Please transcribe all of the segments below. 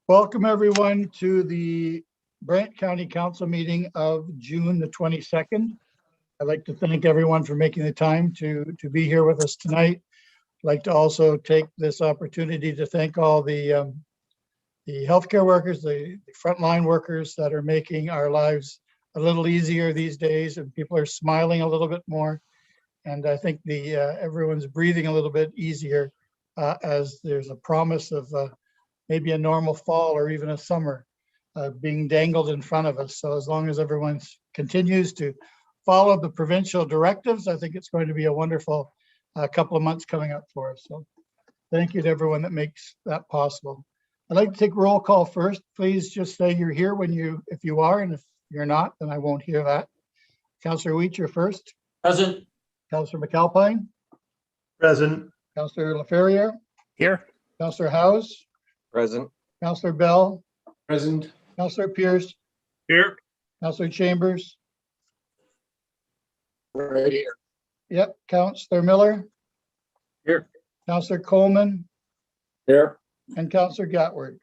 Welcome everyone to the Brant County Council meeting of June the 22nd. I'd like to thank everyone for making the time to be here with us tonight. I'd like to also take this opportunity to thank all the healthcare workers, the frontline workers that are making our lives a little easier these days, and people are smiling a little bit more. And I think everyone's breathing a little bit easier as there's a promise of maybe a normal fall or even a summer being dangled in front of us. So as long as everyone continues to follow the provincial directives, I think it's going to be a wonderful couple of months coming up for us. So thank you to everyone that makes that possible. I'd like to take roll call first. Please just say you're here if you are, and if you're not, then I won't hear that. Councillor Wheat, you're first. Present. Councillor McAlpine. Present. Councillor LaFerriere. Here. Councillor House. Present. Councillor Bell. Present. Councillor Pierce. Here. Councillor Chambers. Right here. Yep. Councillor Miller. Here. Councillor Coleman. Here. And Councillor Gatward.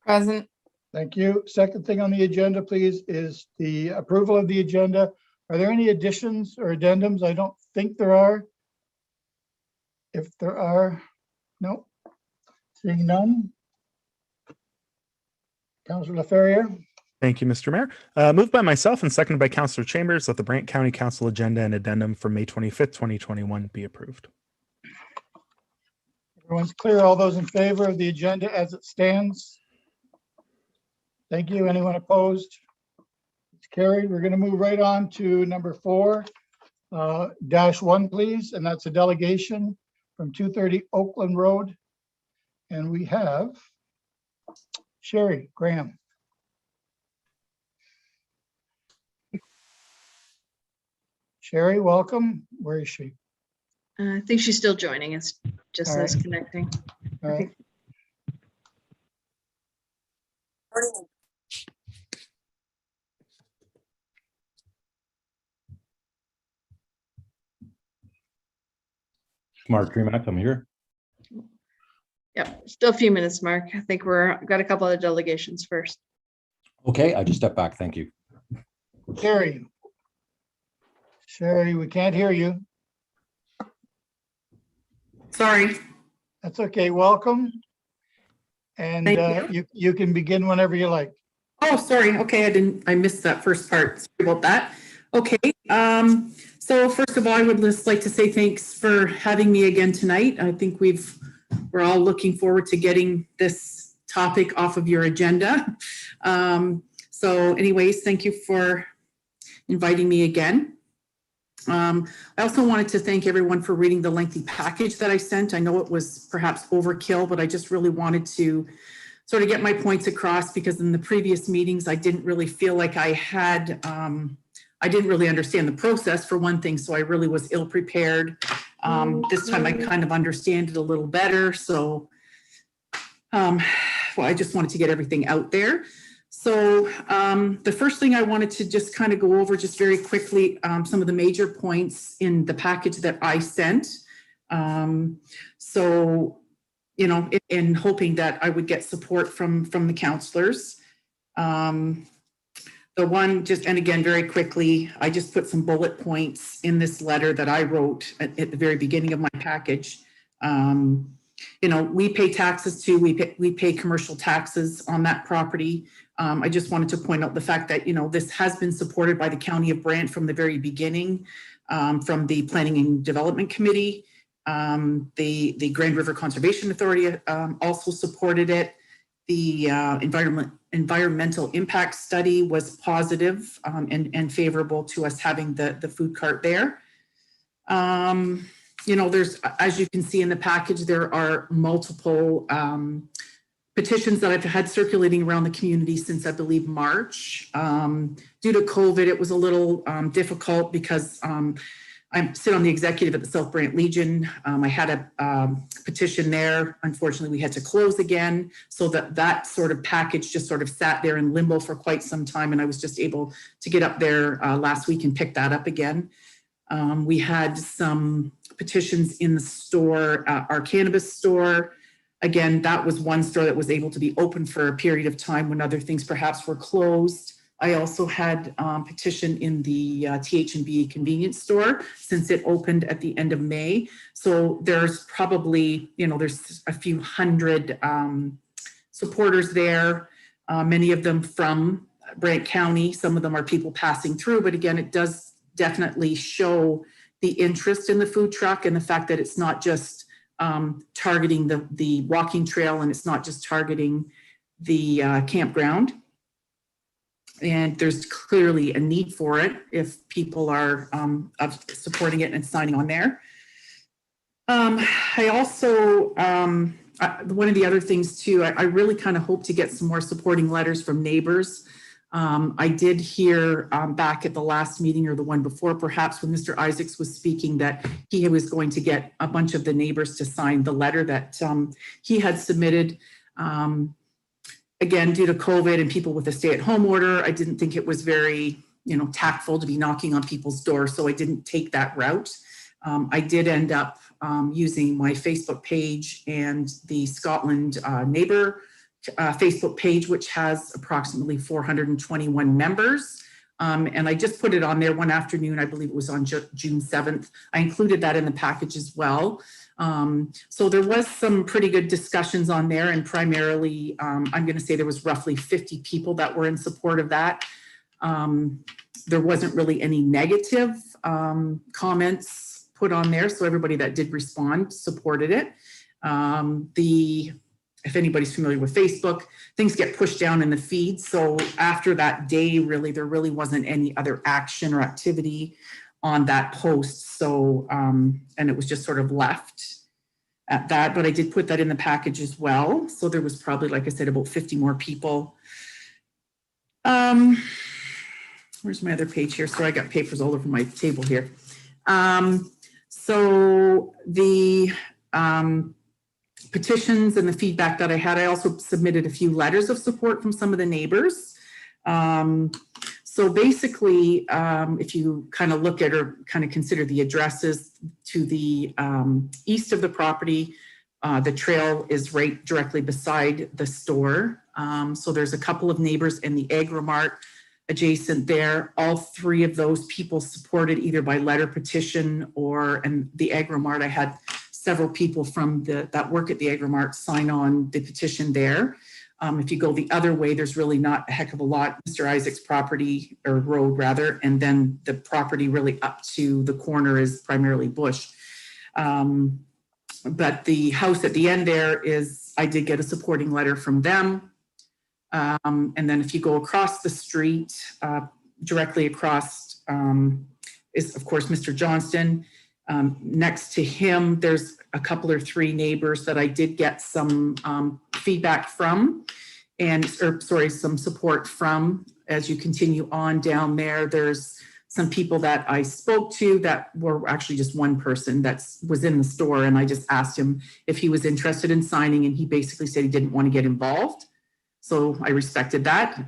Present. Thank you. Second thing on the agenda, please, is the approval of the agenda. Are there any additions or addendums? I don't think there are. If there are, no. Seeing none. Councillor LaFerriere. Thank you, Mr. Mayor. Moved by myself and seconded by Councillor Chambers that the Brant County Council agenda and addendum for May 25th, 2021 be approved. Everyone's clear. All those in favor of the agenda as it stands? Thank you. Anyone opposed? It's carried. We're going to move right on to number 4-1, please. And that's a delegation from 230 Oakland Road. And we have Sherry Graham. Sherry, welcome. Where is she? I think she's still joining us, just All right. as connecting. All right. Mark Tremack, I'm here. Yep, still a few minutes, Mark. I think got a couple of delegations first. Okay, I just stepped back. Thank you. Sherry. Sherry, we can't hear you. Sorry. That's okay. Welcome. And Thank you can begin whenever you like. Oh, sorry. Okay, I missed that first part. Sorry about that. Okay. So first of all, I would just like to say thanks for having me again tonight. I think we're all looking forward to getting this topic off of your agenda. So anyways, thank you for inviting me again. I also wanted to thank everyone for reading the lengthy package that I sent. I know it was perhaps overkill, but I just really wanted to sort of get my points across, because in the previous meetings, I didn't really feel like I didn't really understand the process, for one thing, so I really was ill prepared. This time I kind of understand it a little better. So, well, I just wanted to get everything out there. So the first thing I wanted to just kind of go over just very quickly, some of the major points in the package that I sent. So, you know, in hoping that I would get support from the councillors. The one just, and again, very quickly, I just put some bullet points in this letter that I wrote at the very beginning of my package. You know, we pay taxes too. We pay commercial taxes on that property. I just wanted to point out the fact that, you know, this has been supported by the County of Brant from the very beginning, from the Planning and Development Committee. The Grand River Conservation Authority also supported it. The environmental impact study was positive and favorable to us having the food cart there. You know, there's, as you can see in the package, there are multiple petitions that I've had circulating around the community since, I believe, March. Due to COVID, it was a little difficult because I sit on the executive at the South Brant Legion. I had a petition there. Unfortunately, we had to close again. So that sort of package just sort of sat there in limbo for quite some time. And I was just able to get up there last week and pick that up again. We had some petitions in the store, our cannabis store. Again, that was one store that was able to be open for a period of time when other things perhaps were closed. I also had petition in the TH&B convenience store since it opened at the end of May. So there's probably, there's a few hundred supporters there, many of them from Brant County. Some of them are people passing through, but again, it does definitely show the interest in the food truck and the fact that it's not just targeting the walking trail, and it's not just targeting the campground. And there's clearly a need for it if people are supporting it and signing on there. I also, one of the other things too, I really kind of hope to get some more supporting letters from neighbors. I did hear back at the last meeting or the one before, perhaps when Mr. Isaacs was speaking, that he was going to get a bunch of the neighbors to sign the letter that he had submitted. Again, due to COVID and people with a stay-at-home order, I didn't think it was very, tactful to be knocking on people's doors, so I didn't take that route. I did end up using my Facebook page and the Scotland neighbor Facebook page, which has approximately 421 members. And I just put it on there one afternoon. I believe it was on June 7th. I included that in the package as well. So there was some pretty good discussions on there, and primarily, I'm going to say there was roughly 50 people that were in support of that. There wasn't really any negative comments put on there, so everybody that did respond supported it. If anybody's familiar with Facebook, things get pushed down in the feed. So after that day, really, there really wasn't any other action or activity on that post. So, and it was just sort of left at that, but I did put that in the package as well. So there was probably, like I said, about 50 more people. Where's my other page here? So I got papers all over my table here. So the petitions and the feedback that I had, I also submitted a few letters of support from some of the neighbors. So basically, if you kind of look at or kind of consider the addresses to the east of the property, the trail is right directly beside the store. So there's a couple of neighbors in the Agri-Mart adjacent there. All three of those people supported either by letter, petition, or, and the Agri-Mart, I had several people from that work at the Agri-Mart sign on the petition there. If you go the other way, there's really not a heck of a lot. Mr. Isaac's property, or road rather, and then the property really up to the corner is primarily bush. But the house at the end there is, I did get a supporting letter from them. And then if you go across the street, directly across is of course Mr. Johnston. Next to him, there's a couple or three neighbors that I did get some feedback from, some support from. As you continue on down there, there's some people that I spoke to that were actually just one person that was in the store, and I just asked him if he was interested in signing, and he basically said he didn't want to get involved. So I respected that.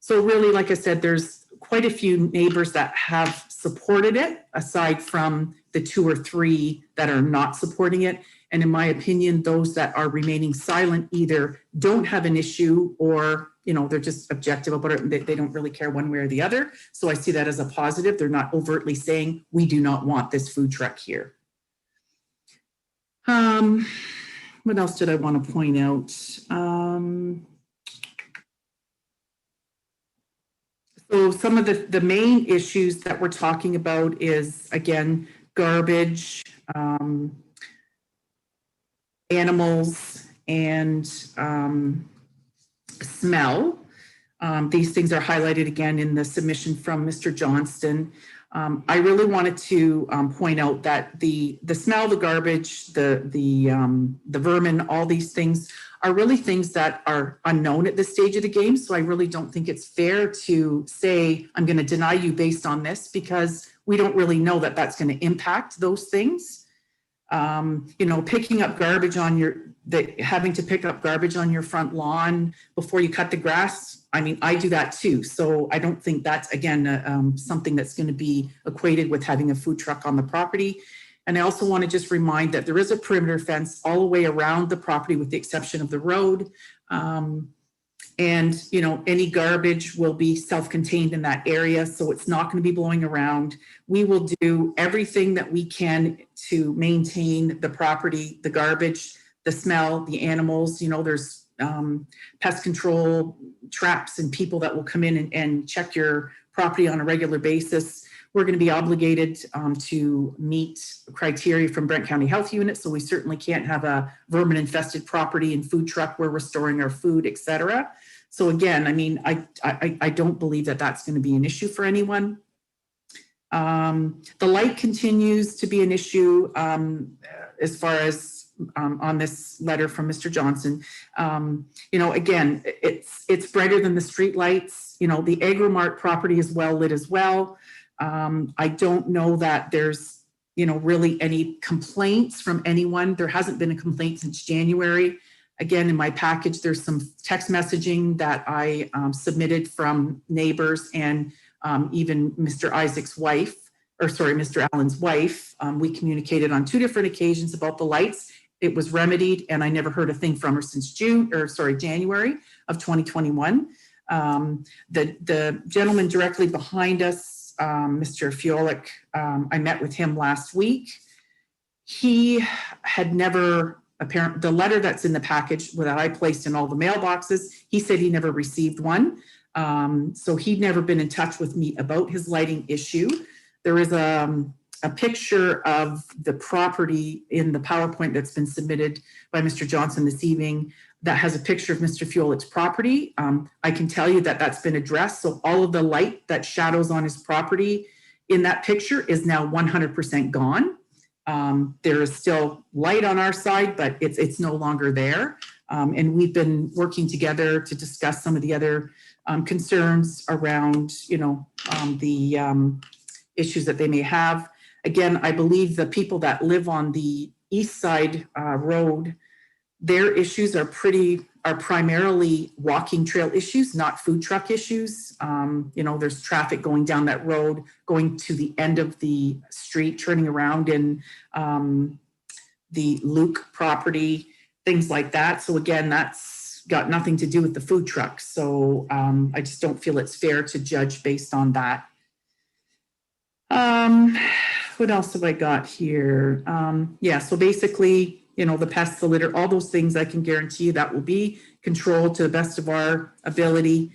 So really, like I said, there's quite a few neighbors that have supported it, aside from the 2 or 3 that are not supporting it. And in my opinion, those that are remaining silent either don't have an issue, or they're just objective about it. They don't really care one way or the other. So I see that as a positive. They're not overtly saying, we do not want this food truck here. What else did I want to point out? So some of the main issues that we're talking about is, again, garbage, animals, and smell. These things are highlighted again in the submission from Mr. Johnston. I really wanted to point out that the smell, the garbage, the vermin, all these things are really things that are unknown at this stage of the game. So I really don't think it's fair to say, I'm going to deny you based on this, because we don't really know that that's going to impact those things. Picking up garbage on having to pick up garbage on your front lawn before you cut the grass. I mean, I do that too. So I don't think that's, again, something that's going to be equated with having a food truck on the property. And I also want to just remind that there is a perimeter fence all the way around the property with the exception of the road. And, you know, any garbage will be self-contained in that area, so it's not going to be blowing around. We will do everything that we can to maintain the property, the garbage, the smell, the animals. You know, there's pest control traps and people that will come in and check your property on a regular basis. We're going to be obligated to meet criteria from Brant County Health Unit, so we certainly can't have a vermin-infested property and food truck where we're storing our food, etc. So again, I mean, I don't believe that that's going to be an issue for anyone. The light continues to be an issue as far as on this letter from Mr. Johnson. You know, again, it's brighter than the street lights. You know, the AgroMart property is well lit as well. I don't know that there's, you know, really any complaints from anyone. There hasn't been a complaint since January. Again, in my package, there's some text messaging that I submitted from neighbors and even Mr. Isaac's wife, or sorry, Mr. Allen's wife. We communicated on 2 different occasions about the lights. It was remedied, and I never heard a thing from her since January of 2021. The gentleman directly behind us, Mr. Fiolik, I met with him last week. He had never, the letter that's in the package that I placed in all the mailboxes, he said he never received one. So he'd never been in touch with me about his lighting issue. There is a picture of the property in the PowerPoint that's been submitted by Mr. Johnson this evening that has a picture of Mr. Fiolik's property. I can tell you that that's been addressed. So all of the light that shadows on his property in that picture is now 100% gone. There is still light on our side, but it's no longer there. And we've been working together to discuss some of the other concerns around, you know, the issues that they may have. Again, I believe the people that live on the east side road, their issues are primarily walking trail issues, not food truck issues. You know, there's traffic going down that road, going to the end of the street, turning around in the Luke property, things like that. So again, that's got nothing to do with the food truck. So I just don't feel it's fair to judge based on that. What else have I got here? Yeah, so basically, you know, the pests, the litter, all those things, I can guarantee you that will be controlled to the best of our ability.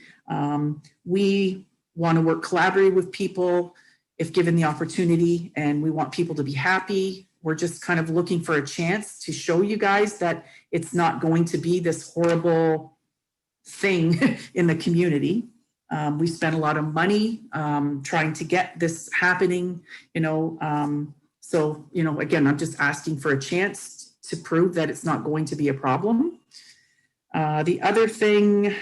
We want to work collaboratively with people if given the opportunity, and we want people to be happy. We're just kind of looking for a chance to show you guys that it's not going to be this horrible thing in the community. We spent a lot of money trying to get this happening, you know, so, you know, again, I'm just asking for a chance to prove that it's not going to be a problem. The other thing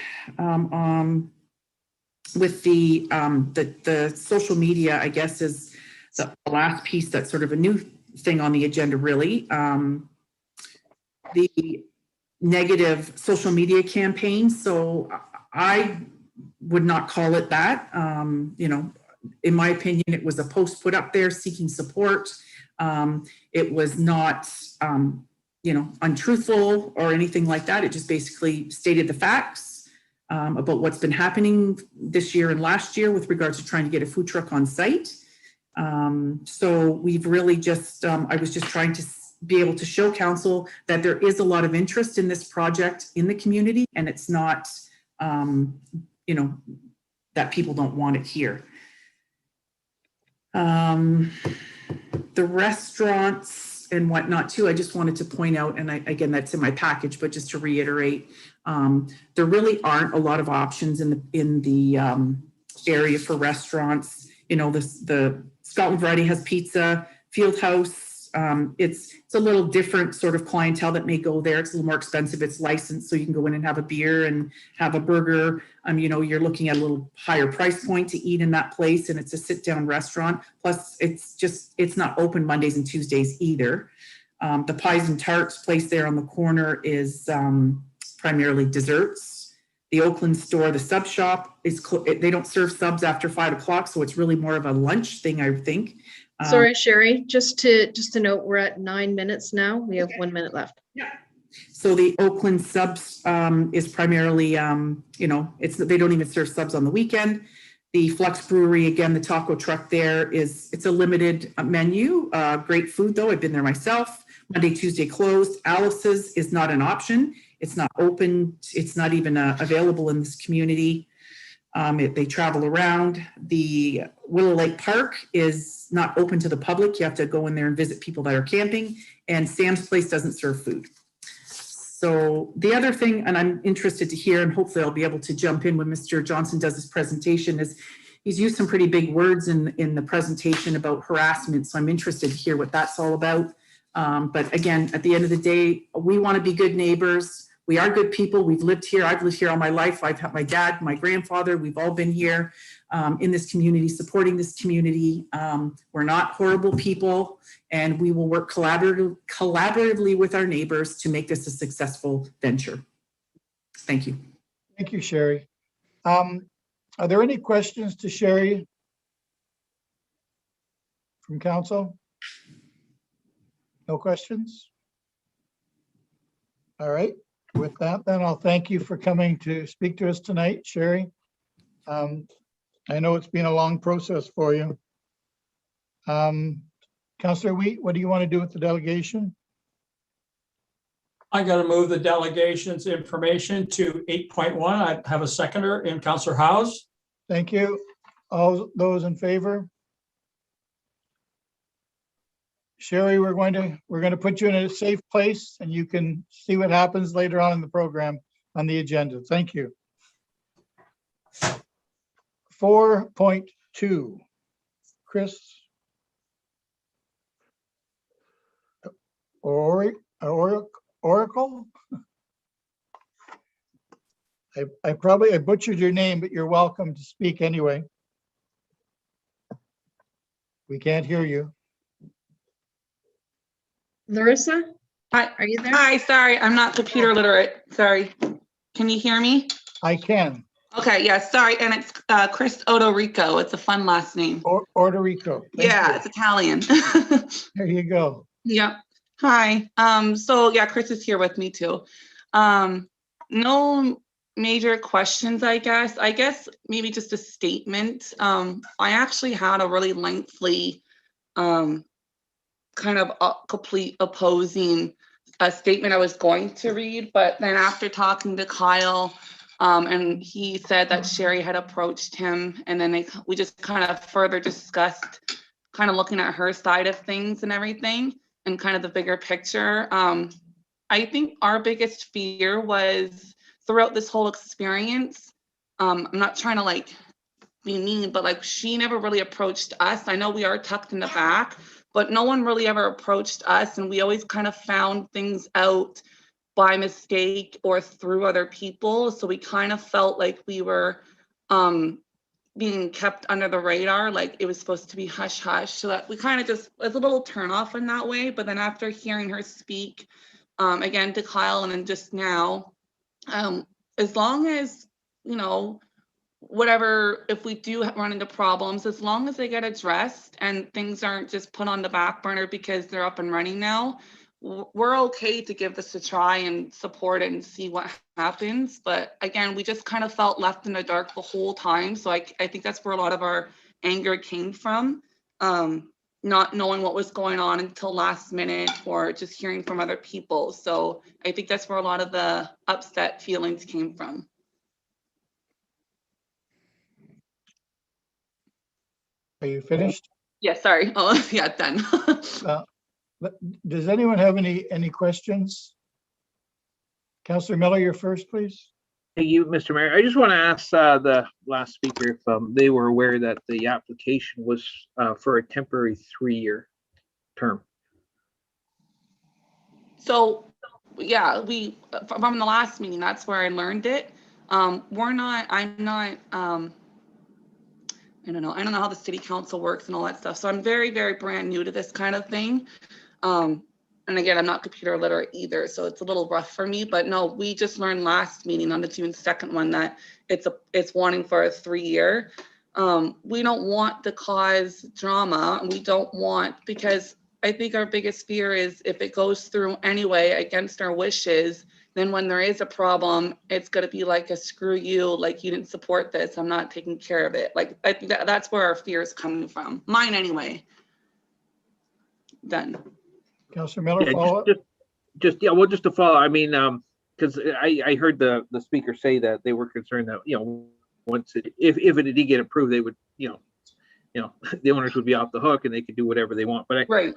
with the social media, I guess, is the last piece that's sort of a new thing on the agenda, really. The negative social media campaign. So I would not call it that. You know, in my opinion, it was a post put up there seeking support. It was not, you know, untruthful or anything like that. It just basically stated the facts about what's been happening this year and last year with regards to trying to get a food truck on site. So we've really just, I was just trying to be able to show council that there is a lot of interest in this project in the community, and it's not, you know, that people don't want it here. The restaurants and whatnot too, I just wanted to point out, and again, that's in my package, but just to reiterate, there really aren't a lot of options in the area for restaurants. You know, the Scotland Variety has pizza, Fieldhouse. It's a little different sort of clientele that may go there. It's a little more expensive. It's licensed, so you can go in and have a beer and have a burger. You know, you're looking at a little higher price point to eat in that place, and it's a sit-down restaurant. Plus, it's not open Mondays and Tuesdays either. The Pies and Tarts place there on the corner is primarily desserts. The Oakland store, the sub shop, they don't serve subs after 5 o'clock, so it's really more of a lunch thing, I think. Sorry, Sherry, just to note, we're at 9 minutes now. We have 1 minute left. Yeah. So the Oakland subs is primarily, they don't even serve subs on the weekend. The Flux Brewery, again, the taco truck there it's a limited menu. Great food though. I've been there myself. Monday, Tuesday closed. Alice's is not an option. It's not open. It's not even available in this community. They travel around. The Willow Lake Park is not open to the public. You have to go in there and visit people that are camping. And Sam's Place doesn't serve food. So the other thing, and I'm interested to hear, and hopefully I'll be able to jump in when Mr. Johnson does his presentation, is he's used some pretty big words in the presentation about harassment. So I'm interested to hear what that's all about. But again, at the end of the day, we want to be good neighbors. We are good people. We've lived here. I've lived here all my life. I've had my dad, my grandfather. We've all been here in this community, supporting this community. We're not horrible people, and we will work collaboratively with our neighbors to make this a successful venture. Thank you. Thank you, Sherry. Are there any questions to Sherry from council? No questions? All right. With that, then I'll thank you for coming to speak to us tonight, Sherry. I know it's been a long process for you. Councillor Wheat, what do you want to do with the delegation? I'm going to move the delegation's information to 8.1. I have a seconder in Councillor House. Thank you. All those in favor? Sherry, we're going to put you in a safe place and you can see what happens later on in the program on the agenda. Thank you. 4.2, Chris. Oracle? I butchered your name, but you're welcome to speak anyway. We can't hear you. Larissa, Hi, are you there? hi, sorry, I'm not computer literate. Sorry. Can you hear me? I can. Okay, yeah, sorry. And it's Chris Odorico. It's a fun last name. Orderico. Thank Yeah, you. it's Italian. There you go. Yep. Hi. So yeah, Chris is here with me too. No major questions, I guess. I guess maybe just a statement. I actually had a really lengthy kind of complete opposing statement I was going to read, but then after talking to Kyle, and he said that Sherry had approached him, and then we just kind of further discussed kind of looking at her side of things and everything, and kind of the bigger picture. I think our biggest fear was throughout this whole experience, I'm not trying to like be mean, but like she never really approached us. I know we are tucked in the back, but no one really ever approached us, and we always kind of found things out by mistake or through other people. So we kind of felt like we were being kept under the radar, like it was supposed to be hush hush. So that we kind of just, it's a little turn off in that way. But then after hearing her speak again to Kyle and then just now, as long as, you know, whatever, if we do run into problems, as long as they get addressed and things aren't just put on the back burner because they're up and running now, we're okay to give this a try and support it and see what happens. But again, we just kind of felt left in the dark the whole time. So I think that's where a lot of our anger came from, not knowing what was going on until last minute or just hearing from other people. So I think that's where a lot of the upset feelings came from. Are you finished? Yeah, sorry. Oh, yeah, done. Does anyone have any questions? Councillor Miller, you're first, please. Thank you, Mr. Mayor. I just want to ask the last speaker if they were aware that the application was for a temporary 3-year term. So, yeah, we, from the last meeting, that's where I learned it. I'm not, I don't know how the city council works and all that stuff. So I'm very, very brand new to this kind of thing. And again, I'm not computer literate either, so it's a little rough for me. But no, we just learned last meeting on the June 2nd one that it's wanting for a 3-year. We don't want to cause drama. We don't want, because I think our biggest fear is if it goes through anyway against our wishes, then when there is a problem, it's going to be like a screw you, like you didn't support this, I'm not taking care of it. Like I think that's where our fear is coming from. Mine anyway. Done. Councillor Miller, Yeah, follow up? yeah, well, just to follow, I mean, because I heard the speaker say that they were concerned that, once if it did get approved, they would, the owners would be off the hook and they could do whatever they want. But Right.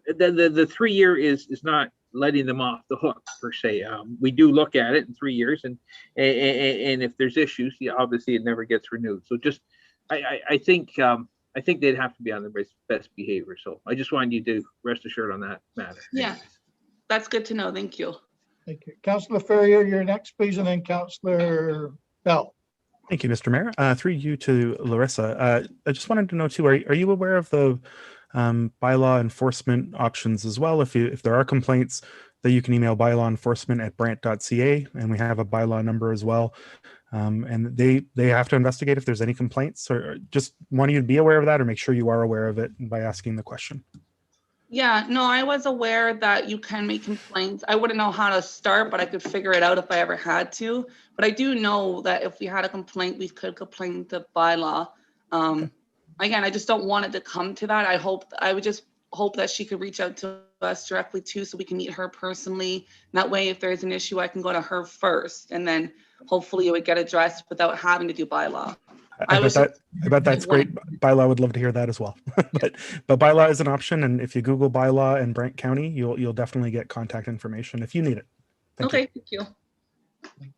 the 3 year is not letting them off the hook per se. We do look at it in 3 years, and if there's issues, obviously it never gets renewed. So just, I think they'd have to be on their best behavior. So I just wanted you to rest assured on that matter. Yeah, that's good to know. Thank you. Thank you. Councillor Ferrier, you're next, please, and then Councillor Bell. Thank you, Mr. Mayor. Through you to Larissa. I just wanted to know too, are you aware of the bylaw enforcement options as well? If there are complaints, that you can email bylawenforcement@brant.ca, and we have a bylaw number as well. And they have to investigate if there's any complaints, or just want you to be aware of that, or make sure you are aware of it by asking the question. Yeah, no, I was aware that you can make complaints. I wouldn't know how to start, but I could figure it out if I ever had to. But I do know that if we had a complaint, we could complain to bylaw. Again, I just don't want it to come to that. I would just hope that she could reach out to us directly too, so we can meet her personally. That way, if there's an issue, I can go to her first, and then hopefully it would get addressed without having to do bylaw. I bet that's great. Bylaw would love to hear that as well. but bylaw is an option, and if you Google bylaw in Brant County, you'll definitely get contact information if you need it. Thank you. Thank you.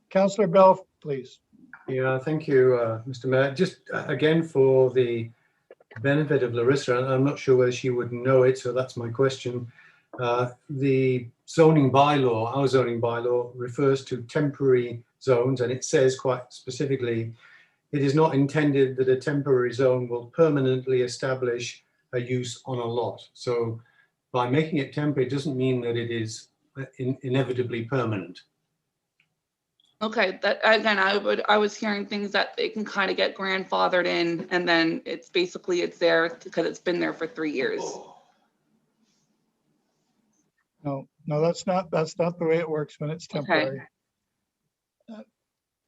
Councillor Bell, please. Yeah, thank you, Mr. Mayor. Just again, for the benefit of Larissa, and I'm not sure whether she would know it, so that's my question. The zoning bylaw, our zoning bylaw, refers to temporary zones, and it says quite specifically, it is not intended that a temporary zone will permanently establish a use on a lot. So by making it temporary, it doesn't mean that it is inevitably permanent. Okay, that again, I was hearing things that they can kind of get grandfathered in, and then it's basically it's there because it's been there for 3 years. No, that's not the way it works when it's temporary.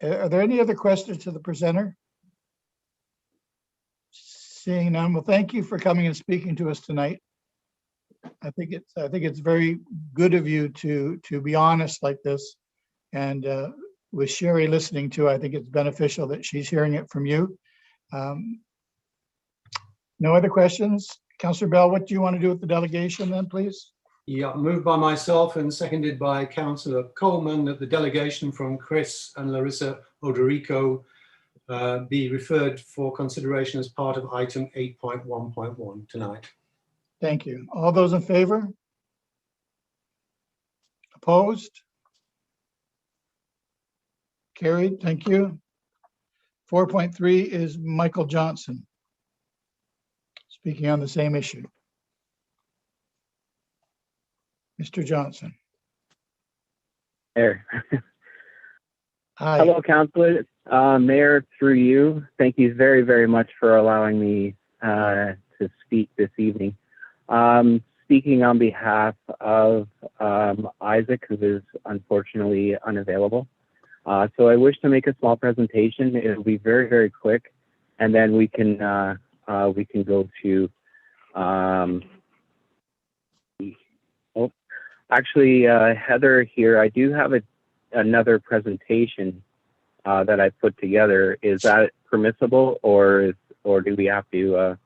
Are there any other questions to the presenter? Seeing none, well, thank you for coming and speaking to us tonight. I think it's very good of you to be honest like this, and with Sherry listening to, I think it's beneficial that she's hearing it from you. No other questions? Councillor Bell, what do you want to do with the delegation then, please? Yeah, moved by myself and seconded by Councillor Coleman that the delegation from Chris and Larissa Odorico be referred for consideration as part of item 8.1.1 tonight. Thank you. All those in favor? Opposed? Carried. Thank you. 4.3 is Michael Johnson, speaking on the same issue. Mr. Johnson. There. Hi. Hello, Councillor. Mayor, through you, thank you very, very much for allowing me to speak this evening. Speaking on behalf of Isaac, who is unfortunately unavailable. So I wish to make a small presentation. It'll be very, very quick, and then we can go to. Actually, Heather here, I do have another presentation that I put together. Is that permissible, or do we have to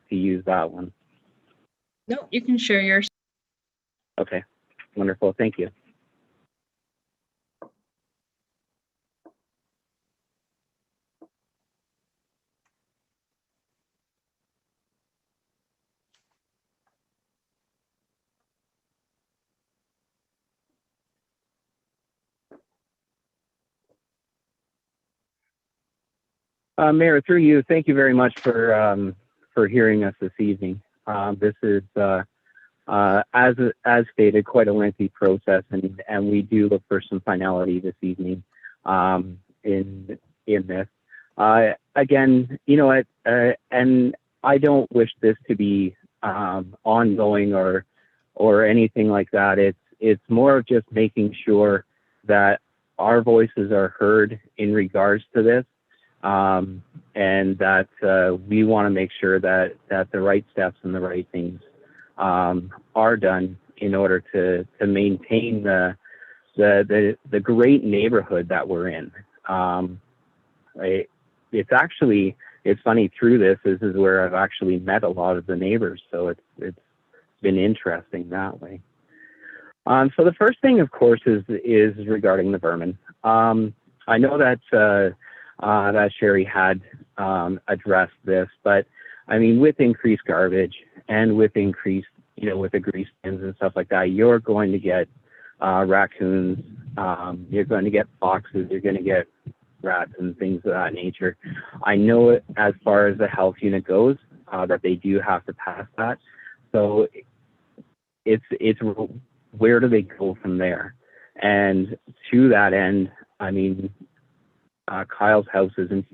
use that one? No, you can share yours. Okay, wonderful. Thank you. Mayor, through you, thank you very much for hearing us this evening. This is, as stated, quite a lengthy process, and we do look for some finality this evening in this. Again, you know what, and I don't wish this to be ongoing or anything like that. It's more of just making sure that our voices are heard in regards to this, and that we want to make sure that the right steps and the right things are done in order to maintain the great neighborhood that we're in. Right? It's funny, through this is where I've actually met a lot of the neighbors, so it's been interesting that way. So the first thing, of course, is regarding the vermin. I know that that Sherry had addressed this, but I mean, with increased garbage and with increased, you know, with the grease bins and stuff like that, you're going to get raccoons, you're going to get foxes, you're going to get rats and things of that nature. I know as far as the health unit goes, that they do have to pass that. So it's where do they go from there? And to that end, I mean, Kyle's house isn't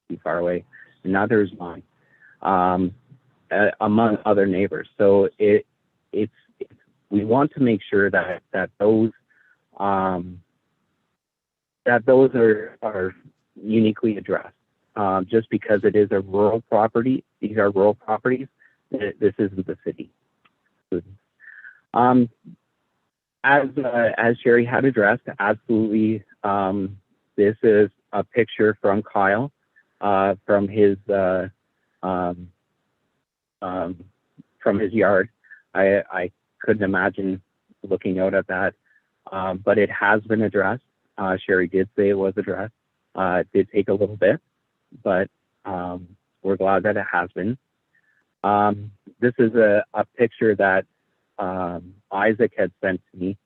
too far away, and neither is mine, among other neighbors. So we want to make sure that those are uniquely addressed. Just because it is a rural property, these are rural properties. This isn't the city. As Sherry had addressed, absolutely. This is a picture from Kyle, from his yard. I couldn't imagine looking out at that, but it has been addressed. Sherry did say it was addressed. It did take a little bit, but we're glad that it has been. This is a picture that Isaac had sent to me,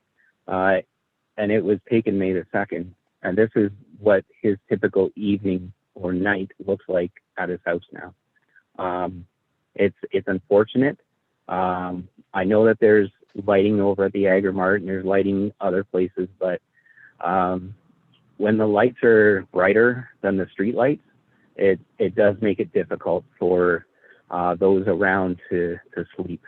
and it was taken May the 2nd. And this is what his typical evening or night looks like at his house now. It's unfortunate. I know that there's lighting over at the Agri-Mart and there's lighting other places, but when the lights are brighter than the street lights, it does make it difficult for those around to sleep.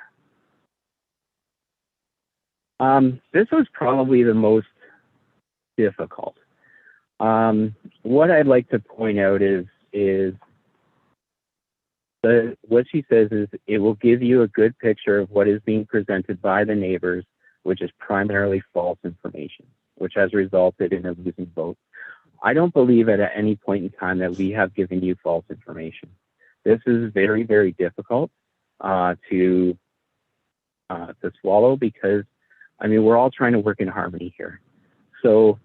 This was probably the most difficult. What I'd like to point out is what she says is it will give you a good picture of what is being presented by the neighbors, which is primarily false information, which has resulted in a losing vote. I don't believe at any point in time that we have given you false information. This is very, very difficult to swallow, because I mean, we're all trying to work in harmony here. So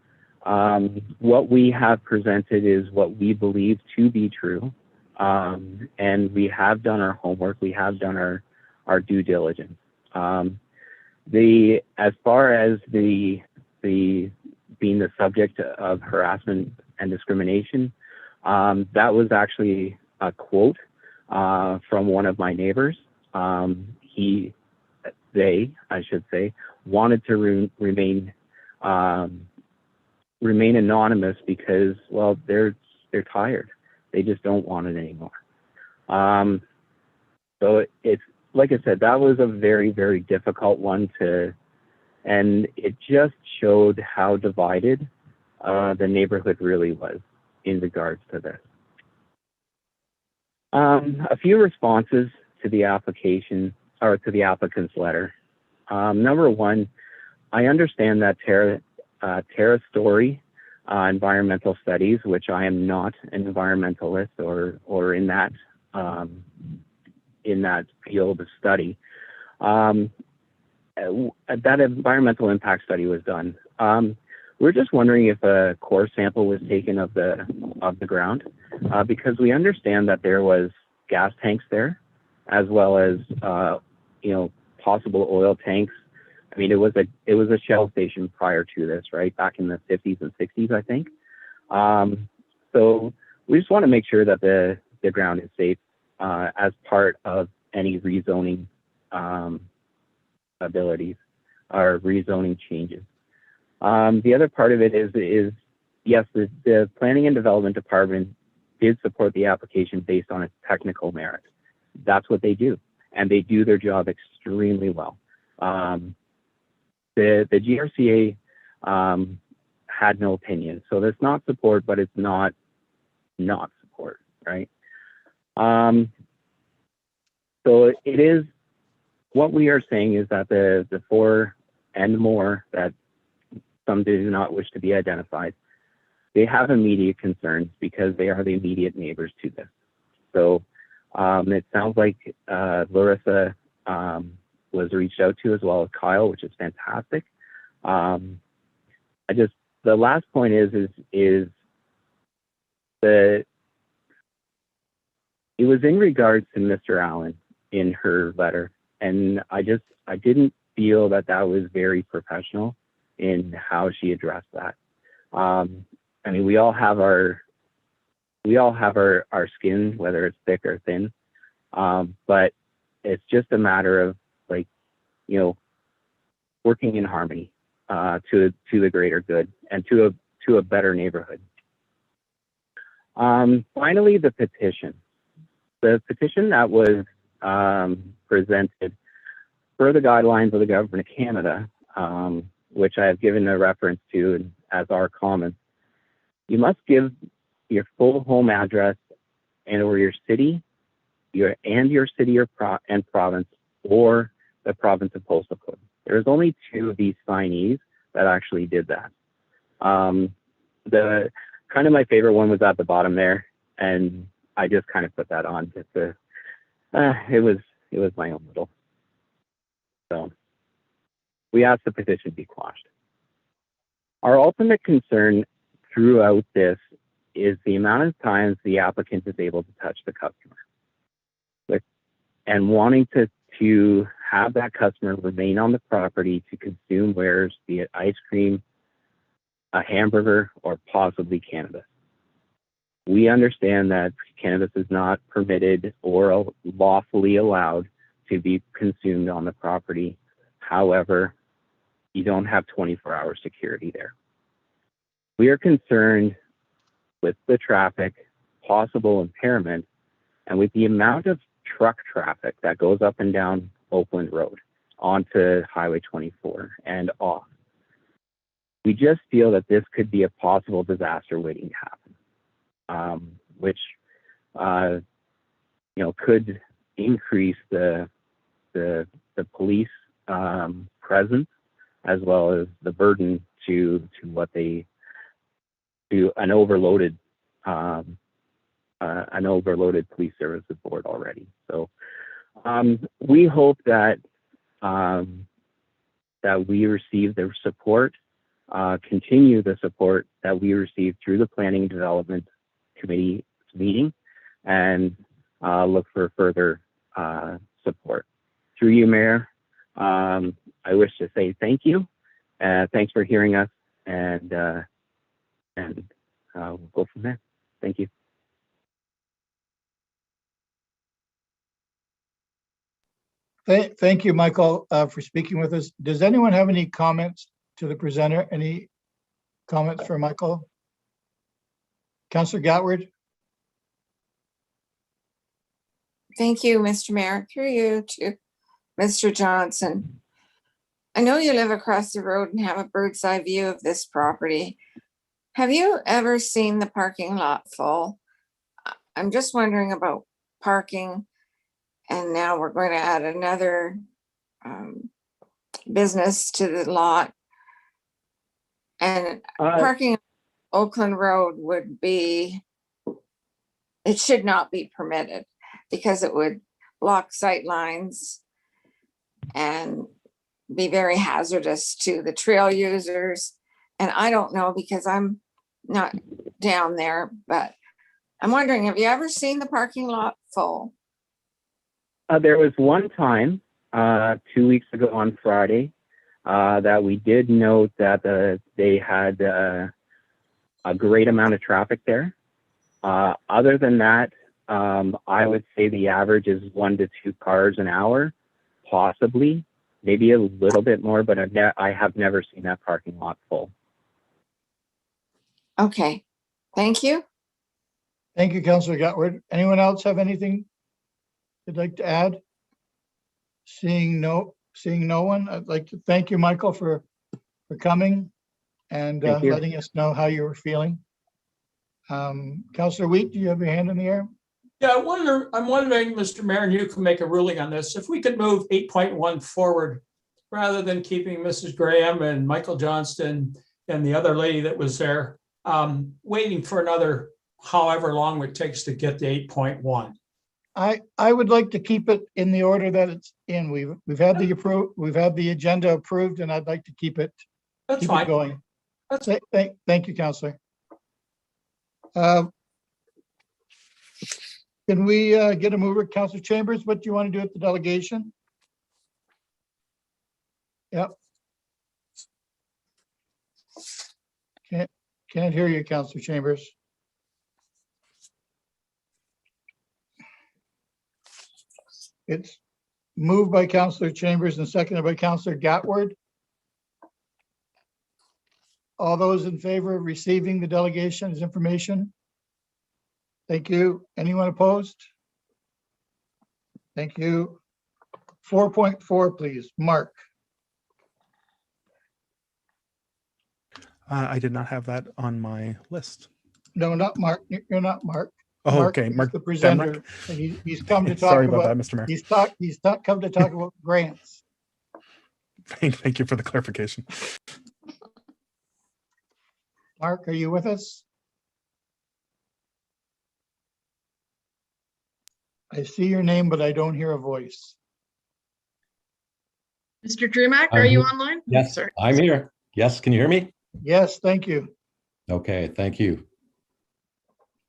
what we have presented is what we believe to be true. And we have done our homework. We have done our due diligence. As far as the being the subject of harassment and discrimination, that was actually a quote from one of my neighbors. They, I should say, wanted to remain anonymous because, well, they're tired. They just don't want it anymore. So it's, like I said, that was a very, very difficult one and it just showed how divided the neighborhood really was in regards to this. A few responses to the application, or to the applicant's letter. Number one, I understand that Tara Story environmental studies, which I am not an environmentalist or in that field of study. That environmental impact study was done. We're just wondering if a core sample was taken of the ground, because we understand that there was gas tanks there, as well as possible oil tanks. I mean, it was a Shell station prior to this, right? Back in the 50s and 60s, I think. So we just want to make sure that the ground is safe as part of any rezoning abilities or rezoning changes. The other part of it is yes, the Planning and Development Department did support the application based on its technical merit. That's what they do, and they do their job extremely well. The GRCA had no opinion, so that's not support, but it's not support, right? So it is, what we are saying is that the 4 and more that some do not wish to be identified, they have immediate concerns because they are the immediate neighbors to this. So it sounds like Larissa was reached out to, as well as Kyle, which is fantastic. The last point is that it was in regards to Mr. Allen in her letter, and I didn't feel that was very professional in how she addressed that. I mean, we all have our skin, whether it's thick or thin, but it's just a matter of, like, you know, working in harmony to the greater good and to a better neighborhood. Finally, the petition. The petition that was presented per the guidelines of the Government of Canada, which I have given a reference to as our comments. You must give your full home address or your city, your city and province, or the province of postal code. There's only 2 of these signees that actually did that. The kind of my favorite one was at the bottom there, and I just kind of put that on just to, it was my own little. So we asked the petition be quashed. Our ultimate concern throughout this is the amount of times the applicant is able to touch the customer, and wanting to have that customer remain on the property to consume wares, be it ice cream, a hamburger, or possibly cannabis. We understand that cannabis is not permitted or lawfully allowed to be consumed on the property. However, you don't have 24-hour security there. We are concerned with the traffic, possible impairment, and with the amount of truck traffic that goes up and down Oakland Road onto Highway 24 and off. We just feel that this could be a possible disaster waiting to happen, which could increase the police presence, as well as the burden to an overloaded police services board already. So we hope that we receive the support, continue the support that we received through the Planning and Development Committee meeting, and look for further support. Through you, Mayor, I wish to say thank you. Thanks for hearing us, and we'll go from there. Thank you. Thank you, Michael, for speaking with us. Does anyone have any comments to the presenter? Any comments for Michael? Councillor Gatward? Thank you, Mr. Mayor. Through you to Mr. Johnson. I know you live across the road and have a bird's eye view of this property. Have you ever seen the parking lot full? I'm just wondering about parking. And now we're going to add another business to the lot. And parking on Oakland Road it should not be permitted, because it would block sight lines and be very hazardous to the trail users. And I don't know, because I'm not down there, but I'm wondering, have you ever seen the parking lot full? There was one time 2 weeks ago on Friday that we did note that they had a great amount of traffic there. Other than that, I would say the average is 1 to 2 cars an hour, possibly, maybe a little bit more, but I have never seen that parking lot full. Okay, thank you. Thank you, Councillor Gatward. Anyone else have anything they'd like to add? Seeing no one, I'd like to thank you, Michael, for coming and Thank you. letting us know how you were feeling. Councillor Wheat, do you have your hand in the air? Yeah, I'm wondering, Mr. Mayor, and you can make a ruling on this, if we could move 8.1 forward rather than keeping Mrs. Graham and Michael Johnston and the other lady that was there, waiting for another however long it takes to get to 8.1. I would like to keep it in the order that it's in. We've had the agenda approved, and I'd like to keep it That's fine. going. That's- Thank you, Councillor. Can we get a mover, Councillor Chambers? What do you want to do at the delegation? Yep. Can't hear you, Councillor Chambers. It's moved by Councillor Chambers and seconded by Councillor Gatward. All those in favor of receiving the delegation's information? Thank you. Anyone opposed? Thank you. 4.4, please. Mark. I did not have that on my list. No, not Mark. You're not Mark. Oh, Mark okay. is Mark the presenter. Demrick. And he's come to talk Sorry about about, that, Mr. Mayor. he's come to talk about grants. Thank you for the clarification. Mark, are you with us? I see your name, but I don't hear a voice. Mr. Drumack, are you online? Yes, Sorry. I'm here. Yes, can you hear me? Yes, thank you. Okay, thank you.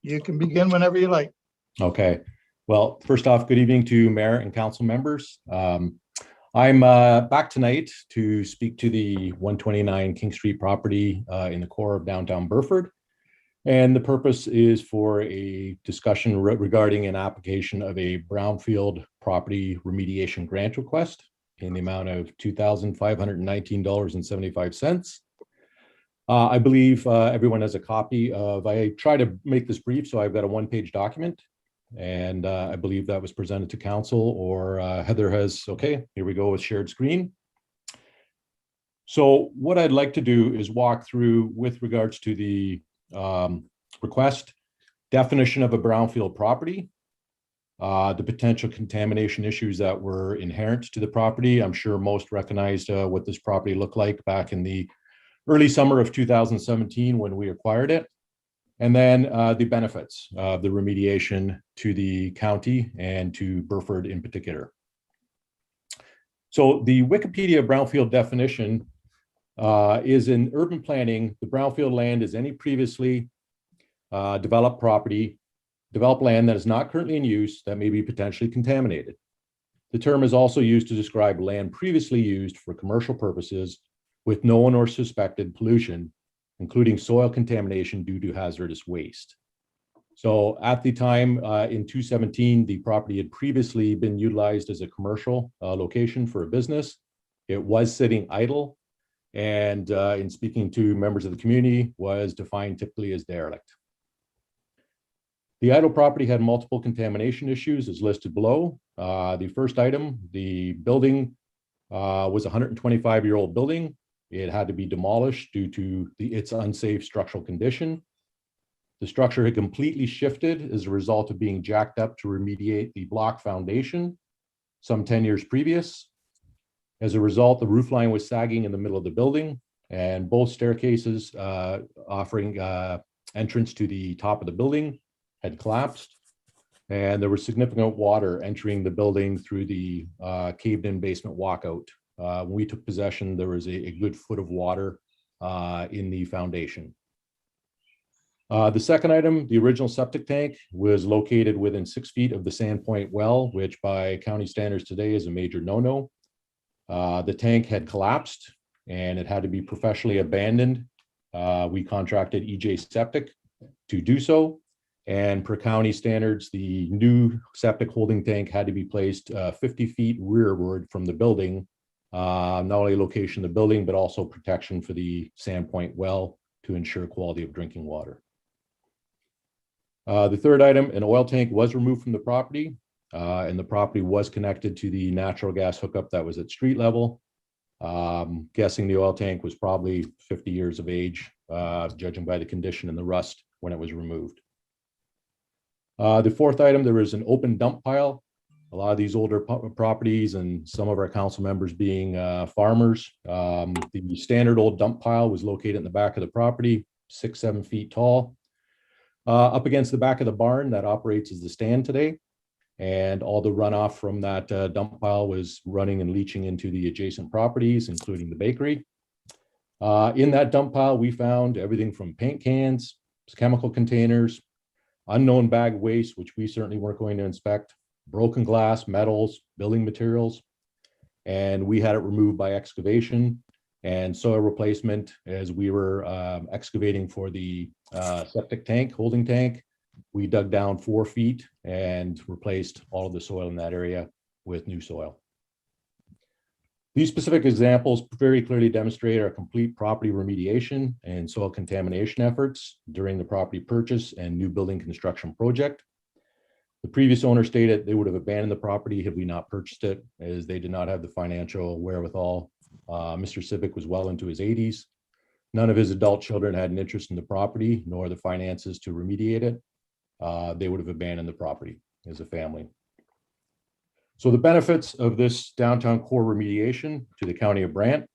You can begin whenever you like. Okay. Well, first off, good evening to Mayor and Council members. I'm back tonight to speak to the 129 King Street property in the core of downtown Burford. And the purpose is for a discussion regarding an application of a Brownfield property remediation grant request in the amount of $2,519.75. I believe everyone has a copy of, I try to make this brief, so I've got a one-page document. And I believe that was presented to council, or Heather has, okay, here we go with shared screen. So what I'd like to do is walk through with regards to the request, definition of a brownfield property, the potential contamination issues that were inherent to the property. I'm sure most recognized what this property looked like back in the early summer of 2017 when we acquired it. And then the benefits of the remediation to the county and to Burford in particular. So the Wikipedia brownfield definition is in urban planning. The brownfield land is any previously developed land that is not currently in use that may be potentially contaminated. The term is also used to describe land previously used for commercial purposes with known or suspected pollution, including soil contamination due to hazardous waste. So at the time in 2017, the property had previously been utilized as a commercial location for a business. It was sitting idle, and in speaking to members of the community, was defined typically as derelict. The idle property had multiple contamination issues as listed below. The first item, the building was a 125-year-old building. It had to be demolished due to its unsafe structural condition. The structure had completely shifted as a result of being jacked up to remediate the block foundation some 10 years previous. As a result, the roof line was sagging in the middle of the building, and both staircases offering entrance to the top of the building had collapsed. And there was significant water entering the building through the caved-in basement walkout. When we took possession, there was a good foot of water in the foundation. The second item, the original septic tank, was located within 6 feet of the Sandpoint well, which by county standards today is a major no-no. The tank had collapsed and it had to be professionally abandoned. We contracted EJ Septic to do so. And per county standards, the new septic holding tank had to be placed 50 feet rearward from the building. Not only location of the building, but also protection for the Sandpoint well to ensure quality of drinking water. The third item, an oil tank was removed from the property, and the property was connected to the natural gas hookup that was at street level. Guessing the oil tank was probably 50 years of age, judging by the condition and the rust when it was removed. The fourth item, there was an open dump pile. A lot of these older properties and some of our council members being farmers, the standard old dump pile was located in the back of the property, 6-7 feet tall. Up against the back of the barn that operates as the stand today. And all the runoff from that dump pile was running and leaching into the adjacent properties, including the bakery. In that dump pile, we found everything from paint cans, chemical containers, unknown bag waste, which we certainly weren't going to inspect, broken glass, metals, building materials. And we had it removed by excavation and soil replacement as we were excavating for the septic tank, holding tank. We dug down 4 feet and replaced all of the soil in that area with new soil. These specific examples very clearly demonstrate our complete property remediation and soil contamination efforts during the property purchase and new building construction project. The previous owner stated they would have abandoned the property had we not purchased it, as they did not have the financial wherewithal. Mr. Civic was well into his 80s. None of his adult children had an interest in the property, nor the finances to remediate it. They would have abandoned the property as a family. So the benefits of this downtown core remediation to the county of Brant,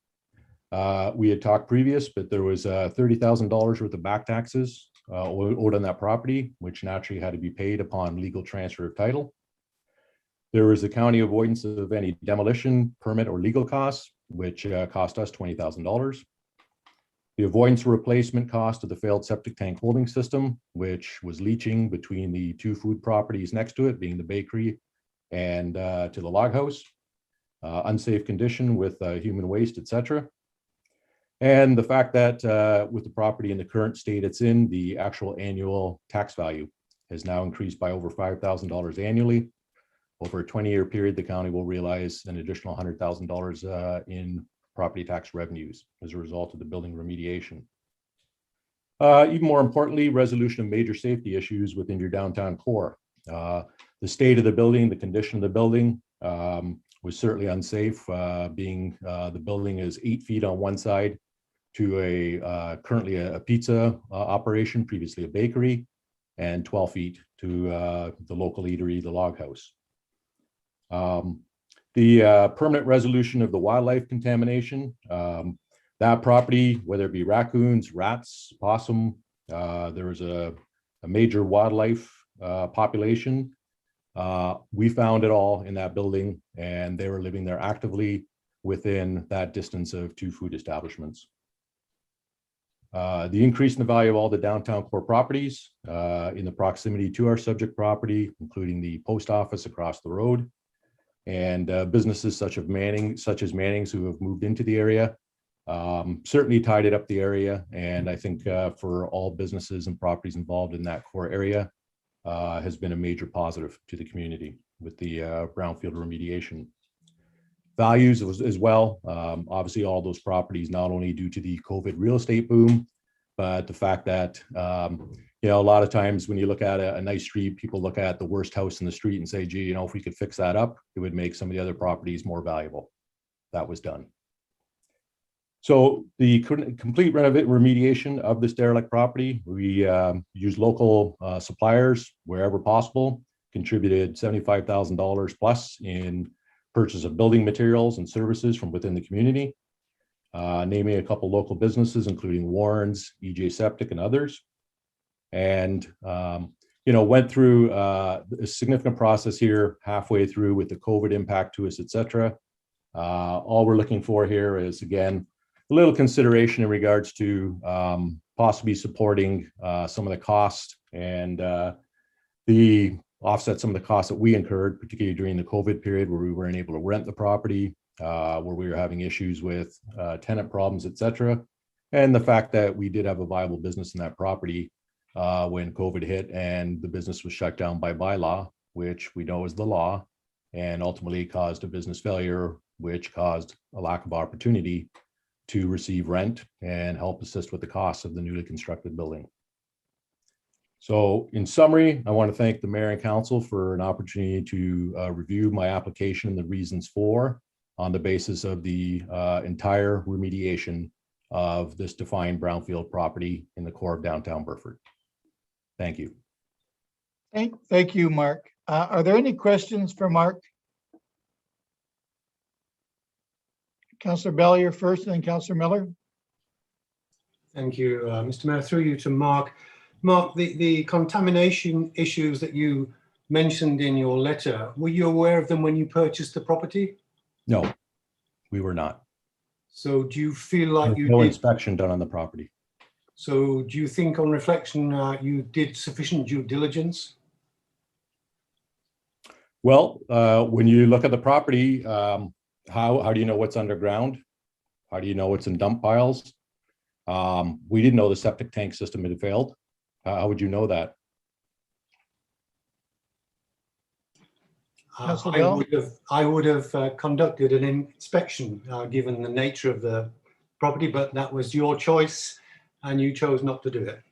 we had talked previous, but there was $30,000 worth of back taxes owed on that property, which naturally had to be paid upon legal transfer of title. There was the county avoidance of any demolition, permit, or legal costs, which cost us $20,000. The avoidance replacement cost of the failed septic tank holding system, which was leaching between the 2 food properties next to it, being the bakery and to the log house, unsafe condition with human waste, etc. And the fact that with the property in the current state it's in, the actual annual tax value has now increased by over $5,000 annually. Over a 20-year period, the county will realize an additional $100,000 in property tax revenues as a result of the building remediation. Even more importantly, resolution of major safety issues within your downtown core. The state of the building, the condition of the building was certainly unsafe, being the building is 8 feet on one side to a currently a pizza operation, previously a bakery, and 12 feet to the local eatery, the Log House. The permanent resolution of the wildlife contamination, that property, whether it be raccoons, rats, possum, there was a major wildlife population. We found it all in that building, and they were living there actively within that distance of 2 food establishments. The increase in the value of all the downtown core properties in the proximity to our subject property, including the post office across the road, and businesses such as Manning's who have moved into the area, certainly tidied up the area. And I think for all businesses and properties involved in that core area has been a major positive to the community with the Brownfield remediation. Values as well, obviously all those properties, not only due to the COVID real estate boom, but the fact that you know, a lot of times when you look at a nice street, people look at the worst house in the street and say, gee, you know, if we could fix that up, it would make some of the other properties more valuable. That was done. So the complete remediation of this derelict property, we use local suppliers wherever possible, contributed $75,000 plus in purchase of building materials and services from within the community, naming a couple local businesses, including Warren's, EJ Septic, and others. And, you know, went through a significant process here halfway through with the COVID impact to us, et cetera. All we're looking for here is, again, a little consideration in regards to possibly supporting some of the costs and the offset some of the costs that we incurred, particularly during the COVID period where we weren't able to rent the property, where we were having issues with tenant problems, et cetera. And the fact that we did have a viable business in that property when COVID hit and the business was shut down by bylaw, which we know is the law, and ultimately caused a business failure, which caused a lack of opportunity to receive rent and help assist with the costs of the newly constructed building. So in summary, I want to thank the mayor and council for an opportunity to review my application and the reasons for on the basis of the entire remediation of this defined brownfield property in the core of downtown Burford. Thank you. Thank you, Mark. Are there any questions for Mark? Councillor Bell, you're first, and then Councillor Miller. Thank you, Mr. Mayor. Through you to Mark. Mark, the contamination issues that you mentioned in your letter, were you aware of them when you purchased the property? No, we were not. So do you feel like you No did? inspection done on the property. So do you think on reflection, you did sufficient due diligence? Well, when you look at the property, how do you know what's underground? How do you know what's in dump piles? We didn't know the septic tank system had failed. How would you know that? Councillor Bell? I would have conducted an inspection, given the nature of the property, but that was your choice and you chose not to do it.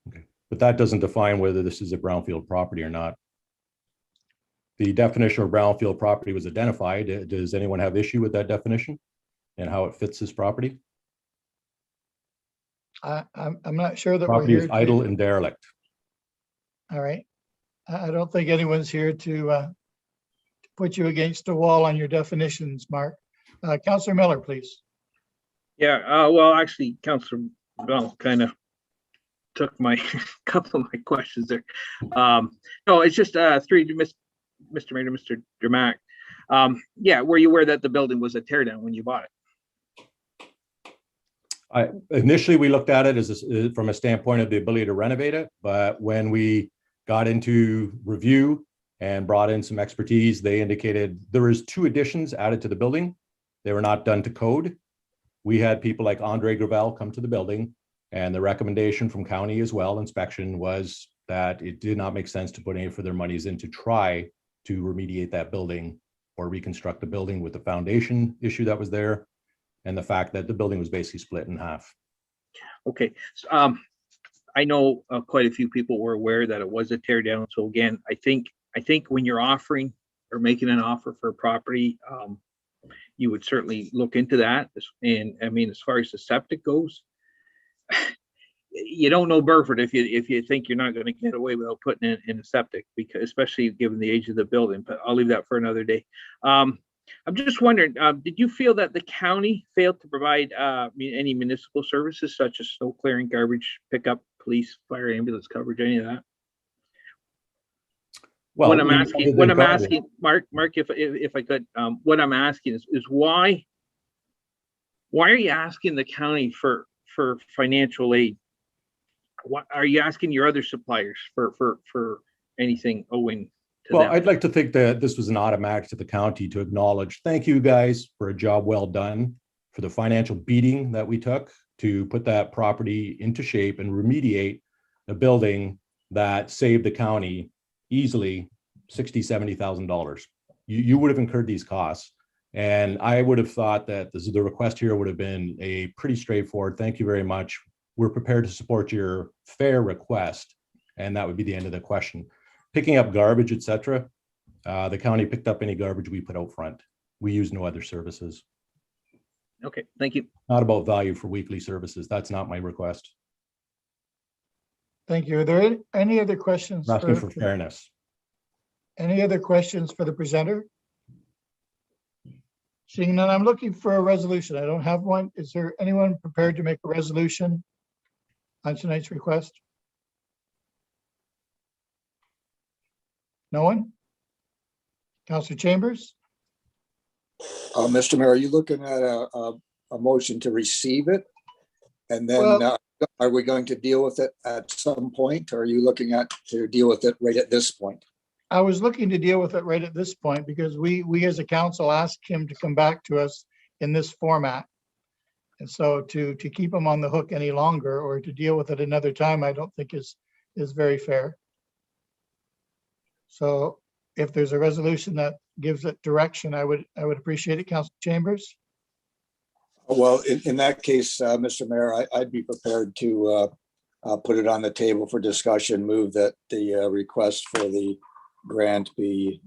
Okay, but that doesn't define whether this is a brownfield property or not. The definition of brownfield property was identified. Does anyone have issue with that definition and how it fits this property? I'm not sure that we're Property here. is idle and derelict. All right. I don't think anyone's here to put you against a wall on your definitions, Mark. Councillor Miller, please. Yeah, well, actually, Councillor Bell kind of took my couple of my questions there. No, it's just three to Mr. Mayor, Mr. Dramack. Yeah, were you aware that the building was a tear down when you bought it? Initially, we looked at it as from a standpoint of the ability to renovate it, but when we got into review and brought in some expertise, they indicated there was 2 additions added to the building. They were not done to code. We had people like Andre Gravel come to the building, and the recommendation from county as well, inspection, was that it did not make sense to put any further monies in to try to remediate that building or reconstruct the building with the foundation issue that was there, and the fact that the building was basically split in half. Okay, so, I know quite a few people were aware that it was a tear down. So again, I think when you're offering or making an offer for a property, you would certainly look into that. And I mean, as far as the septic goes, you don't know Burford if you think you're not going to get away without putting it in a septic, because especially given the age of the building. But I'll leave that for another day. I'm just wondering, did you feel that the county failed to provide any municipal services such as snow clearing, garbage pickup, police, fire, ambulance coverage, any of that? Well, what I'm asking, Mark, if I could, what I'm asking is why are you asking the county for financial aid? What are you asking your other suppliers for anything owing to well, them? I'd like to think that this was an automatic to the county to acknowledge, thank you guys for a job well done, for the financial beating that we took to put that property into shape and remediate a building that saved the county easily $60,000-$70,000. You would have incurred these costs. And I would have thought that the request here would have been a pretty straightforward, thank you very much. We're prepared to support your fair request. And that would be the end of the question. Picking up garbage, etc. The county picked up any garbage we put out front. We use no other services. Okay, thank you. Not about value for weekly services. That's not my request. Thank you. Are there any other questions? I'm asking for fairness. Any other questions for the presenter? Seeing none, I'm looking for a resolution. I don't have one. Is there anyone prepared to make a resolution on tonight's request? No one? Councillor Chambers? Mr. Mayor, are you looking at a motion to receive it? And then Well, are we going to deal with it at some point? Or are you looking at to deal with it right at this point? I was looking to deal with it right at this point because we as a council asked him to come back to us in this format. And so to keep him on the hook any longer or to deal with it another time, I don't think is very fair. So if there's a resolution that gives it direction, I would appreciate it, Councilor Chambers. Well, in that case, Mr. Mayor, I'd be prepared to put it on the table for discussion, move that the request for the grant be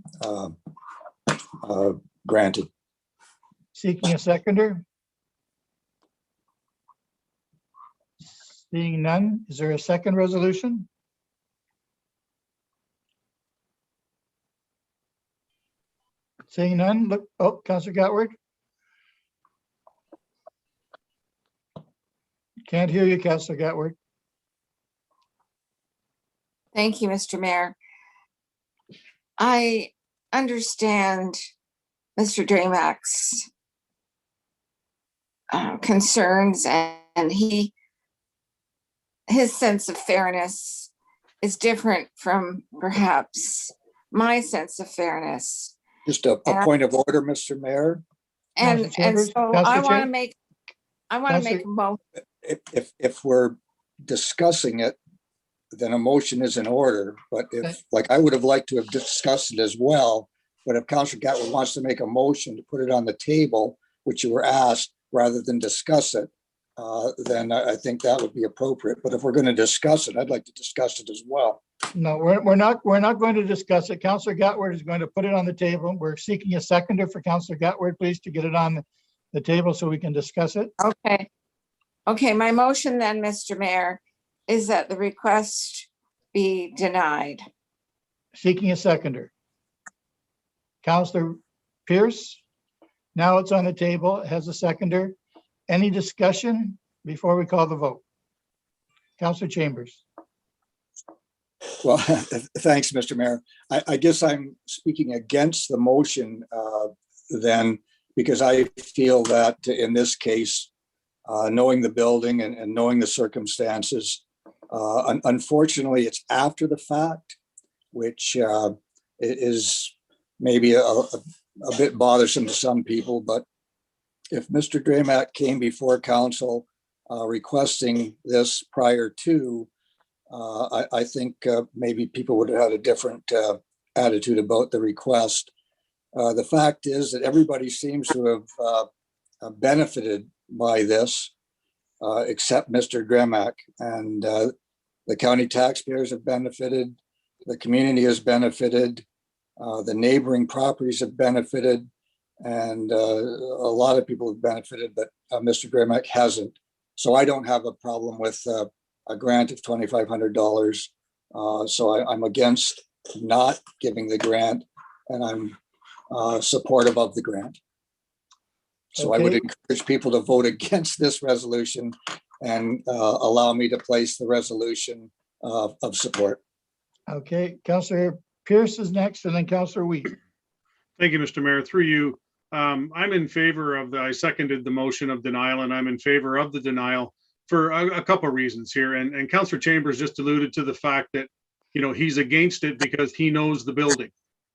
granted. Seeking a seconder? Seeing none, is there a second resolution? Seeing none, look, oh, Councillor Gatward. Can't hear you, Councillor Gatward. Thank you, Mr. Mayor. I understand Mr. Dramak's concerns, and his sense of fairness is different from perhaps my sense of fairness. Just a point of order, Mr. Mayor. And Councillor Chambers, so Councillor I want to Cham- make a motion. If we're discussing it, then a motion is in order. But if, like, I would have liked to have discussed it as well. But if Councillor Gatwood wants to make a motion to put it on the table, which you were asked, rather than discuss it, then I think that would be appropriate. But if we're going to discuss it, I'd like to discuss it as well. No, we're not going to discuss it. Councillor Gatward is going to put it on the table. We're seeking a seconder for Councillor Gatward, please, to get it on the table so we can discuss it. Okay. Okay, my motion then, Mr. Mayor, is that the request be denied. Seeking a seconder. Councillor Pierce, now it's on the table, it has a seconder. Any discussion before we call the vote? Councillor Chambers. Well, thanks, Mr. Mayor. I guess I'm speaking against the motion then, because I feel that in this case, knowing the building and knowing the circumstances, unfortunately, it's after the fact, which is maybe a bit bothersome to some people. But if Mr. Dramak came before council requesting this prior to, I think maybe people would have had a different attitude about the request. The fact is that everybody seems to have benefited by this, except Mr. Dramak. And the county taxpayers have benefited, the community has benefited, the neighboring properties have benefited, and a lot of people have benefited, but Mr. Dramak hasn't. So I don't have a problem with a grant of $2,500. So I'm against not giving the grant, and I'm supportive of the grant. So I would Okay. encourage people to vote against this resolution and allow me to place the resolution of support. Okay, Councillor Pierce is next, and then Councillor Wheat. Thank you, Mr. Mayor. Through you, I'm in favor of I seconded the motion of denial, and I'm in favor of the denial for a couple of reasons here. And Councillor Chambers just alluded to the fact that, you know, he's against it because he knows the building.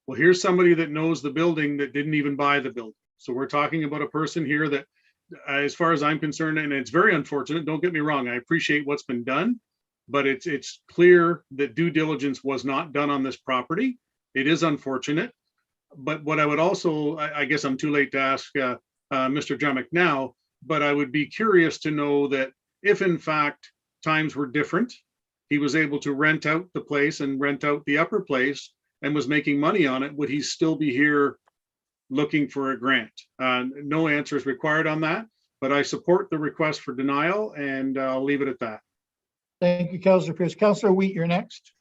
Well, here's somebody that knows the building that didn't even buy the building. So we're talking about a person here that, as far as I'm concerned, and it's very unfortunate, don't get me wrong, I appreciate what's been done, but it's clear that due diligence was not done on this property. It is unfortunate. But what I would also, I guess I'm too late to ask Mr. Drumick now, but I would be curious to know that if in fact times were different, he was able to rent out the place and rent out the upper place and was making money on it, would he still be here looking for a grant? No answer is required on that, but I support the request for denial, and I'll leave it at that. Thank you, Councillor Pierce. Councillor Wheat, you're next.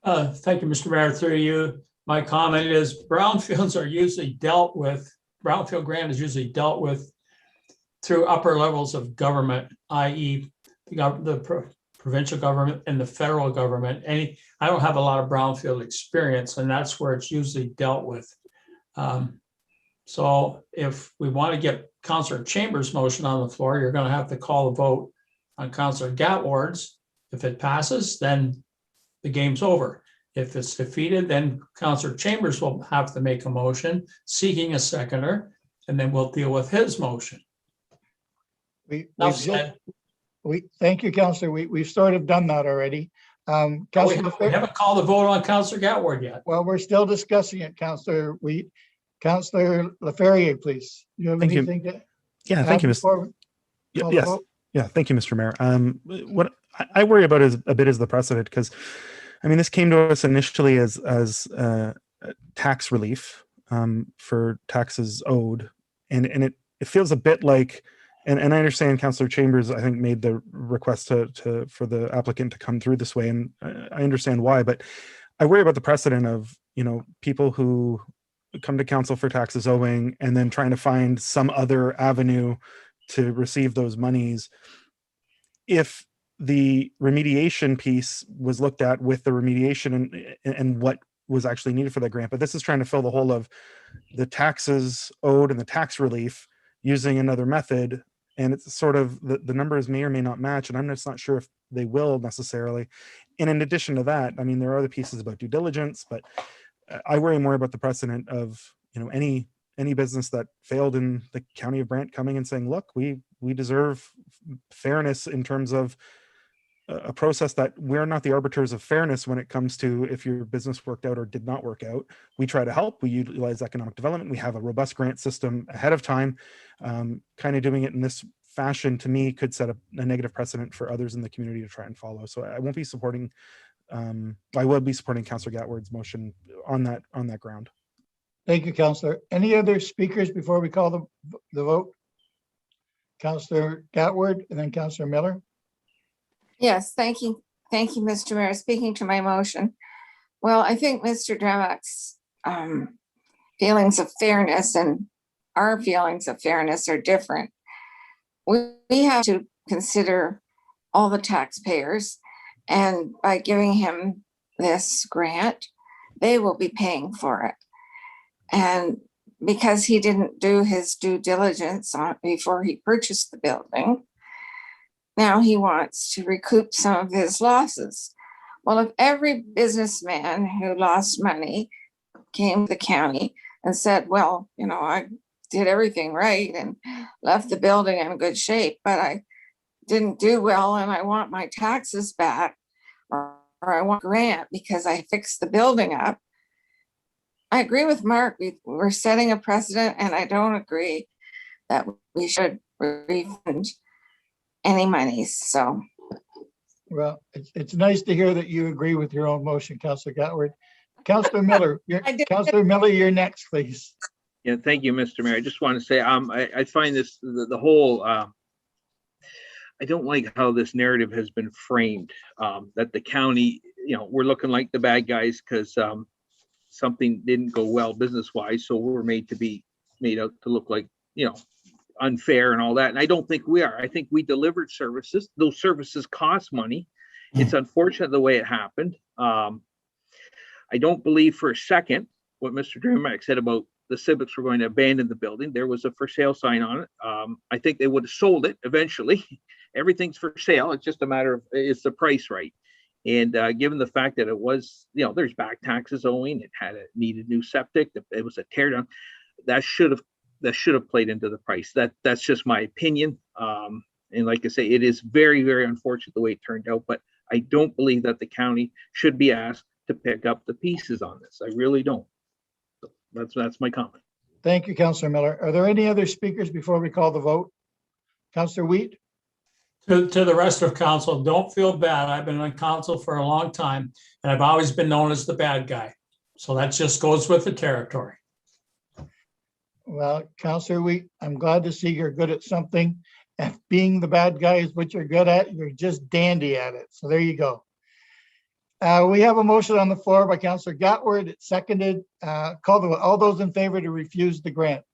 Thank you, Mr. Mayor. Through you, my comment is brownfields are usually dealt with, brownfield grant is usually dealt with through upper levels of government, i.e. the provincial government and the federal government. I don't have a lot of brownfield experience, and that's where it's usually dealt with. So if we want to get Councillor Chambers' motion on the floor, you're going to have to call a vote on Councillor Gatward's. If it passes, then the game's over. If it's defeated, then Councillor Chambers will have to make a motion seeking a seconder, and then we'll deal with his motion. Thank you, Councillor Wheat. We've sort of done that already. We Councillor haven't called the vote on Councillor Gatward yet. Well, we're still discussing it, Councillor Wheat. Councillor Laferriere, please. You have Thank you. anything to? Yeah, thank you, Mr. Before we call the Yes. vote? Yeah, thank you, Mr. Mayor. What I worry about is a bit is the precedent, because I mean, this came to us initially as tax relief for taxes owed, and it feels a bit like, and I understand Councillor Chambers, I think, made the request for the applicant to come through this way, and I understand why, but I worry about the precedent of, people who come to council for taxes owing and then trying to find some other avenue to receive those monies. If the remediation piece was looked at with the remediation and what was actually needed for that grant, but this is trying to fill the hole of the taxes owed and the tax relief using another method. And it's sort of the numbers may or may not match, and I'm just not sure if they will necessarily. And in addition to that, I mean, there are other pieces about due diligence, but I worry more about the precedent of, any business that failed in the county of Brant coming and saying, look, we deserve fairness in terms of a process that we're not the arbiters of fairness when it comes to if your business worked out or did not work out. We try to help, we utilize economic development, we have a robust grant system ahead of time. Kind of doing it in this fashion, to me, could set a negative precedent for others in the community to try and follow. So I won't be supporting, I will be supporting Councillor Gatward's motion on that ground. Thank you, Councillor. Any other speakers before we call the vote? Councillor Gatward and then Councillor Miller. Yes, thank you. Thank you, Mr. Mayor. Speaking to my motion. Well, I think Mr. Dramac's feelings of fairness and our feelings of fairness are different. We have to consider all the taxpayers, and by giving him this grant, they will be paying for it. And because he didn't do his due diligence before he purchased the building, now he wants to recoup some of his losses. Well, if every businessman who lost money came to the county and said, well, I did everything right and left the building in good shape, but I didn't do well and I want my taxes back, or I want a grant because I fixed the building up. I agree with Mark. We're setting a precedent, and I don't agree that we should refund any monies. So, Well, it's nice to hear that you agree with your own motion, Councillor Gatward. Councillor Miller, Councillor Miller, you're next, please. Yeah, thank you, Mr. Mayor. I just want to say, I find this, the whole, I don't like how this narrative has been framed, that the county, we're looking like the bad guys because something didn't go well business-wise, so we're made out to look like, unfair and all that. And I don't think we are. I think we delivered services. Those services cost money. It's unfortunate the way it happened. I don't believe for a second what Mr. Dramack said about the civics were going to abandon the building. There was a for sale sign on it. I think they would have sold it eventually. Everything's for sale. It's just a matter of, is the price right? And given the fact that it was, there's back taxes owing, it needed new septic, it was a tear down, that should have played into the price. That's just my opinion. And like I say, it is very, very unfortunate the way it turned out, but I don't believe that the county should be asked to pick up the pieces on this. I really don't. So that's my comment. Thank you, Councillor Miller. Are there any other speakers before we call the vote? Councillor Wheat? To the rest of council, don't feel bad. I've been on council for a long time and I've always been known as the bad guy. So that just goes with the territory. Well, Councillor Wheat, I'm glad to see you're good at something. And being the bad guy is what you're good at. You're just dandy at it. So there you go. We have a motion on the floor by Councillor Gatward. It's seconded. Call the vote. All those in favor to refuse the grant.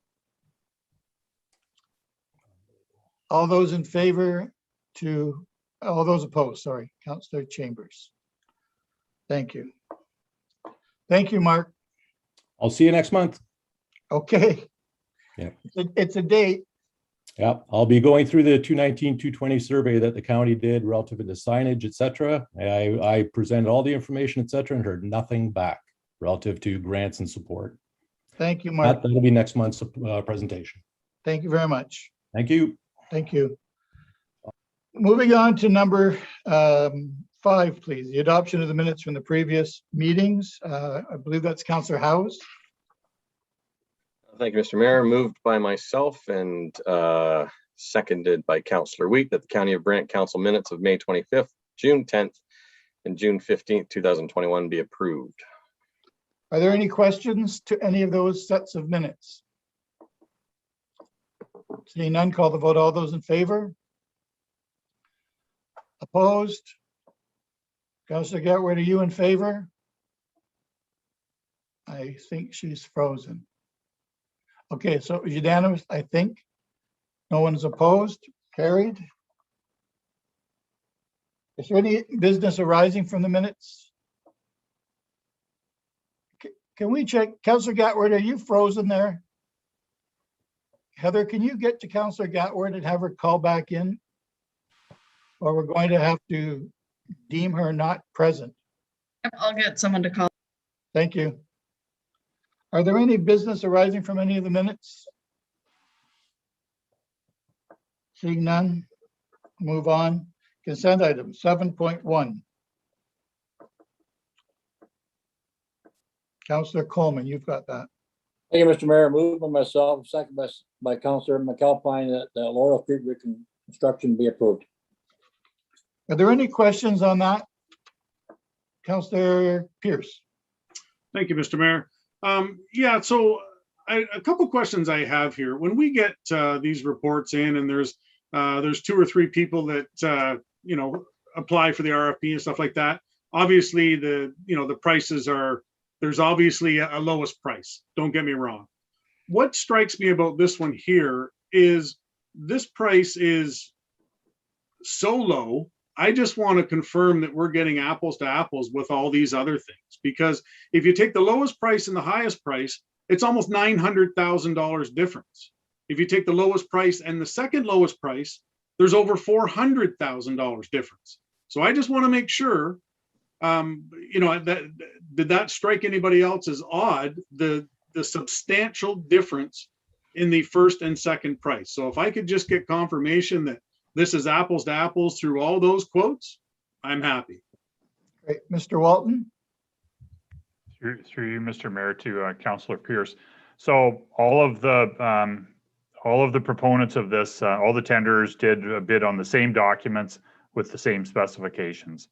All those in favor to, all those opposed, sorry, Councillor Chambers. Thank you. Thank you, Mark. I'll see you next month. Okay. Yeah. It's a date. Yeah, I'll be going through the 219-220 survey that the county did relative to signage, et cetera. I presented all the information, et cetera, and heard nothing back relative to grants and support. Thank you, Mark. That'll be next month's presentation. Thank you very much. Thank you. Thank you. Moving on to number 5, please. The adoption of the minutes from the previous meetings. I believe that's Councillor Howes. Thank you, Mr. Mayor. Moved by myself and seconded by Councillor Wheat that the County of Brant Council minutes of May 25th, June 10th, and June 15th, 2021 be approved. Are there any questions to any of those sets of minutes? Seeing none, call the vote. All those in favor? Opposed? Councillor Gatward, are you in favor? I think she's frozen. Okay, so it was unanimous, I think. No one is opposed, carried. Is there any business arising from the minutes? Can we check? Councillor Gatward, are you frozen there? Heather, can you get to Councillor Gatward and have her call back in? Or we're going to have to deem her not present. I'll get someone to call. Thank you. Are there any business arising from any of the minutes? Seeing none, move on. Consent item 7.1. Councillor Coleman, you've got that. Thank you, Mr. Mayor. Moved by myself, second by Councillor McAlpine that Laurel Street reconstruction be approved. Are there any questions on that? Councillor Pierce. Thank you, Mr. Mayor. Yeah, so a couple questions I have here. When we get these reports in and there's 2 or 3 people that, you know, apply for the RFP and stuff like that, obviously the prices are, there's obviously a lowest price. Don't get me wrong. What strikes me about this one here is this price is so low. I just want to confirm that we're getting apples to apples with all these other things, because if you take the lowest price and the highest price, it's almost $900,000 difference. If you take the lowest price and the second lowest price, there's over $400,000 difference. So I just want to make sure, you know, did that strike anybody else as odd, the substantial difference in the first and second price? So if I could just get confirmation that this is apples to apples through all those quotes, I'm happy. Great. Mr. Walton. Through you, Mr. Mayor, to Councillor Pierce. So all of the proponents of this, all the tenders did a bid on the same documents with the same specifications.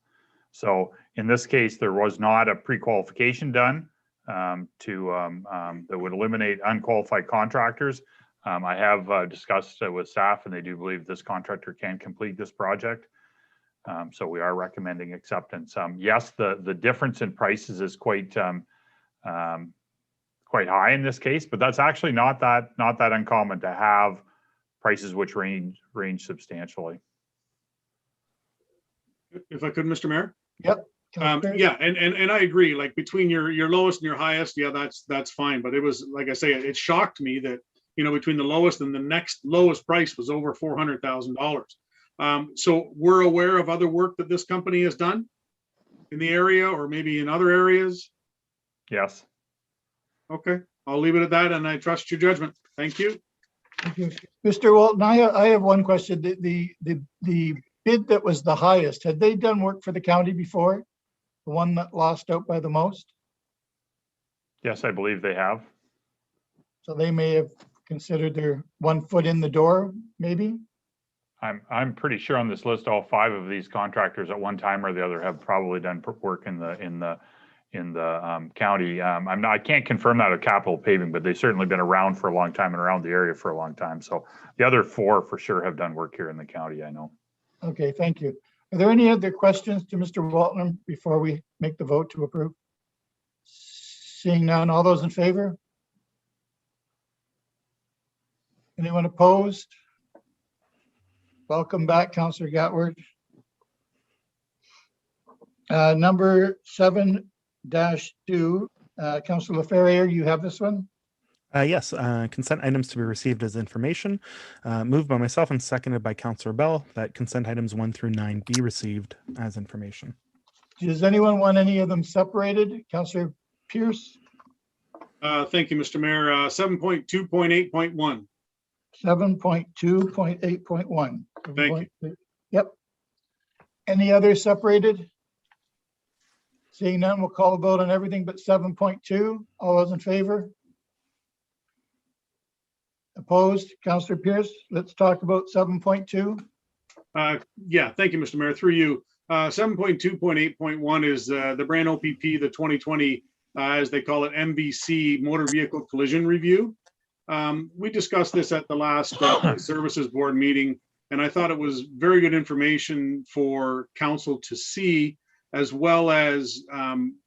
So in this case, there was not a pre-qualification done that would eliminate unqualified contractors. I have discussed with staff, and they do believe this contractor can complete this project. So we are recommending acceptance. Yes, the difference in prices is quite high in this case, but that's actually not that uncommon to have prices which range substantially. If I could, Mr. Mayor. Yep. Yeah, and I agree. Like between your lowest and your highest, yeah, that's fine. But it was, like I say, it shocked me that, you know, between the lowest and the next lowest price was over $400,000. So we're aware of other work that this company has done in the area or maybe in other areas. Yes. Okay, I'll leave it at that, and I trust your judgment. Thank you. Thank you. Mr. Walton, I have one question. The bid that was the highest, had they done work for the county before? The one that lost out by the most? Yes, I believe they have. So they may have considered their 1 foot in the door, maybe? I'm pretty sure on this list, all 5 of these contractors at one time or the other have probably done work in the county. I can't confirm that with Capital Paving, but they've certainly been around for a long time and around the area for a long time. So the other 4 for sure have done work here in the county, I know. Okay, thank you. Are there any other questions to Mr. Walton before we make the vote to approve? Seeing none, all those in favor? Anyone opposed? Welcome back, Councillor Gatward. Number 7-2, Councillor Ferrier, you have this one? Yes, consent items to be received as information. Moved by myself and seconded by Councillor Bell that consent items 1 through 9 be received as information. Does anyone want any of them separated? Councillor Pierce? Thank you, Mr. Mayor. 7.2.8.1. 7.2.8.1. Thank you. Yep. Any other separated? Seeing none, we'll call a vote on everything but 7.2. All those in favor? Opposed? Counselor Pierce, let's talk about 7.2. Yeah, thank you, Mr. Mayor. Through you. 7.2.8.1 is the Brant OPP, the 2020, as they call it, MVC Motor Vehicle Collision Review. We discussed this at the last Services Board meeting, and I thought it was very good information for council to see, as well as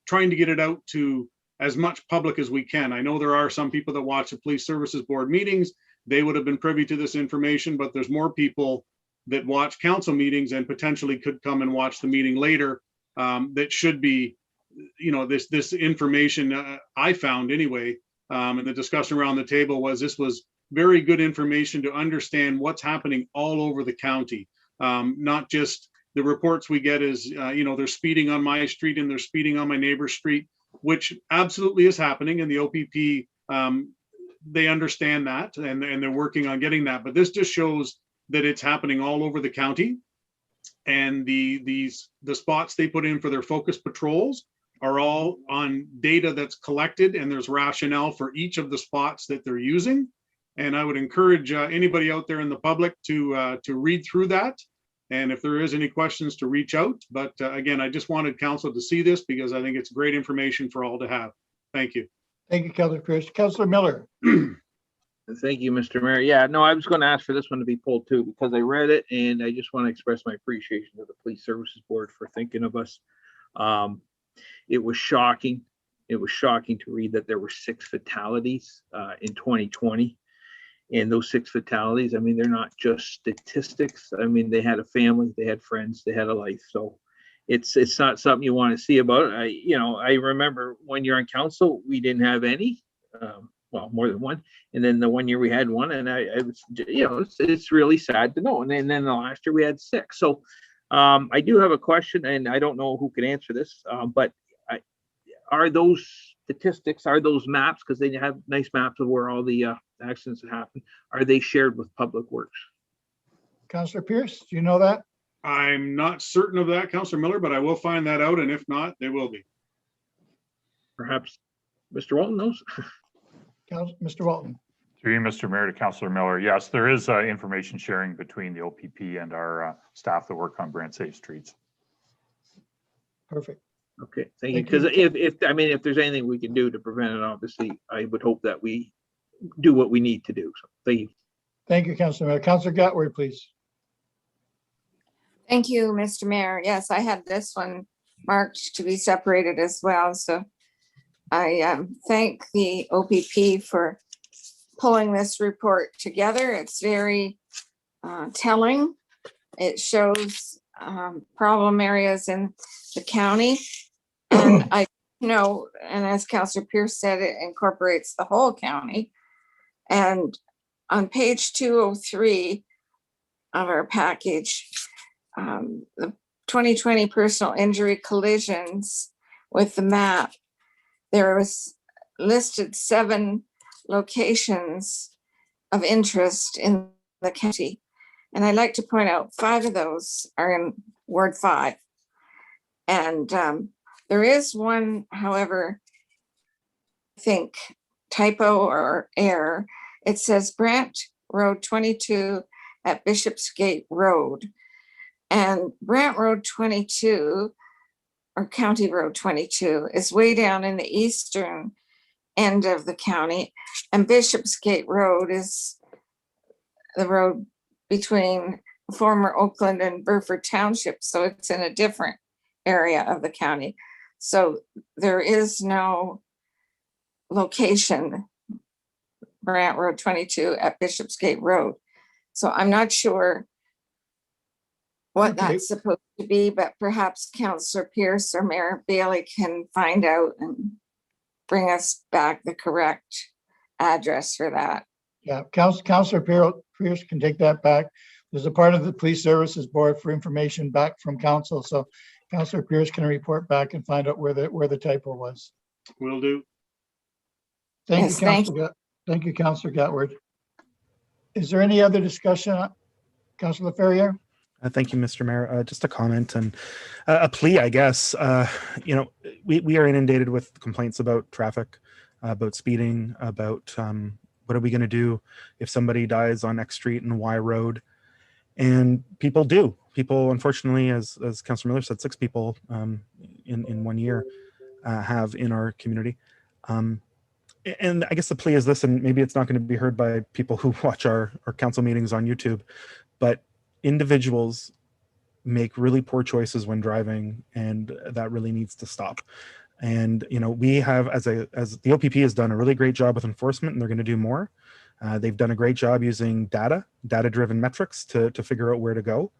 trying to get it out to as much public as we can. I know there are some people that watch the Police Services Board meetings. They would have been privy to this information, but there's more people that watch council meetings and potentially could come and watch the meeting later that should be, this information I found anyway, and the discussion around the table was this was very good information to understand what's happening all over the county. Not just the reports we get is, they're speeding on my street and they're speeding on my neighbor's street, which absolutely is happening. And the OPP, they understand that and they're working on getting that. But this just shows that it's happening all over the county. And the spots they put in for their focus patrols are all on data that's collected, and there's rationale for each of the spots that they're using. And I would encourage anybody out there in the public to read through that. And if there is any questions, to reach out. But again, I just wanted council to see this because I think it's great information for all to have. Thank you. Thank you, Councilor Pierce. Councilor Miller. Thank you, Mr. Mayor. Yeah, no, I was going to ask for this one to be pulled too, because I read it and I just want to express my appreciation to the Police Services Board for thinking of us. It was shocking. It was shocking to read that there were 6 fatalities in 2020. And those 6 fatalities, I mean, they're not just statistics. I mean, they had a family, they had friends, they had a life. So it's not something you want to see about. I remember when you're on council, we didn't have any. Well, more than one. And then the one year we had one, and I was, it's really sad to know. And then the last year we had 6. So I do have a question, and I don't know who can answer this, but are those statistics, are those maps, because they have nice maps of where all the accidents happen, are they shared with Public Works? Councilor Pierce, do you know that? I'm not certain of that, Councilor Miller, but I will find that out. And if not, they will be. Perhaps Mr. Walton knows. Mr. Walton. Through you, Mr. Mayor, to Councilor Miller. Yes, there is information sharing between the OPP and our staff that work on Brant Safe Streets. Perfect. Okay, thank you. Because if there's anything we can do to prevent it, obviously, I would hope that we do what we need to do. So thank you. Thank you, Councilor Miller. Councilor Gatward, please. Thank you, Mr. Mayor. Yes, I had this one marked to be separated as well. So I thank the OPP for pulling this report together. It's very telling. It shows problem areas in the county. And and as Councilor Pierce said, it incorporates the whole county. And on page 203 of our package, the 2020 personal injury collisions with the map, there was listed 7 locations of interest in the county. And I'd like to point out 5 of those are in Ward 5. And there is one, however, I think typo or error. It says Brant Road 22 at Bishopsgate Road. And Brant Road 22, or County Road 22, is way down in the eastern end of the county. And Bishopsgate Road is the road between former Oakland and Burford Township. So it's in a different area of the county. So there is no location, Brant Road 22 at Bishopsgate Road. So I'm not sure what that's supposed to be, but perhaps Councilor Pierce or Mayor Bailey can find out and bring us back the correct address for that. Yeah, Councilor Pierce can take that back. There's a part of the Police Services Board for information back from council. So Councilor Pierce can report back and find out where the typo was. Will do. Thank Yes, you, Councilor. Thank you, Councilor Gatward. Is there any other discussion? Councilor Ferrier? Thank you, Mr. Mayor. Just a comment and a plea, I guess. We are inundated with complaints about traffic, about speeding, about What are we going to do if somebody dies on X street and Y road? And people do. People, unfortunately, as Councilor Miller said, 6 people in 1 year have in our community. And I guess the plea is this, and maybe it's not going to be heard by people who watch our council meetings on YouTube, but individuals make really poor choices when driving, and that really needs to stop. And we have, as the OPP has done a really great job with enforcement, and they're going to do more. They've done a great job using data-driven metrics to figure out where to go.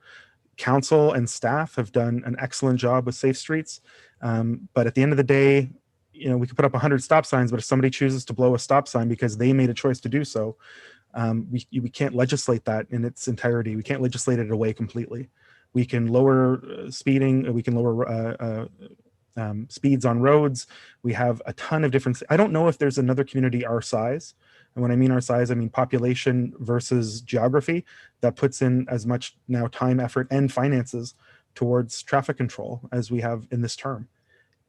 Council and staff have done an excellent job with safe streets, but at the end of the day, we could put up 100 stop signs, but if somebody chooses to blow a stop sign because they made a choice to do so, we can't legislate that in its entirety. We can't legislate it away completely. We can lower speeding. We can lower speeds on roads. We have a ton of different. I don't know if there's another community our size, and when I mean our size, I mean population versus geography, that puts in as much now time, effort, and finances towards traffic control as we have in this term.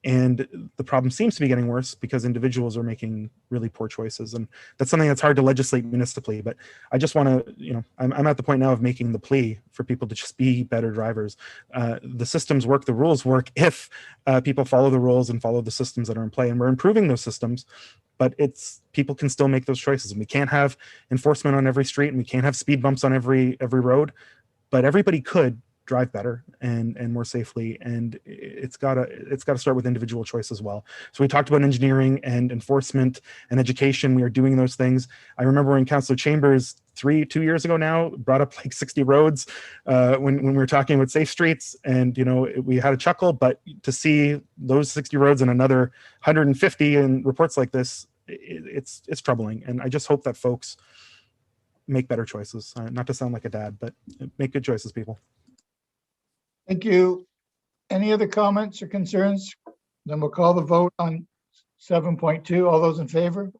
And the problem seems to be getting worse because individuals are making really poor choices. And that's something that's hard to legislate municipally. But I just want to, I'm at the point now of making the plea for people to just be better drivers. The systems work, the rules work if people follow the rules and follow the systems that are in play. And we're improving those systems, but people can still make those choices. And we can't have enforcement on every street, and we can't have speed bumps on every road, but everybody could drive better and more safely, and it's got to start with individual choice as well. So we talked about engineering and enforcement and education. We are doing those things. I remember when Councillor Chambers 2 years ago now brought up like 60 roads when we were talking about safe streets, and we had a chuckle, but to see those 60 roads and another 150 in reports like this, it's troubling. And I just hope that folks make better choices. Not to sound like a dad, but make good choices, people. Thank you. Any other comments or concerns? Then we'll call the vote on 7.2. All those in favor?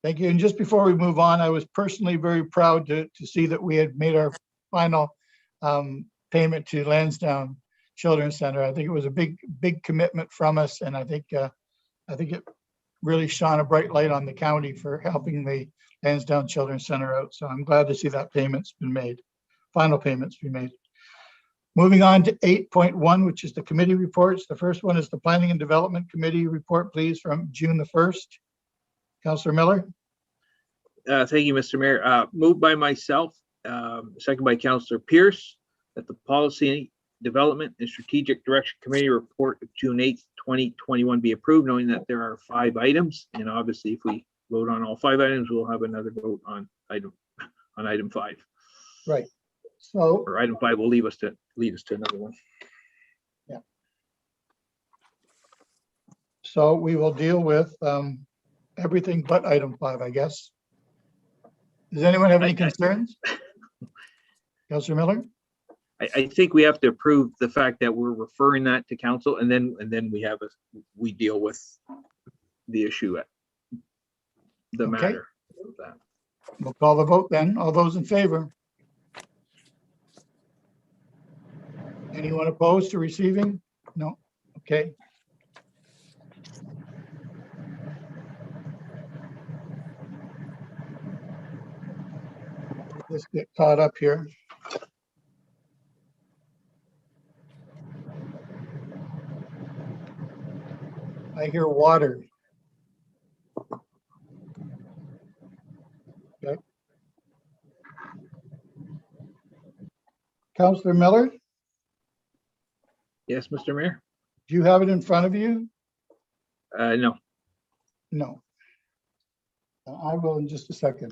Thank you. And just before we move on, I was personally very proud to see that we had made our final payment to Lansdowne Children's Center. I think it was a big commitment from us, and I think it really shone a bright light on the county for helping the Lansdowne Children's Center out. So I'm glad to see that payment's been made. Final payments be made. Moving on to 8.1, which is the committee reports. The first one is the Planning and Development Committee report, please, from June the 1st. Councillor Miller. Thank you, Mr. Mayor. Moved by myself, second by Councillor Pierce, that the Policy Development and Strategic Direction Committee report of June 8th, 2021 be approved, knowing that there are 5 items. And obviously, if we vote on all 5 items, we'll have another vote on item 5. Right. So, or item 5 will lead us to another one. Yeah. So we will deal with everything but item 5, I guess. Does anyone have any concerns? Councillor Miller? I think we have to approve the fact that we're referring that to council, and then we deal with the issue at the matter. We'll call the vote then. All those in favor? Anyone opposed to receiving? No. Okay. Let's get caught up here. I hear water. Okay. Councillor Miller? Yes, Mr. Mayor? Do you have it in front of you? No. No. I will in just a second.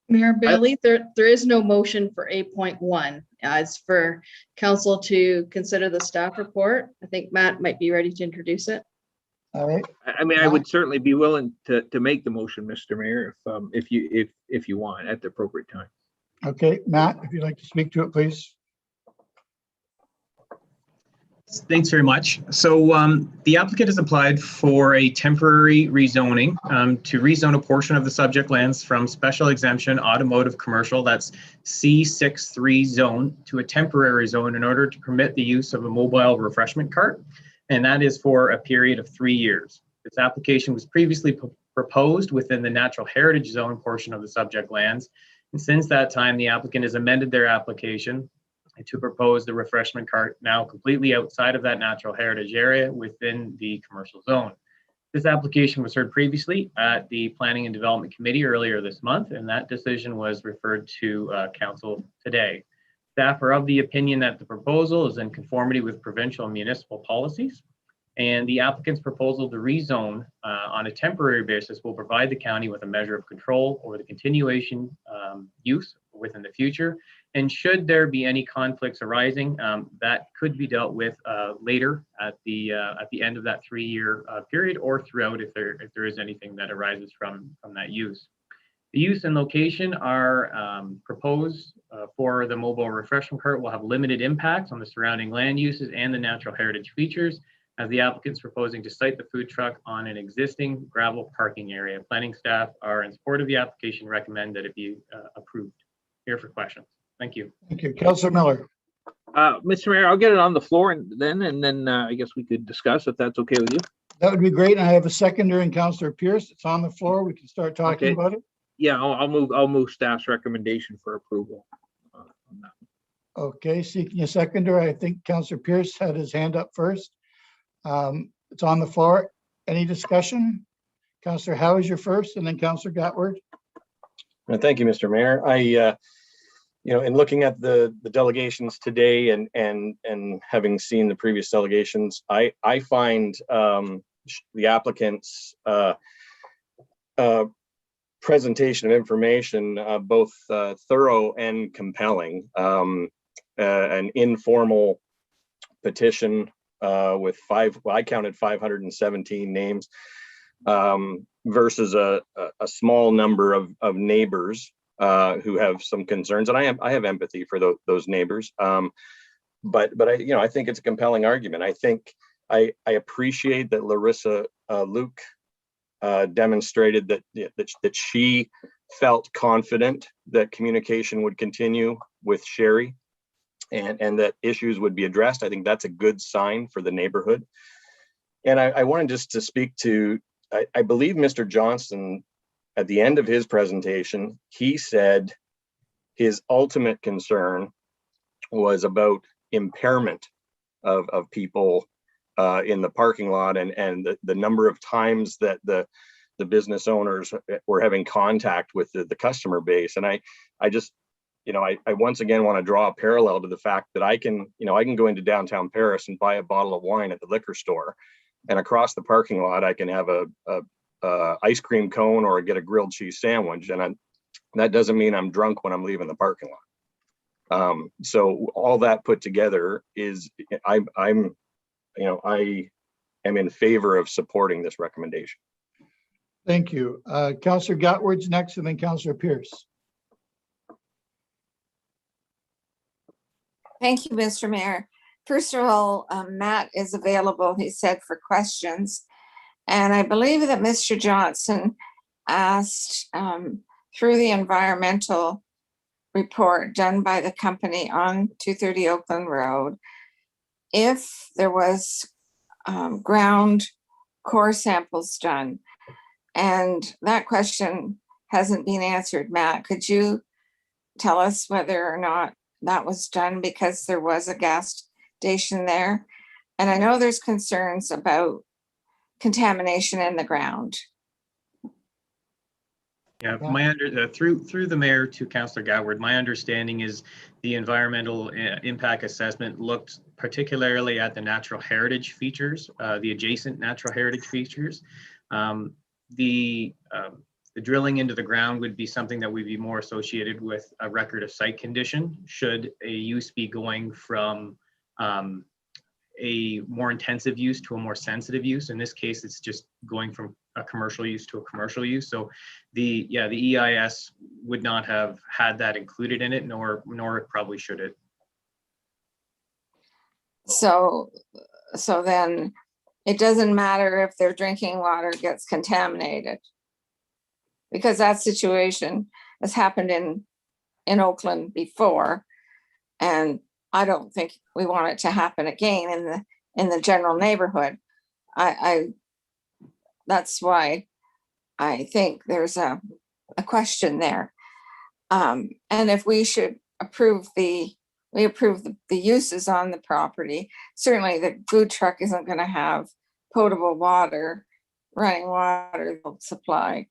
Mayor Bailey, there is no motion for 8.1. It's for council to consider the staff report. I think Matt might be ready to introduce it. All right. I mean, I would certainly be willing to make the motion, Mr. Mayor, if you want at the appropriate time. Okay, Matt, if you'd like to speak to it, please. Thanks very much. So the applicant has applied for a temporary rezoning to rezone a portion of the subject lands from special exemption automotive commercial, that's C63 zone, to a temporary zone in order to permit the use of a mobile refreshment cart. And that is for a period of 3 years. This application was previously proposed within the natural heritage zone portion of the subject lands. And since that time, the applicant has amended their application to propose the refreshment cart now completely outside of that natural heritage area within the commercial zone. This application was heard previously at the Planning and Development Committee earlier this month, and that decision was referred to Council today. Staff are of the opinion that the proposal is in conformity with provincial and municipal policies, and the applicant's proposal to rezone on a temporary basis will provide the county with a measure of control over the continuation use within the future. And should there be any conflicts arising, that could be dealt with later at the end of that 3-year period, or throughout if there is anything that arises from that use. The use and location are proposed for the mobile refreshment cart will have limited impacts on the surrounding land uses and the natural heritage features, as the applicant's proposing to site the food truck on an existing gravel parking area. Planning staff are in support of the application, recommend that it be approved. Here for questions. Thank you. Thank you. Councillor Miller. Mr. Mayor, I'll get it on the floor and then I guess we could discuss if that's okay with you. That would be great. I have a seconder in Councillor Pierce. It's on the floor. We can start talking Okay. about it. Yeah, I'll move staff's recommendation for approval. On that. Okay, seeking a seconder. I think Councillor Pierce had his hand up first. It's on the floor. Any discussion? Councillor Howe is your first, and then Councillor Gatward. Thank you, Mr. Mayor. In looking at the delegations today and having seen the previous delegations, I find the applicant's presentation of information both thorough and compelling. An informal petition with I counted 517 names versus a small number of neighbors who have some concerns, and I have empathy for those neighbors. But I think it's a compelling argument. I think I appreciate that Larissa Luke demonstrated that she felt confident that communication would continue with Sherry and that issues would be addressed. I think that's a good sign for the neighborhood. And I wanted just to speak to, I believe Mr. Johnston, at the end of his presentation, he said his ultimate concern was about impairment of people in the parking lot and the number of times that the business owners were having contact with the customer base. And I once again want to draw a parallel to the fact that I can go into downtown Paris and buy a bottle of wine at the liquor store, and across the parking lot I can have a ice cream cone or get a grilled cheese sandwich, and that doesn't mean I'm drunk when I'm leaving the parking lot. So all that put together is I am in favor of supporting this recommendation. Thank you. Councillor Gatward's next, and then Councillor Pierce. Thank you, Mr. Mayor. First of all, Matt is available, he said, for questions. And I believe that Mr. Johnson asked through the environmental report done by the company on 230 Oakland Road, if there was ground core samples done. And that question hasn't been answered. Matt, could you tell us whether or not that was done, because there was a gas station there? And I know there's concerns about contamination in the ground. Yeah, through the mayor to Councillor Gatward, my understanding is the environmental impact assessment looked particularly at the natural heritage features, the adjacent natural heritage features. The drilling into the ground would be something that would be more associated with a record of site condition should a use be going from a more intensive use to a more sensitive use. In this case, it's just going from a commercial use to a commercial use. So the EIS would not have had that included in it, nor it probably should it. So then it doesn't matter if their drinking water gets contaminated, because that situation has happened in Oakland before, and I don't think we want it to happen again in the general neighborhood. That's why I think there's a question there. And if we should approve the uses on the property, certainly the food truck isn't going to have potable water, running water. They'll supply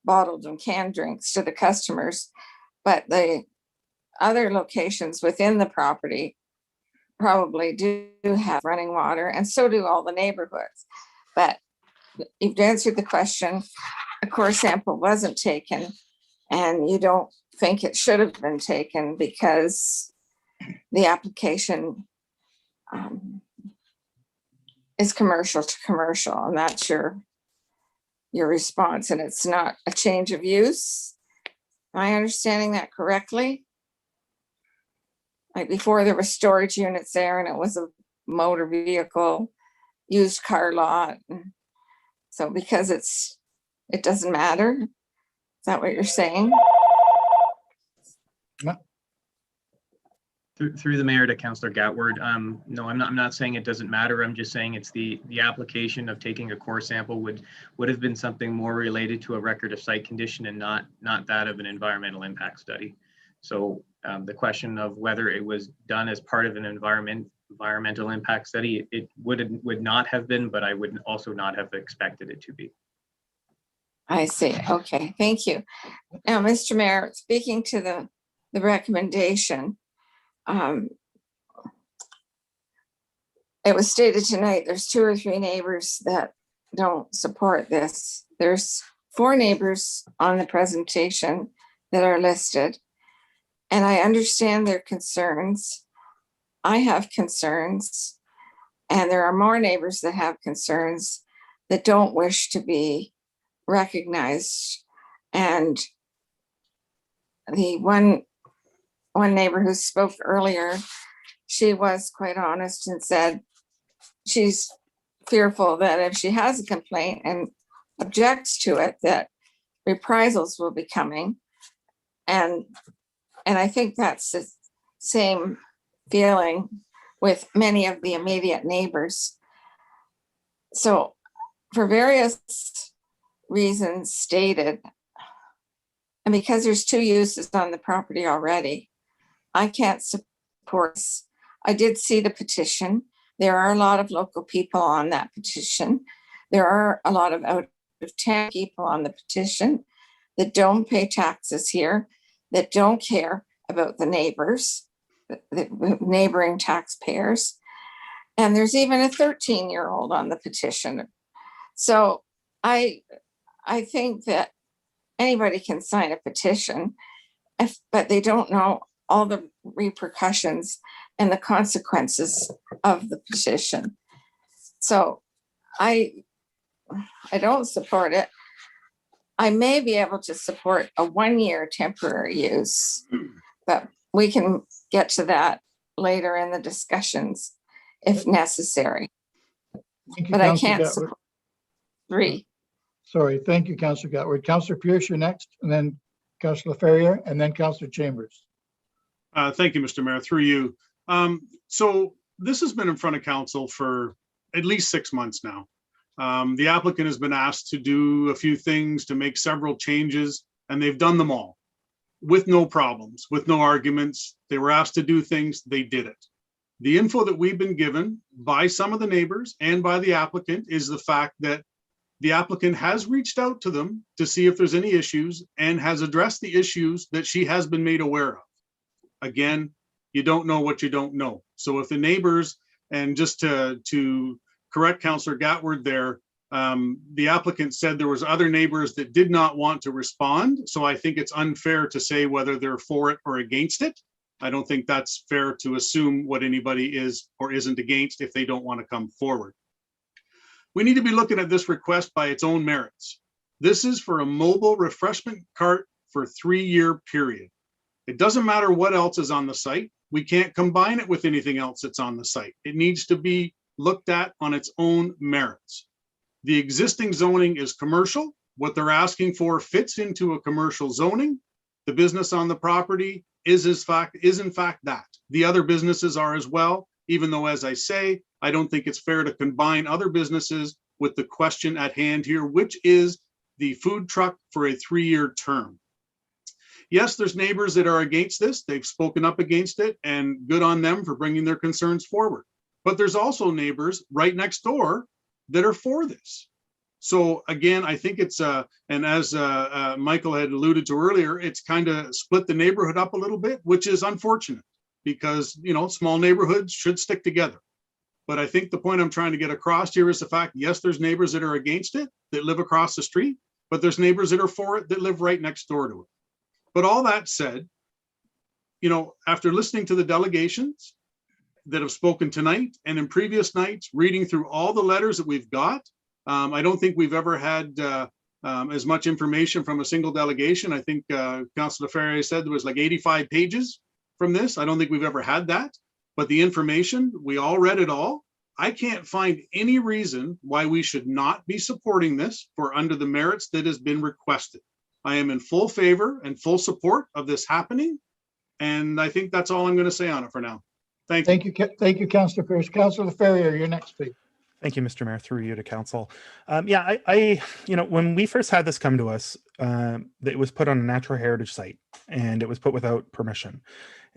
bottled and canned drinks to the customers, but the other locations within the property probably do have running water, and so do all the neighborhoods. But you've answered the question. A core sample wasn't taken, and you don't think it should have been taken because the application is commercial to commercial, and that's your response, and it's not a change of use. Am I understanding that correctly? Like before there were storage units there and it was a motor vehicle, used car lot. So because it doesn't matter? Is that what you're saying? Through the mayor to Councillor Gatward. No, I'm not saying it doesn't matter. I'm just saying it's the application of taking a core sample would have been something more related to a record of site condition and not that of an environmental impact study. So the question of whether it was done as part of an environmental impact study, it would not have been, but I would also not have expected it to be. I see. Okay, thank you. Now, Mr. Mayor, speaking to the recommendation, it was stated tonight there's 2 or 3 neighbors that don't support this. There's 4 neighbors on the presentation that are listed, and I understand their concerns. I have concerns, and there are more neighbors that have concerns that don't wish to be recognized. And the one neighbor who spoke earlier, she was quite honest and said she's fearful that if she has a complaint and objects to it, that reprisals will be coming. And I think that's the same feeling with many of the immediate neighbors. So for various reasons stated, and because there's 2 uses on the property already, I can't support this. I did see the petition. There are a lot of local people on that petition. There are a lot of out of town people on the petition that don't pay taxes here, that don't care about the neighbors, the neighboring taxpayers. And there's even a 13-year-old on the petition. So I think that anybody can sign a petition, but they don't know all the repercussions and the consequences of the petition. So I don't support it. I may be able to support a 1-year temporary use, but we can get to that later in the discussions if necessary. Thank you, But I Councillor can't Gatwood. support 3. Sorry, thank you, Councillor Gatwood. Councillor Pierce, you're next, and then Councillor Ferrier, and then Councillor Chambers. Thank you, Mr. Mayor, through you. So this has been in front of council for at least 6 months now. The applicant has been asked to do a few things, to make several changes, and they've done them all with no problems, with no arguments. They were asked to do things, they did it. The info that we've been given by some of the neighbors and by the applicant is the fact that the applicant has reached out to them to see if there's any issues and has addressed the issues that she has been made aware of. Again, you don't know what you don't know. So if the neighbors, and just to correct Councillor Gatward there, the applicant said there was other neighbors that did not want to respond. So I think it's unfair to say whether they're for it or against it. I don't think that's fair to assume what anybody is or isn't against if they don't want to come forward. We need to be looking at this request by its own merits. This is for a mobile refreshment cart for a 3-year period. It doesn't matter what else is on the site. We can't combine it with anything else that's on the site. It needs to be looked at on its own merits. The existing zoning is commercial. What they're asking for fits into a commercial zoning. The business on the property is in fact that. The other businesses are as well, even though, as I say, I don't think it's fair to combine other businesses with the question at hand here, which is the food truck for a 3-year term. Yes, there's neighbors that are against this. They've spoken up against it, and good on them for bringing their concerns forward. But there's also neighbors right next door that are for this. So again, I think it's, and as Michael had alluded to earlier, it's kind of split the neighborhood up a little bit, which is unfortunate because, you know, small neighborhoods should stick together. But I think the point I'm trying to get across here is the fact, yes, there's neighbors that are against it, that live across the street, but there's neighbors that are for it, that live right next door to it. But all that said, you know, after listening to the delegations that have spoken tonight and in previous nights, reading through all the letters that we've got, I don't think we've ever had as much information from a single delegation. I think Councillor Ferrier said there was like 85 pages from this. I don't think we've ever had that, but the information, we all read it all. I can't find any reason why we should not be supporting this for under the merits that has been requested. I am in full favor and full support of this happening. And I think that's all I'm going to say on it for now. Thank you. Thank you, Councillor Pierce. Councillor Ferrier, you're next, please. Thank you, Mr. Mayor, through you to council. Yeah, I, you know, when we first had this come to us, it was put on a natural heritage site and it was put without permission.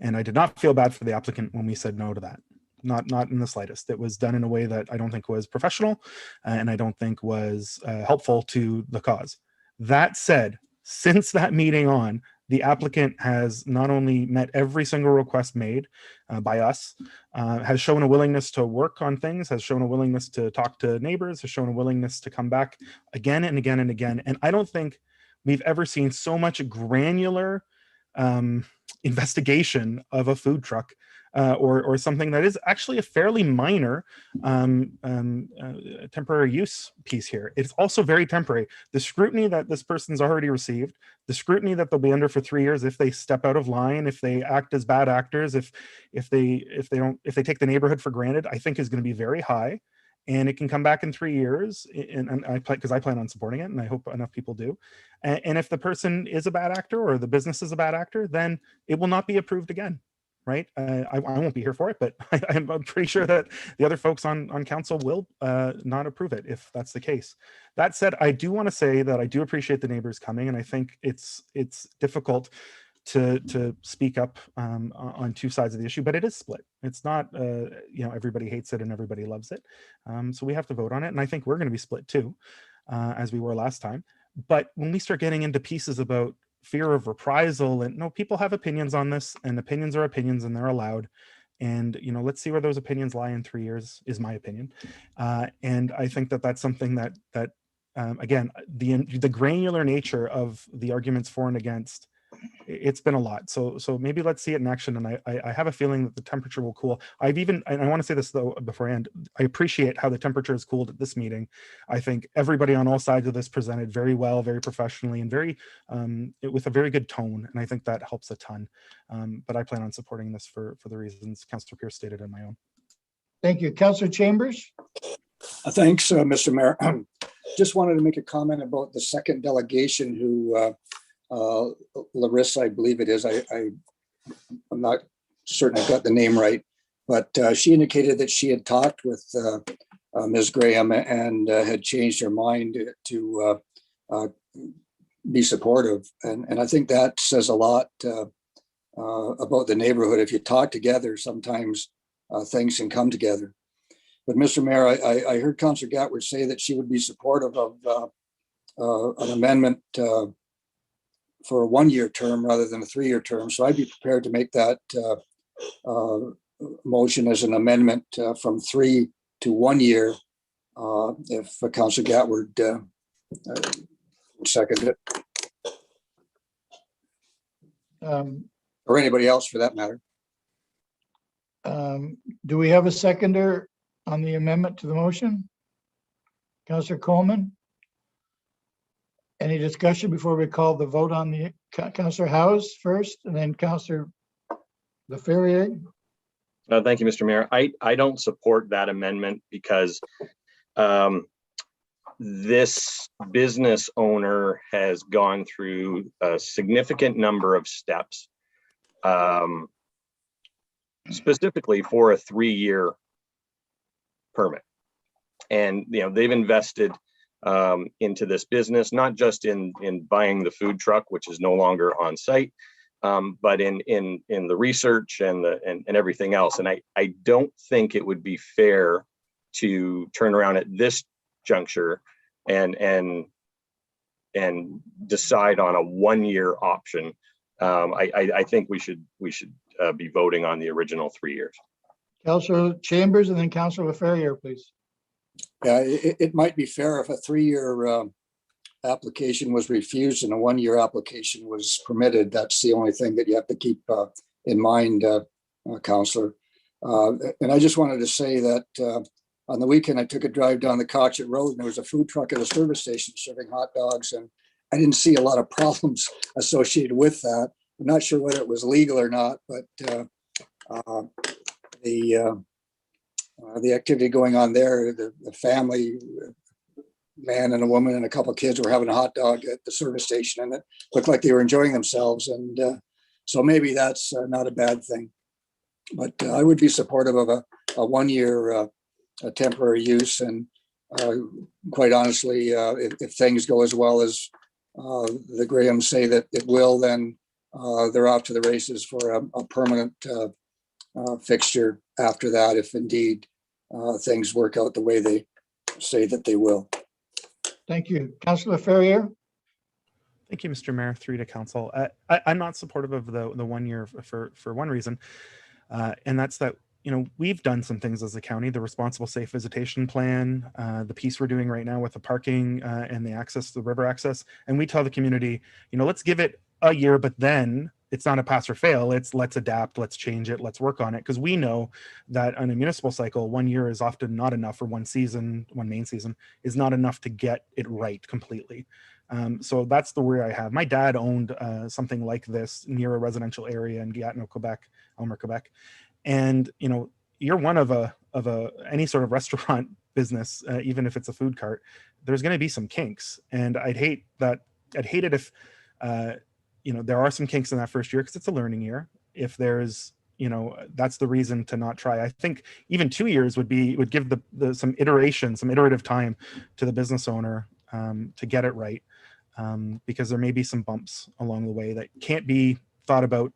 And I did not feel bad for the applicant when we said no to that. Not in the slightest. It was done in a way that I don't think was professional and I don't think was helpful to the cause. That said, since that meeting on, the applicant has not only met every single request made by us, has shown a willingness to work on things, has shown a willingness to talk to neighbors, has shown a willingness to come back again and again and again. And I don't think we've ever seen so much granular investigation of a food truck or something that is actually a fairly minor temporary use piece here. It's also very temporary. The scrutiny that this person's already received, the scrutiny that they'll be under for 3 years if they step out of line, if they act as bad actors, if they take the neighborhood for granted, I think is going to be very high. And it can come back in 3 years, and I plan on supporting it, and I hope enough people do. And if the person is a bad actor or the business is a bad actor, then it will not be approved again. Right? I won't be here for it, but I'm pretty sure that the other folks on council will not approve it if that's the case. That said, I do want to say that I do appreciate the neighbors coming, and I think it's difficult to speak up on two sides of the issue, but it is split. It's not, you know, everybody hates it and everybody loves it. So we have to vote on it, and I think we're going to be split too, as we were last time. But when we start getting into pieces about fear of reprisal, and no, people have opinions on this, and opinions are opinions and they're allowed. And, you know, let's see where those opinions lie in 3 years is my opinion. And I think that that's something that again, the granular nature of the arguments for and against, it's been a lot. So maybe let's see it in action. And I have a feeling that the temperature will cool. And I want to say this though, before I end, I appreciate how the temperature has cooled at this meeting. I think everybody on all sides of this presented very well, very professionally, and very, with a very good tone. And I think that helps a ton. But I plan on supporting this for the reasons Councillor Pierce stated in my own. Thank you. Councillor Chambers? Thanks, Mr. Mayor. Just wanted to make a comment about the second delegation who Larissa, I believe it is. I'm not certain I got the name right, but she indicated that she had talked with Ms. Graham and had changed her mind to be supportive. And I think that says a lot about the neighborhood. If you talk together, sometimes things can come together. But Mr. Mayor, I heard Councillor Gatwood say that she would be supportive of an amendment for a 1-year term rather than a 3-year term. So I'd be prepared to make that motion as an amendment from 3 to 1 year if Councillor Gatwood would second it. Or anybody else for that matter. Do we have a seconder on the amendment to the motion? Councillor Coleman? Any discussion before we call the vote on the Councillor House first and then Councillor Ferrier? Thank you, Mr. Mayor. I don't support that amendment because this business owner has gone through a significant number of steps, specifically for a 3-year permit. And, you know, they've invested into this business, not just in buying the food truck, which is no longer on site, but in the research and everything else. And I don't think it would be fair to turn around at this juncture and decide on a 1-year option. I think we should be voting on the original 3 years. Councillor Chambers and then Councillor Ferrier, please. Yeah, it might be fair if a 3-year application was refused and a 1-year application was permitted. That's the only thing that you have to keep in mind, Councillor. And I just wanted to say that on the weekend, I took a drive down the Cotchet Road and there was a food truck at a service station serving hot dogs. And I didn't see a lot of problems associated with that. I'm not sure whether it was legal or not, but the activity going on there, the family, man and a woman and a couple of kids were having a hot dog at the service station and it looked like they were enjoying themselves. And so maybe that's not a bad thing. But I would be supportive of a 1-year temporary use. And quite honestly, if things go as well as the Grahams say that it will, then they're off to the races for a permanent fixture after that, if indeed things work out the way they say that they will. Thank you. Councillor Ferrier. Thank you, Mr. Mayor. Through to council. I'm not supportive of the 1 year for one reason, and that's that, you know, we've done some things as a county, the responsible safe visitation plan, the piece we're doing right now with the parking and the access, the river access. And we tell the community, you know, let's give it a year, but then it's not a pass or fail. It's let's adapt, let's change it, let's work on it. Because we know that on a municipal cycle, 1 year is often not enough, for one season, one main season is not enough to get it right completely. So that's the worry I have. My dad owned something like this near a residential area in Gatineau, Quebec, Elmer, Quebec. And, you know, you're one of any sort of restaurant business, even if it's a food cart, there's going to be some kinks. And I'd hate it if, you know, there are some kinks in that first year because it's a learning year. If there's, you know, that's the reason to not try. I think even 2 years would give some iterative time to the business owner to get it right, because there may be some bumps along the way that can't be thought about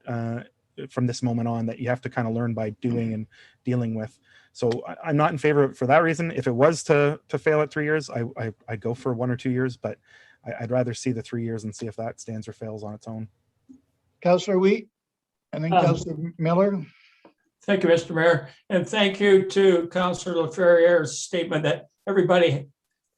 from this moment on, that you have to kind of learn by doing and dealing with. So I'm not in favor for that reason. If it was to fail at 3 years, I'd go for 1 or 2 years, but I'd rather see the 3 years and see if that stands or fails on its own. Councillor Wheat and then Councillor Miller. Thank you, Mr. Mayor. And thank you to Councillor Ferrier's statement that everybody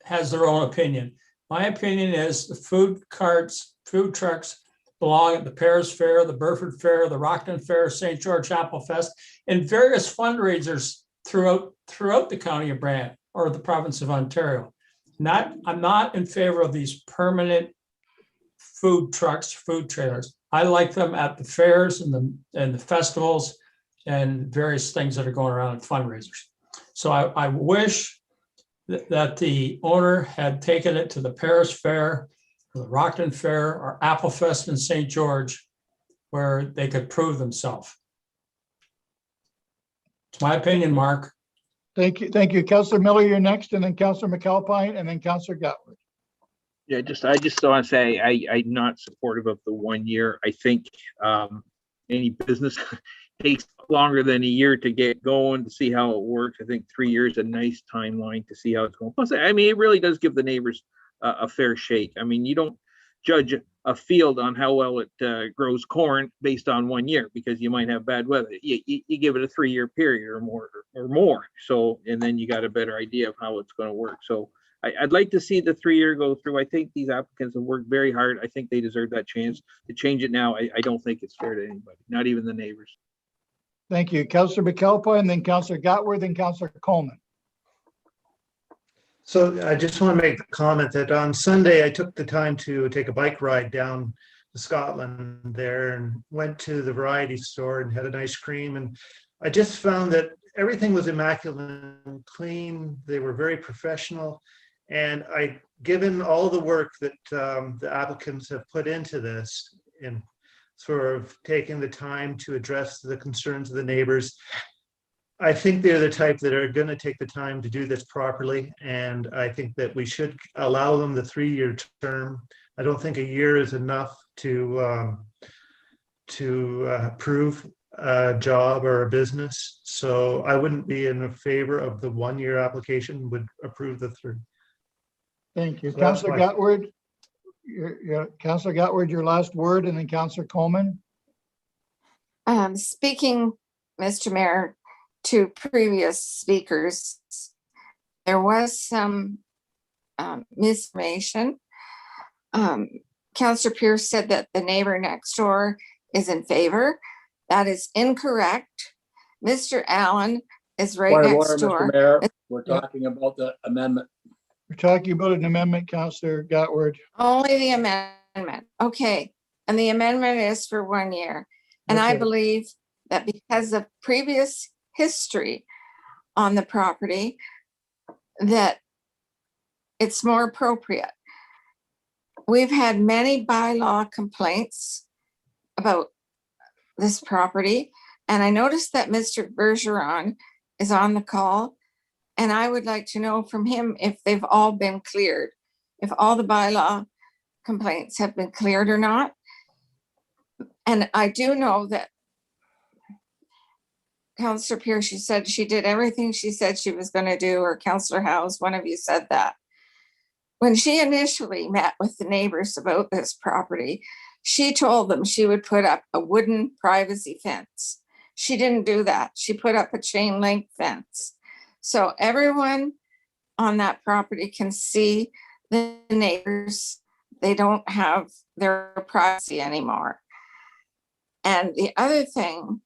has their own opinion. My opinion is the food trucks belong at the Paris Fair, the Burford Fair, the Rockton Fair, St. George Apple Fest, and various fundraisers throughout the county of Brant or the province of Ontario. I'm not in favor of these permanent food trucks, food trailers. I like them at the fairs and the festivals and various things that are going around in fundraisers. So I wish that the owner had taken it to the Paris Fair, or the Rockton Fair, or Apple Fest in St. George, where they could prove themselves. It's my opinion, Mark. Thank you. Thank you. Councillor Miller, you're next, and then Councillor McAlpine, and then Councillor Gutwood. Yeah, I just want to say I'm not supportive of the 1 year. I think any business takes longer than a year to get going, to see how it works. I think 3 years is a nice timeline to see how it's going. Plus, I mean, it really does give the neighbors a fair shake. I mean, you don't judge a field on how well it grows corn based on 1 year, because you might have bad weather. You give it a 3 year period or more. So, and then you got a better idea of how it's going to work. So I'd like to see the 3 year go through. I think these applicants have worked very hard. I think they deserve that chance. To change it now, I don't think it's fair to anybody, not even the neighbors. Thank you. Councillor McAlpine, then Councillor Gutwood, and Councillor Coleman. So I just want to make the comment that on Sunday, I took the time to take a bike ride down to Scotland there and went to the variety store and had an ice cream. And I just found that everything was immaculate and clean. They were very professional. And given all the work that the applicants have put into this in sort of taking the time to address the concerns of the neighbors, I think they're the type that are going to take the time to do this properly, and I think that we should allow them the 3-year term. I don't think a year is enough to approve a job or a business. So I wouldn't be in favor of the 1-year application, would approve the 3. Thank you. So that's Councillor my- Gatward, Councillor Gatward, your last word, and then Councillor Coleman. Speaking, Mr. Mayor, to previous speakers, there was some misinformation. Councillor Pierce said that the neighbor next door is in favor. That is incorrect. Mr. Allen is right Point of next order, door. Mr. Mayor, we're Yeah. talking about the amendment. We're talking about an amendment, Councillor Gatward. Only the amendment. Okay. And the amendment is for 1 year. And I Okay. believe that because of previous history on the property, that it's more appropriate. We've had many bylaw complaints about this property. And I noticed that Mr. Bergeron is on the call. And I would like to know from him if they've all been cleared, if all the bylaw complaints have been cleared or not. And I do know that Councillor Pierce, she said she did everything she said she was going to do, or Councillor Howes, one of you said that. When she initially met with the neighbors about this property, she told them she would put up a wooden privacy fence. She didn't do that. She put up a chain link fence. So everyone on that property can see the neighbors. They don't have their privacy anymore. And the other thing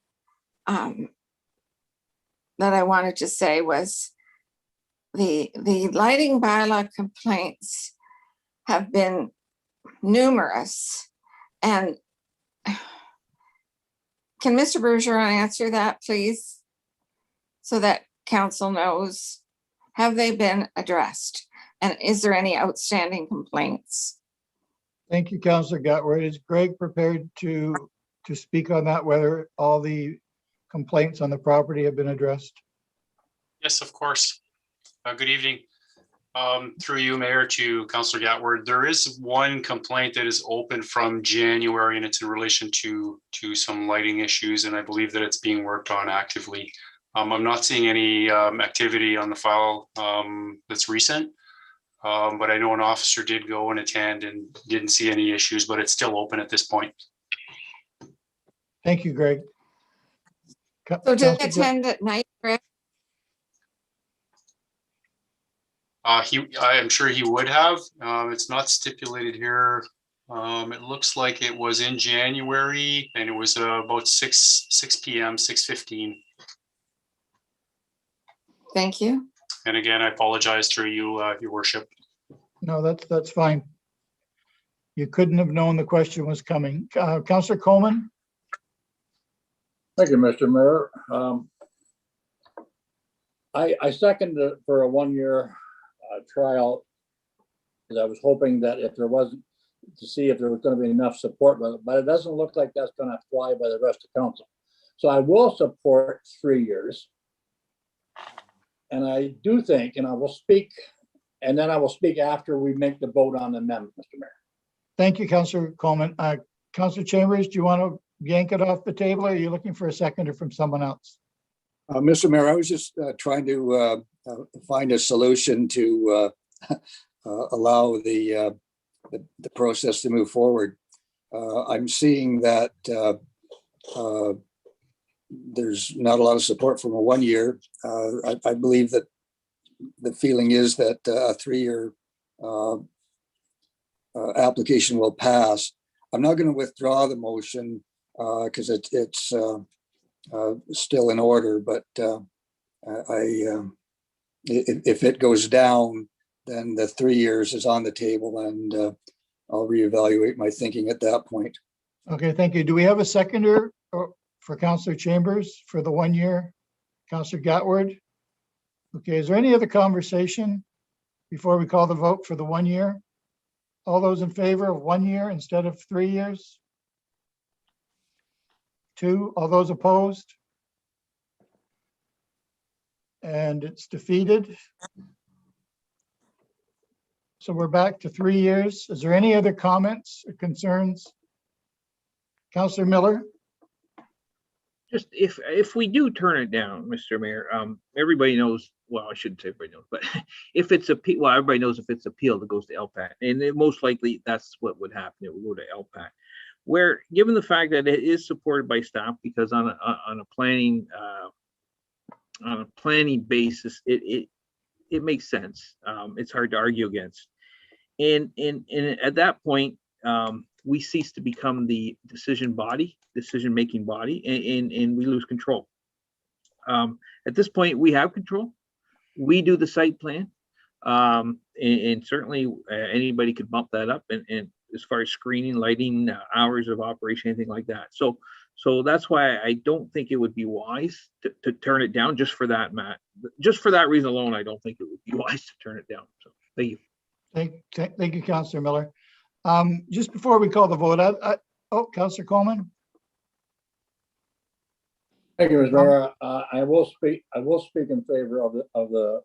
that I wanted to say was the lighting bylaw complaints have been numerous. And can Mr. Bergeron answer that, please? So that council knows, have they been addressed? And is there any outstanding complaints? Thank you, Councillor Gatward. Is Greg prepared to speak on that, whether all the complaints on the property have been addressed? Yes, of course. Good evening. Through you, Mayor, to Councillor Gatward. There is one complaint that is open from January, and it's in relation to some lighting issues, and I believe that it's being worked on actively. I'm not seeing any activity on the file that's recent, but I know an officer did go and attend and didn't see any issues, but it's still open at this point. Thank you, Greg. So to attend at night, Greg? I am sure he would have. It's not stipulated here. It looks like it was in January, and it was about 6 p.m., 6:15. Thank you. And again, I apologize to you, your worship. No, that's fine. You couldn't have known the question was coming. Councillor Coleman? Thank you, Mr. Mayor. I second it for a 1-year trial, because I was hoping that if there wasn't, to see if there was going to be enough support with it, but it doesn't look like that's going to fly by the rest of council. So I will support 3 years. And I do think, and I will speak, and then I will speak after we make the vote on the amendment, Mr. Mayor. Thank you, Councillor Coleman. Councillor Chambers, do you want to yank it off the table, or are you looking for a seconder from someone else? Mr. Mayor, I was just trying to find a solution to allow the process to move forward. I'm seeing that there's not a lot of support from a 1 year. I believe that the feeling is that a 3-year application will pass. I'm not going to withdraw the motion because it's still in order, but if it goes down, then the 3 years is on the table, and I'll reevaluate my thinking at that point. Okay, thank you. Do we have a seconder for Councillor Chambers for the 1 year? Councillor Gatward? Okay, is there any other conversation before we call the vote for the 1 year? All those in favor of 1 year instead of 3 years? 2, all those opposed? and it's defeated. So we're back to 3 years. Is there any other comments or concerns? Councillor Miller? Just if we do turn it down, Mr. Mayor, everybody knows, well, I shouldn't say everybody knows, but if it's well, everybody knows if it's appealed, it goes to LPAT. And most likely that's what would happen. It would go to LPAT. Where, given the fact that it is supported by staff, because on a planning basis, it makes sense. It's hard to argue against. And at that point, we cease to become the decision-making body, and we lose control. At this point, we have control. We do the site plan, and certainly anybody could bump that up. And as far as screening, lighting, hours of operation, anything like that. So that's why I don't think it would be wise to turn it down just for that, Matt. Just for that reason alone, I don't think it would be wise to turn it down. So thank you. Thank you, Councillor Miller. Just before we call the vote, Councillor Coleman. Thank you, Mr. Mayor. I will speak in favor of the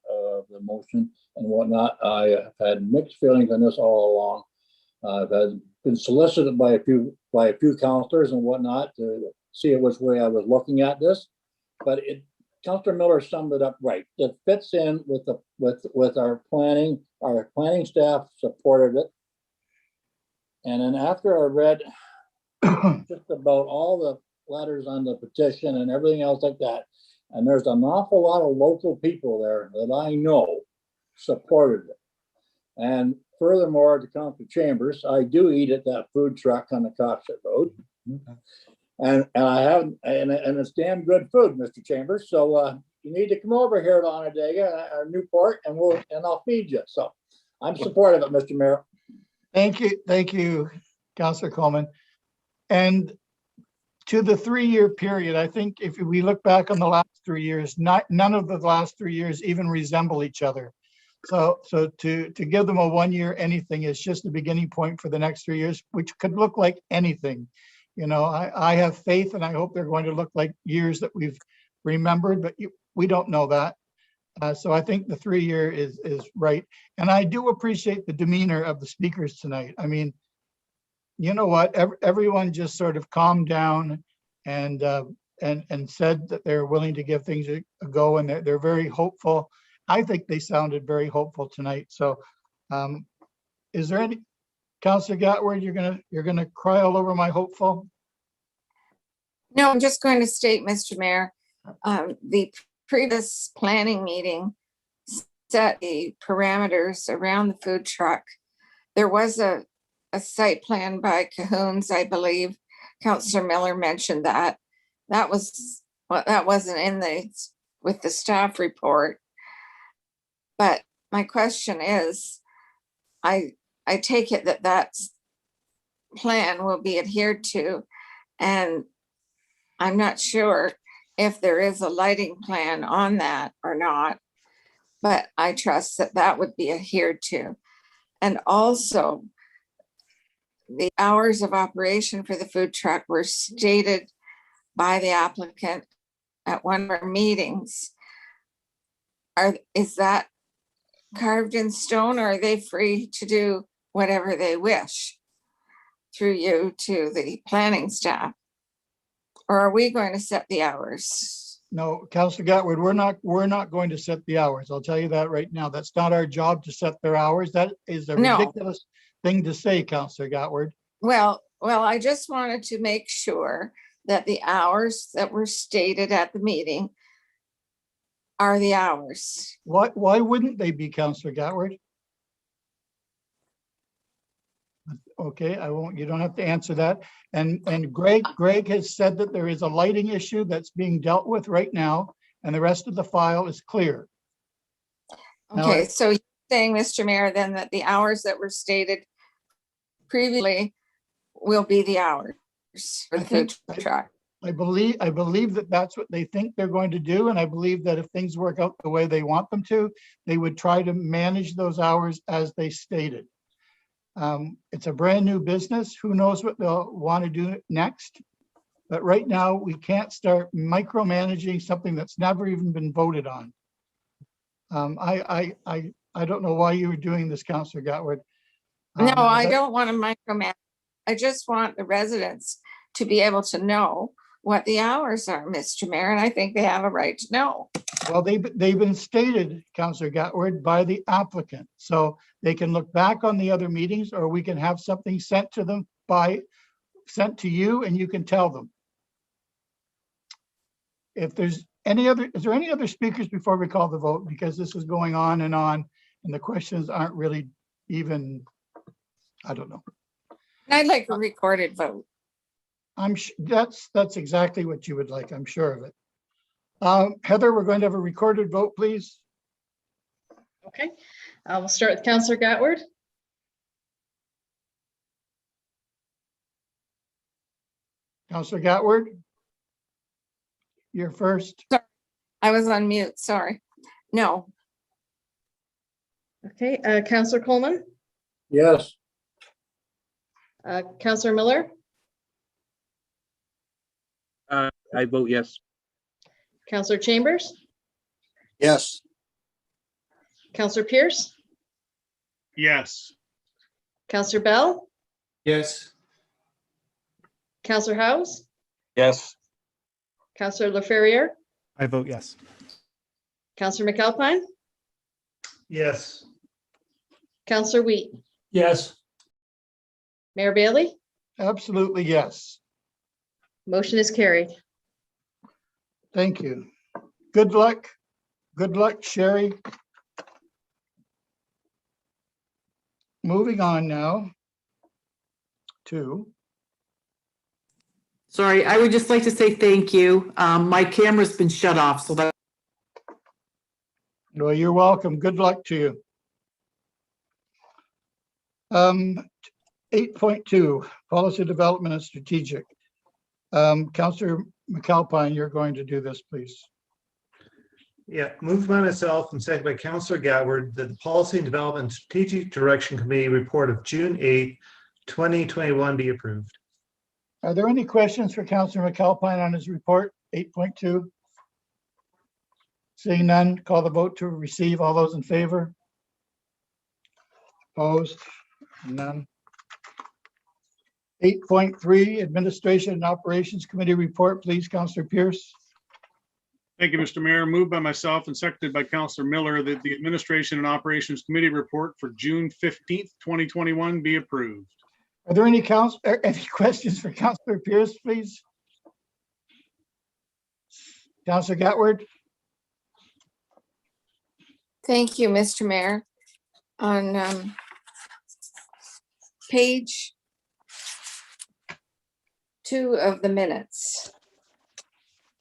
motion and whatnot. I have had mixed feelings on this all along. I've been solicited by a few councillors and whatnot to see which way I was looking at this, but Councillor Miller summed it up right. It fits in with our planning. Our planning staff supported it. And then after I read just about all the letters on the petition and everything else like that, and there's an awful lot of local people there that I know supported it. And furthermore, to Councillor Chambers, I do eat at that food truck on the Coxet Road. And I haven't, and it's damn good food, Mr. Chambers. So you need to come over here to Onondaga or Newport, and I'll feed you. So I'm supportive of it, Mr. Mayor. Thank you, Councillor Coleman. And to the 3-year period, I think if we look back on the last 3 years, none of the last 3 years even resemble each other. So to give them a 1 year anything is just the beginning point for the next 3 years, which could look like anything. You know, I have faith, and I hope they're going to look like years that we've remembered, but we don't know that. So I think the 3 year is right. And I do appreciate the demeanor of the speakers tonight. I mean, you know what, everyone just sort of calmed down and said that they're willing to give things a go, and they're very hopeful. I think they sounded very hopeful tonight. So is there any, Councillor Gatward, you're gonna cry all over my hopeful? No, I'm just going to state, Mr. Mayor, the previous planning meeting set the parameters around the food truck. There was a site plan by Cahoons, I believe. Councillor Miller mentioned that. That wasn't in with the staff report. But my question is, I take it that plan will be adhered to, and I'm not sure if there is a lighting plan on that or not, but I trust that would be adhered to. And also, the hours of operation for the food truck were stated by the applicant at one of our meetings. Is that carved in stone, or are they free to do whatever they wish through you to the planning staff? Or are we going to set the hours? No, Councillor Gatward, we're not going to set the hours. I'll tell you that right now. That's not our job to set their hours. That is a ridiculous thing to say, Councillor Gatward. Well, I just wanted to make sure that the hours that were stated at the meeting are the hours. Why wouldn't they be, Councillor Gatward? Okay, I won't, you don't have to answer that. And Greg has said that there is a lighting issue that's being dealt with right now, and the rest of the file is clear. Okay, Now, so you're saying, Mr. Mayor, then that the hours that were stated previously will be the hours for the food truck. I believe that that's what they think they're going to do, and I believe that if things work out the way they want them to, they would try to manage those hours as they stated. It's a brand new business. Who knows what they'll want to do next? But right now, we can't start micromanaging something that's never even been voted on. I don't know why you were doing this, Counselor Gatwood. No, I but- don't want to micromanage. I just want the residents to be able to know what the hours are, Mr. Mayor, and I think they have a right to know. Well, they've been stated, Counselor Gatwood, by the applicant. So they can look back on the other meetings, or we can have something sent to them sent to you, and you can tell them. If there's is there any other speakers before we call the vote? Because this is going on, and the questions aren't really even, I don't know. I'd like a recorded vote. That's exactly what you would like, I'm sure of it. Heather, we're going to have a recorded vote, please. Okay, we'll start with Counselor Gatwood. Counselor Gatwood, you're first. I was on mute, sorry. No. Okay, Counselor Coleman, Yes. Counselor Miller, I vote yes. Counselor Chambers, Yes. Counselor Pierce, Yes. Counselor Bell, Yes. Counselor House, Yes. Counselor LaFerriere, I vote yes. Counselor McAlpine, Yes. Counselor Wheat, Yes. Mayor Bailey, Absolutely, yes. motion is carried. Thank you. Good luck. Good luck, Sherry. Moving on now to, Sorry, I would just like to say thank you. My camera's been shut off, so that. well, you're welcome. Good luck to you. 8.2, policy development and strategic. Councillor McAlpine, you're going to do this, please. Yeah, moved by myself and seconded by Councillor Gatwood that the Policy and Development Strategic Direction Committee report of June 8, 2021 be approved. Are there any questions for Councillor McAlpine on his report, 8.2? Seeing none, call the vote to receive. All those in favor? Opposed? None. 8.3, Administration and Operations Committee report, please, Councillor Pierce. Thank you, Mr. Mayor. Moved by myself and seconded by Counselor Miller that the Administration and Operations Committee report for June 15th, 2021 be approved. Are there any questions for Councillor Pierce, please? Councillor Gatwood? Thank you, Mr. Mayor. On page 2 of the minutes,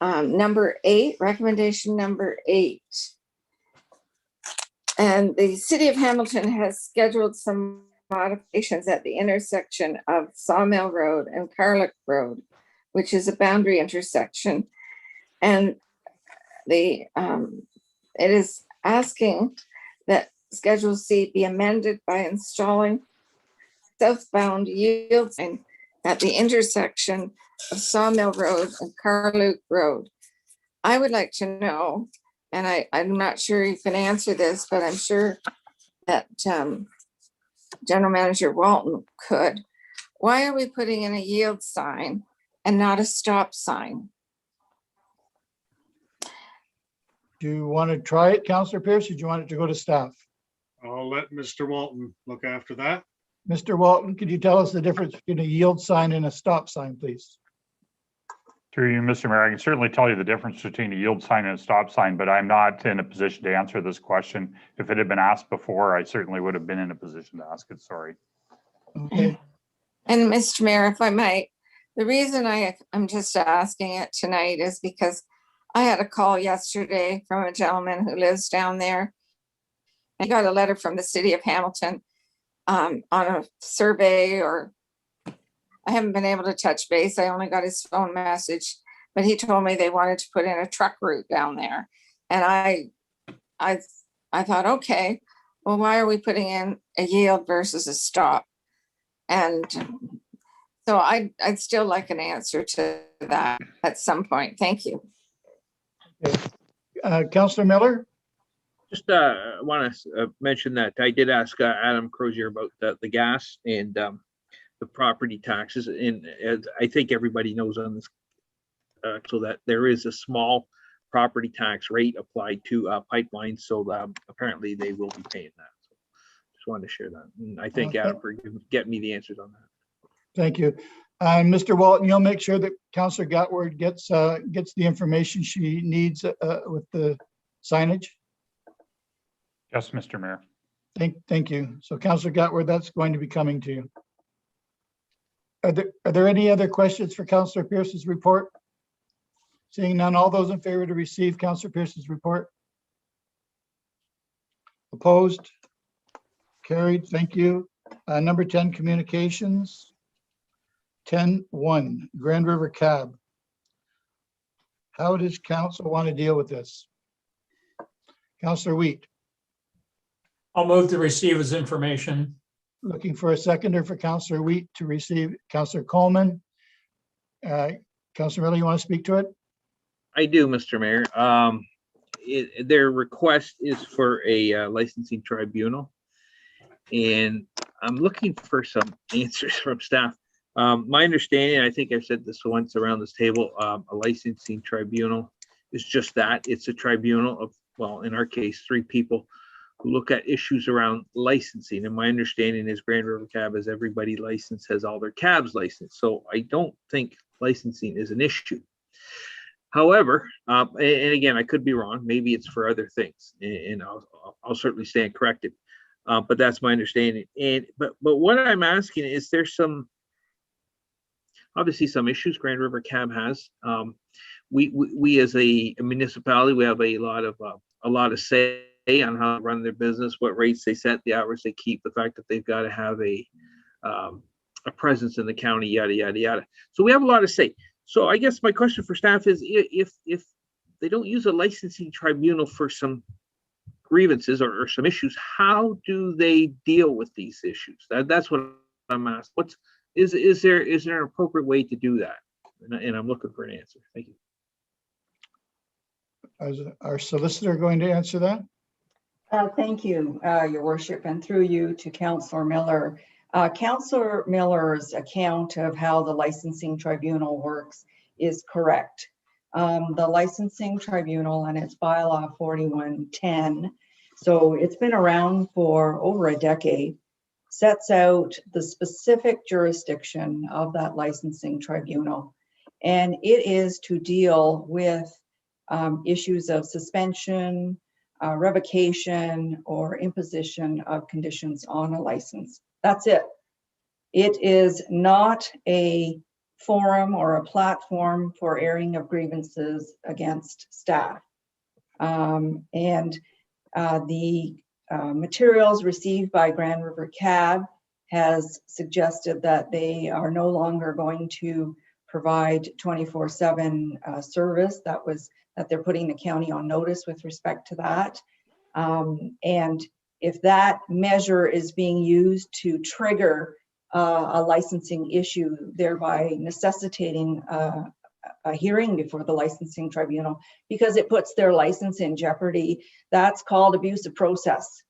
number 8, recommendation number 8. And the City of Hamilton has scheduled some modifications at the intersection of Sawmill Road and Carlick Road, which is a boundary intersection. And it is asking that Schedule C be amended by installing southbound yield sign at the intersection of Sawmill Road and Carluke Road. I would like to know, and I'm not sure you can answer this, but I'm sure that General Manager Walton could. Why are we putting in a yield sign and not a stop sign? Do you want to try it, Councillor Pierce, or do you want it to go to staff? I'll let Mr. Walton look after that. Mr. Walton, could you tell us the difference between a yield sign and a stop sign, please? Through you, Mr. Mayor, I can certainly tell you the difference between a yield sign and a stop sign, but I'm not in a position to answer this question. If it had been asked before, I certainly would have been in a position to ask it. Sorry. Okay. And Mr. Mayor, if I might, the reason I'm just asking it tonight is because I had a call yesterday from a gentleman who lives down there. I got a letter from the City of Hamilton on a survey, or I haven't been able to touch base. I only got his phone message, but he told me they wanted to put in a truck route down there. And I thought, okay, well, why are we putting in a yield versus a stop? And so I'd still like an answer to that at some point. Thank you. Councillor Miller? Just want to mention that I did ask Adam Crozier about the gas and the property taxes, and as I think everybody knows on this, so that there is a small property tax rate applied to pipelines. So apparently they will be paying that. So just wanted to share that. And I thank Adam for getting me the answers on that. Thank you. And Mr. Walton, you'll make sure that Councillor Gatward gets the information she needs with the signage? Yes, Mr. Mayor. Thank you. So Councillor Gatward, that's going to be coming to you. Are there any other questions for Councillor Pierce's report? Seeing none, all those in favor to receive Councillor Pierce's report? Opposed? Carried, thank you. Number 10, communications. 10.1, Grand River Cab. How does council want to deal with this? Councillor Wheat. I'll move to receive as information. Looking for a seconder for Councillor Wheat to receive. Councillor Coleman. Councillor Miller, you want to speak to it? I do, Mr. Mayor. Their request is for a licensing tribunal, and I'm looking for some answers from staff. My understanding, I think I've said this once around this table, a licensing tribunal is just that. It's a tribunal of, well, in our case, 3 people who look at issues around licensing. And my understanding is Grand River Cab has everybody licensed, has all their cabs licensed. So I don't think licensing is an issue. However, and again, I could be wrong. Maybe it's for other things, and I'll certainly stand corrected. But that's my understanding. And but what I'm asking is, there's obviously some issues Grand River Cab has. We as a municipality, we have a lot of say on how to run their business, what rates they set, the hours they keep, the fact that they've got to have a presence in the county, yada yada yada. So we have a lot to say. So I guess my question for staff is, if they don't use a licensing tribunal for some grievances or some issues, how do they deal with these issues? That's what I'm asking. Is there an appropriate way to do that? And I'm looking for an answer. Thank you. Is our solicitor going to answer that? Thank you, Your Worship, and through you to Councillor Miller. Councillor Miller's account of how the licensing tribunal works is correct. The licensing tribunal and its bylaw 4110, so it's been around for over a decade, sets out the specific jurisdiction of that licensing tribunal. And it is to deal with issues of suspension, revocation, or imposition of conditions on a license. That's it. It is not a forum or a platform for airing of grievances against staff. The materials received by Grand River Cab has suggested that they are no longer going to provide 24/7 service. That they're putting the county on notice with respect to that. And if that measure is being used to trigger a licensing issue, thereby necessitating a hearing before the licensing tribunal, because it puts their license in jeopardy, that's called abuse of process.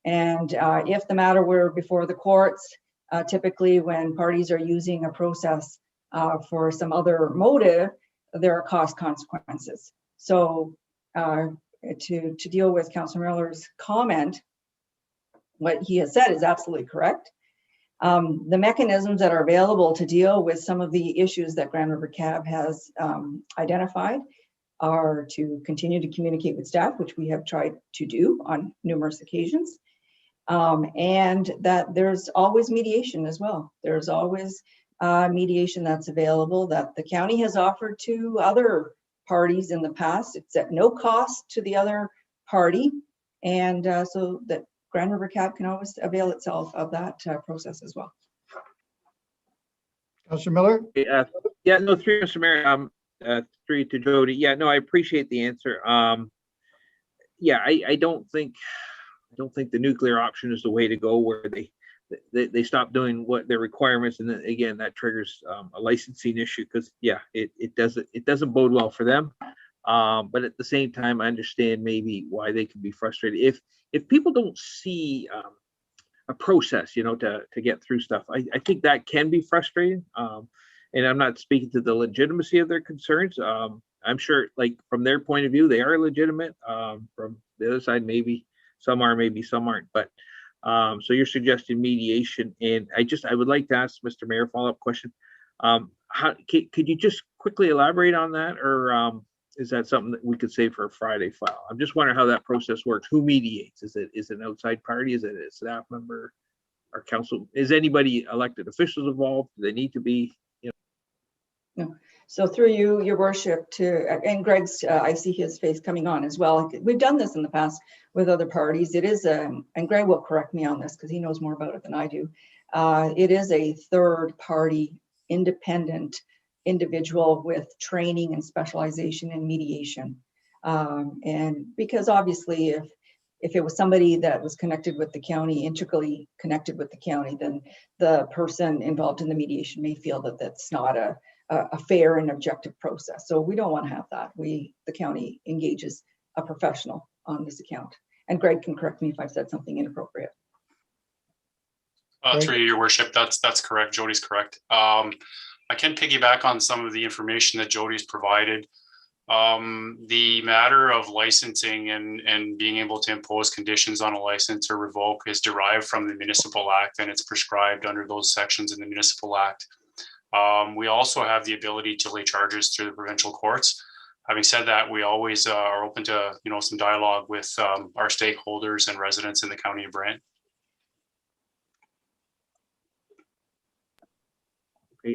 And if the matter were before the courts, typically when parties are using a process for some other motive, there are cost consequences. So to deal with Councillor Miller's comment, what he has said is absolutely correct. The mechanisms that are available to deal with some of the issues that Grand River Cab has identified are to continue to communicate with staff, which we have tried to do on numerous occasions, and that there's always mediation as well. There's always mediation that's available that the county has offered to other parties in the past. It's at no cost to the other party, and so that Grand River Cab can always avail itself of that process as well. Councillor Miller? Yeah, no, through Mr. Mayor, through to Jody. Yeah, no, I appreciate the answer. Yeah, I don't think the nuclear option is the way to go, where they stop doing what their requirements, and then again that triggers a licensing issue, because yeah, it doesn't bode well for them. But at the same time, I understand maybe why they can be frustrated. If people don't see a process, to get through stuff, I think that can be frustrating. And I'm not speaking to the legitimacy of their concerns. I'm sure, like, from their point of view, they are legitimate. From the other side, maybe some are, maybe some aren't. But so you're suggesting mediation, and I would like to ask Mr. Mayor a follow-up question. Could you just quickly elaborate on that, or is that something that we could save for a Friday file? I'm just wondering how that process works. Who mediates? Is it an outside party? Is it a staff member or council? Is anybody elected officials involved? Do they need to be? No. So through you, your worship, and Greg's, I see his face coming on as well. We've done this in the past with other parties. It is, and Greg will correct me on this because he knows more about it than I do. It is a third party, independent individual with training and specialization in mediation. And because obviously if it was somebody that was connected with the county, integrally connected with the county, then the person involved in the mediation may feel that that's not a fair and objective process. So we don't want to have that. The county engages a professional on this account. And Greg can correct me if I've said something inappropriate. Through your worship, that's correct. Jody's correct. I can piggyback on some of the information that Jody's provided. The matter of licensing and being able to impose conditions on a license or revoke is derived from the Municipal Act, and it's prescribed under those sections in the Municipal Act. We also have the ability to lay charges through the provincial courts. Having said that, we always are open to some dialogue with our stakeholders and residents in the County of Brant.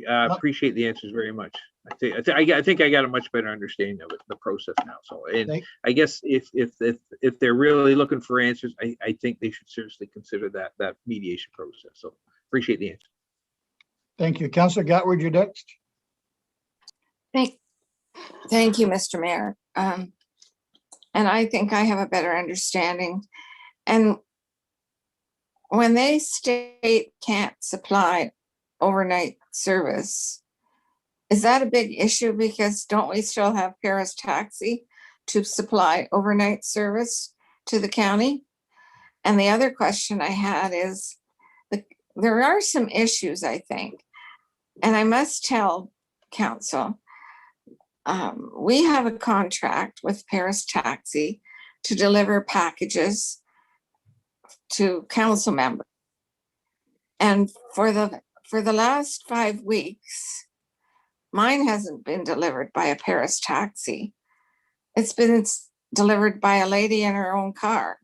Appreciate the answers very much. I think I got a much better understanding of it, the process now. So, and I guess if they're really looking for answers, I think they should seriously consider that mediation process. So appreciate the answer. Thank you. Councillor Gatward, you're next. Thank you, Mr. Mayor. And I think I have a better understanding. And when they state can't supply overnight service, is that a big issue? Because don't we still have Paris Taxi to supply overnight service to the county? And the other question I had is, there are some issues, I think, and I must tell council, we have a contract with Paris Taxi to deliver packages to council members. And for the last 5 weeks, mine hasn't been delivered by a Paris Taxi. It's been delivered by a lady in her own car.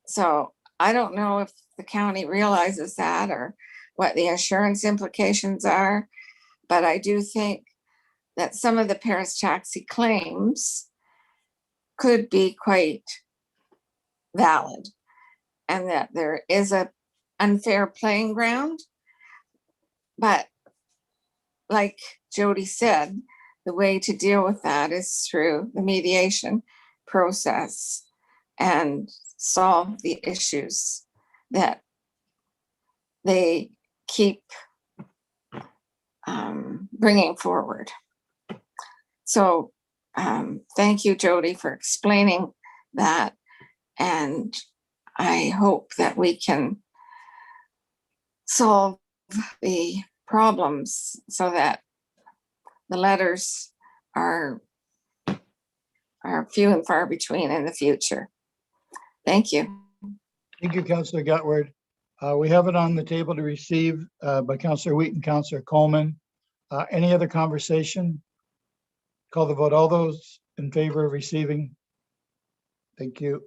So I don't know if the county realizes that or what the insurance implications are, but I do think that some of the Paris Taxi claims could be quite valid and that there is a unfair playing ground. But like Jody said, the way to deal with that is through the mediation process and solve the issues that they keep bringing forward. So thank you, Jody, for explaining that. And I hope that we can solve the problems so that the letters are few and far between in the future. Thank you. Thank you, Councillor Gatward. We have it on the table to receive by Councillor Wheat and Councillor Coleman. Any other conversation? Call the vote. All those in favor of receiving? Thank you.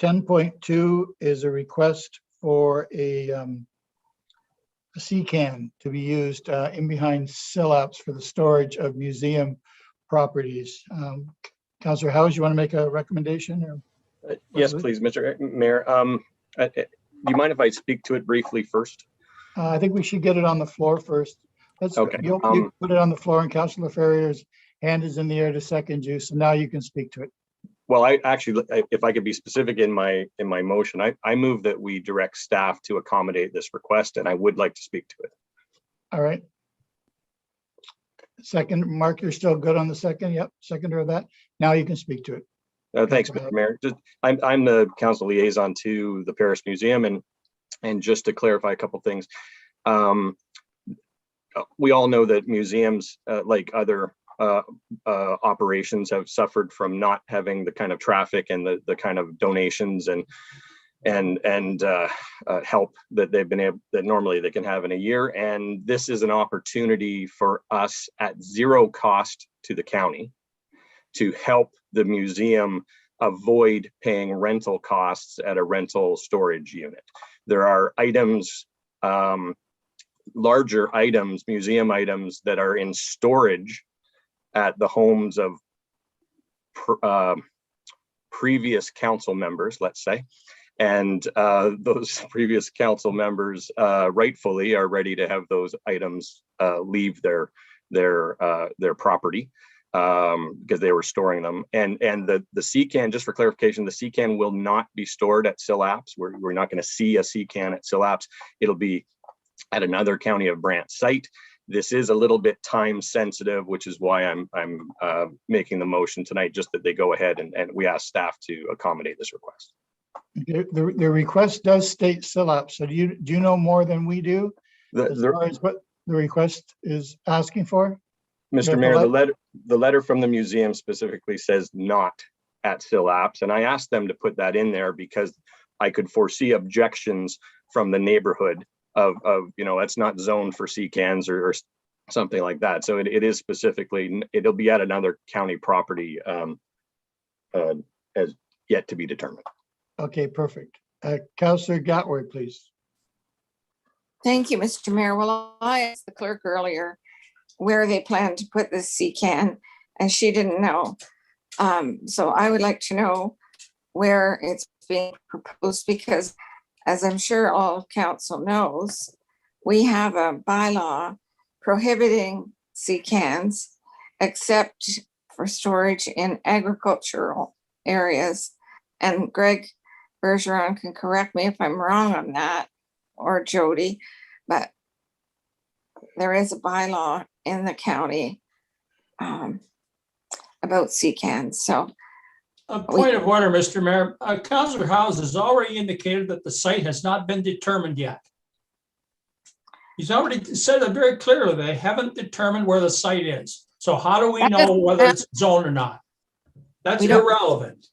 10.2 is a request for a C-can to be used in behind sill-outs for the storage of museum properties. Councillor Howes, you want to make a recommendation? Or yes, please, Mr. Mayor. Do you mind if I speak to it briefly first? I think we should get it on the floor first. Okay. You put it on the floor, and Councillor Ferrier's hand is in the air to second you, so now you can speak to it. Well, I actually, if I could be specific in my motion, I move that we direct staff to accommodate this request, and I would like to speak to it. All right. Second, Mark, you're still good on the second? Yep, seconder of that. Now you can speak to it. Thanks, Mr. Mayor. I'm the council liaison to the Paris Museum, and just to clarify a couple things. We all know that museums, like other operations, have suffered from not having the kind of traffic and the kind of donations and help that they've been able, that normally they can have in a year. And this is an opportunity for us at zero cost to the county to help the museum avoid paying rental costs at a rental storage unit. There are items, larger items, museum items that are in storage at the homes of previous council members, let's say. And those previous council members rightfully are ready to have those items leave their property because they were storing them. And the CCAN, just for clarification, the CCAN will not be stored at SILAPS. We're not going to see a CCAN at SILAPS. It'll be at another County of Brant site. This is a little bit time sensitive, which is why I'm making the motion tonight, just that they go ahead and we ask staff to accommodate this request. The request does state SILAPS. So do you know more than we do as far as what the request is asking for? Mr. Mayor, the letter from the museum specifically says not at SILAPS, and I asked them to put that in there because I could foresee objections from the neighborhood of that's not zoned for CCANs or something like that. So it is specifically, it'll be at another county property as yet to be determined. Okay, perfect. Councillor Gatward, please. Thank you, Mr. Mayor. Well, I asked the clerk earlier where they plan to put this CCAN, and she didn't know. So I would like to know where it's being proposed, because as I'm sure all council knows, we have a bylaw prohibiting CCANs except for storage in agricultural areas. And Greg Bergeron can correct me if I'm wrong on that, or Jody, but there is a bylaw in the county about CCANs. So a point of order, Mr. Mayor. Councillor Howes has already indicated that the site has not been determined yet. He's already said it very clearly. They haven't determined where the site is. So how do we know whether it's zoned or not? That's irrelevant.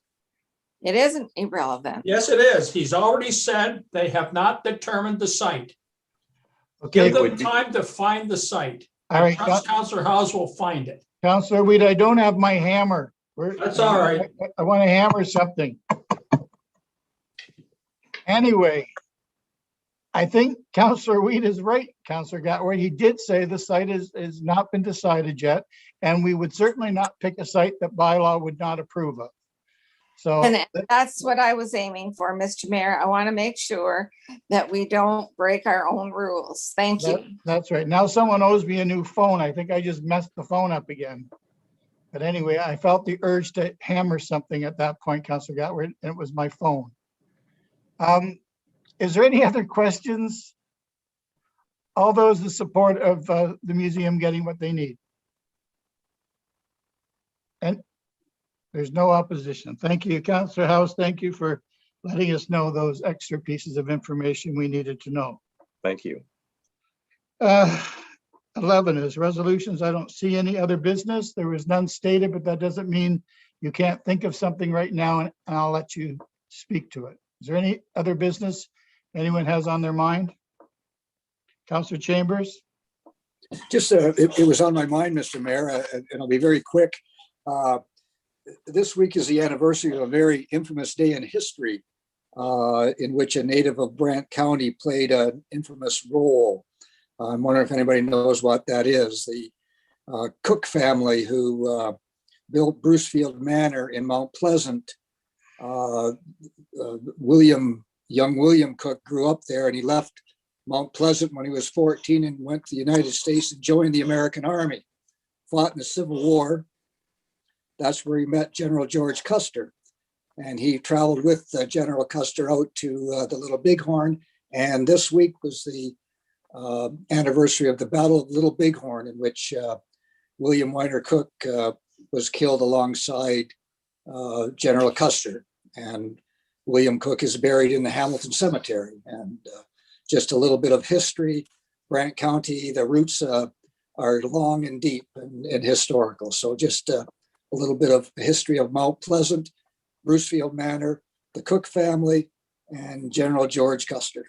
It isn't irrelevant. Yes, it is. He's already said they have not determined the site. Okay. Give them time to find the site. All right. Councillor Howes will find it. Councillor Weed, I don't have my hammer. That's all right. I want to hammer something. Anyway, I think Councillor Weed is right, Councillor Gatward. He did say the site is not been decided yet, and we would certainly not pick a site that bylaw would not approve of. So and that's what I was aiming for, Mr. Mayor. I want to make sure that we don't break our own rules. Thank you. That's right. Now someone owes me a new phone. I think I just messed the phone up again. But anyway, I felt the urge to hammer something at that point, Councillor Gatward, and it was my phone. Is there any other questions? All those in support of the museum getting what they need? And there's no opposition. Thank you, Councillor House. Thank you for letting us know those extra pieces of information we needed to know. Thank you. 11 is resolutions. I don't see any other business. There was none stated, but that doesn't mean you can't think of something right now, and I'll let you speak to it. Is there any other business anyone has on their mind? Councillor Chambers? Just, it was on my mind, Mr. Mayor, and I'll be very quick. This week is the anniversary of a very infamous day in history in which a native of Brant County played an infamous role. I'm wondering if anybody knows what that is. The Cook family who built Brownfield Manor in Mount Pleasant. Young William Cook grew up there, and he left Mount Pleasant when he was 14 and went to the United States and joined the American Army, fought in the Civil War. That's where he met General George Custer. And he traveled with General Custer out to the Little Bighorn. And this week was the anniversary of the Battle of Little Bighorn, in which William Weiner Cook was killed alongside General Custer. And William Cook is buried in the Hamilton Cemetery. And just a little bit of history, Brant County, the roots are long and deep and historical. So just a little bit of history of Mount Pleasant, Brucefield Manor, the Cook family, and General George Custer.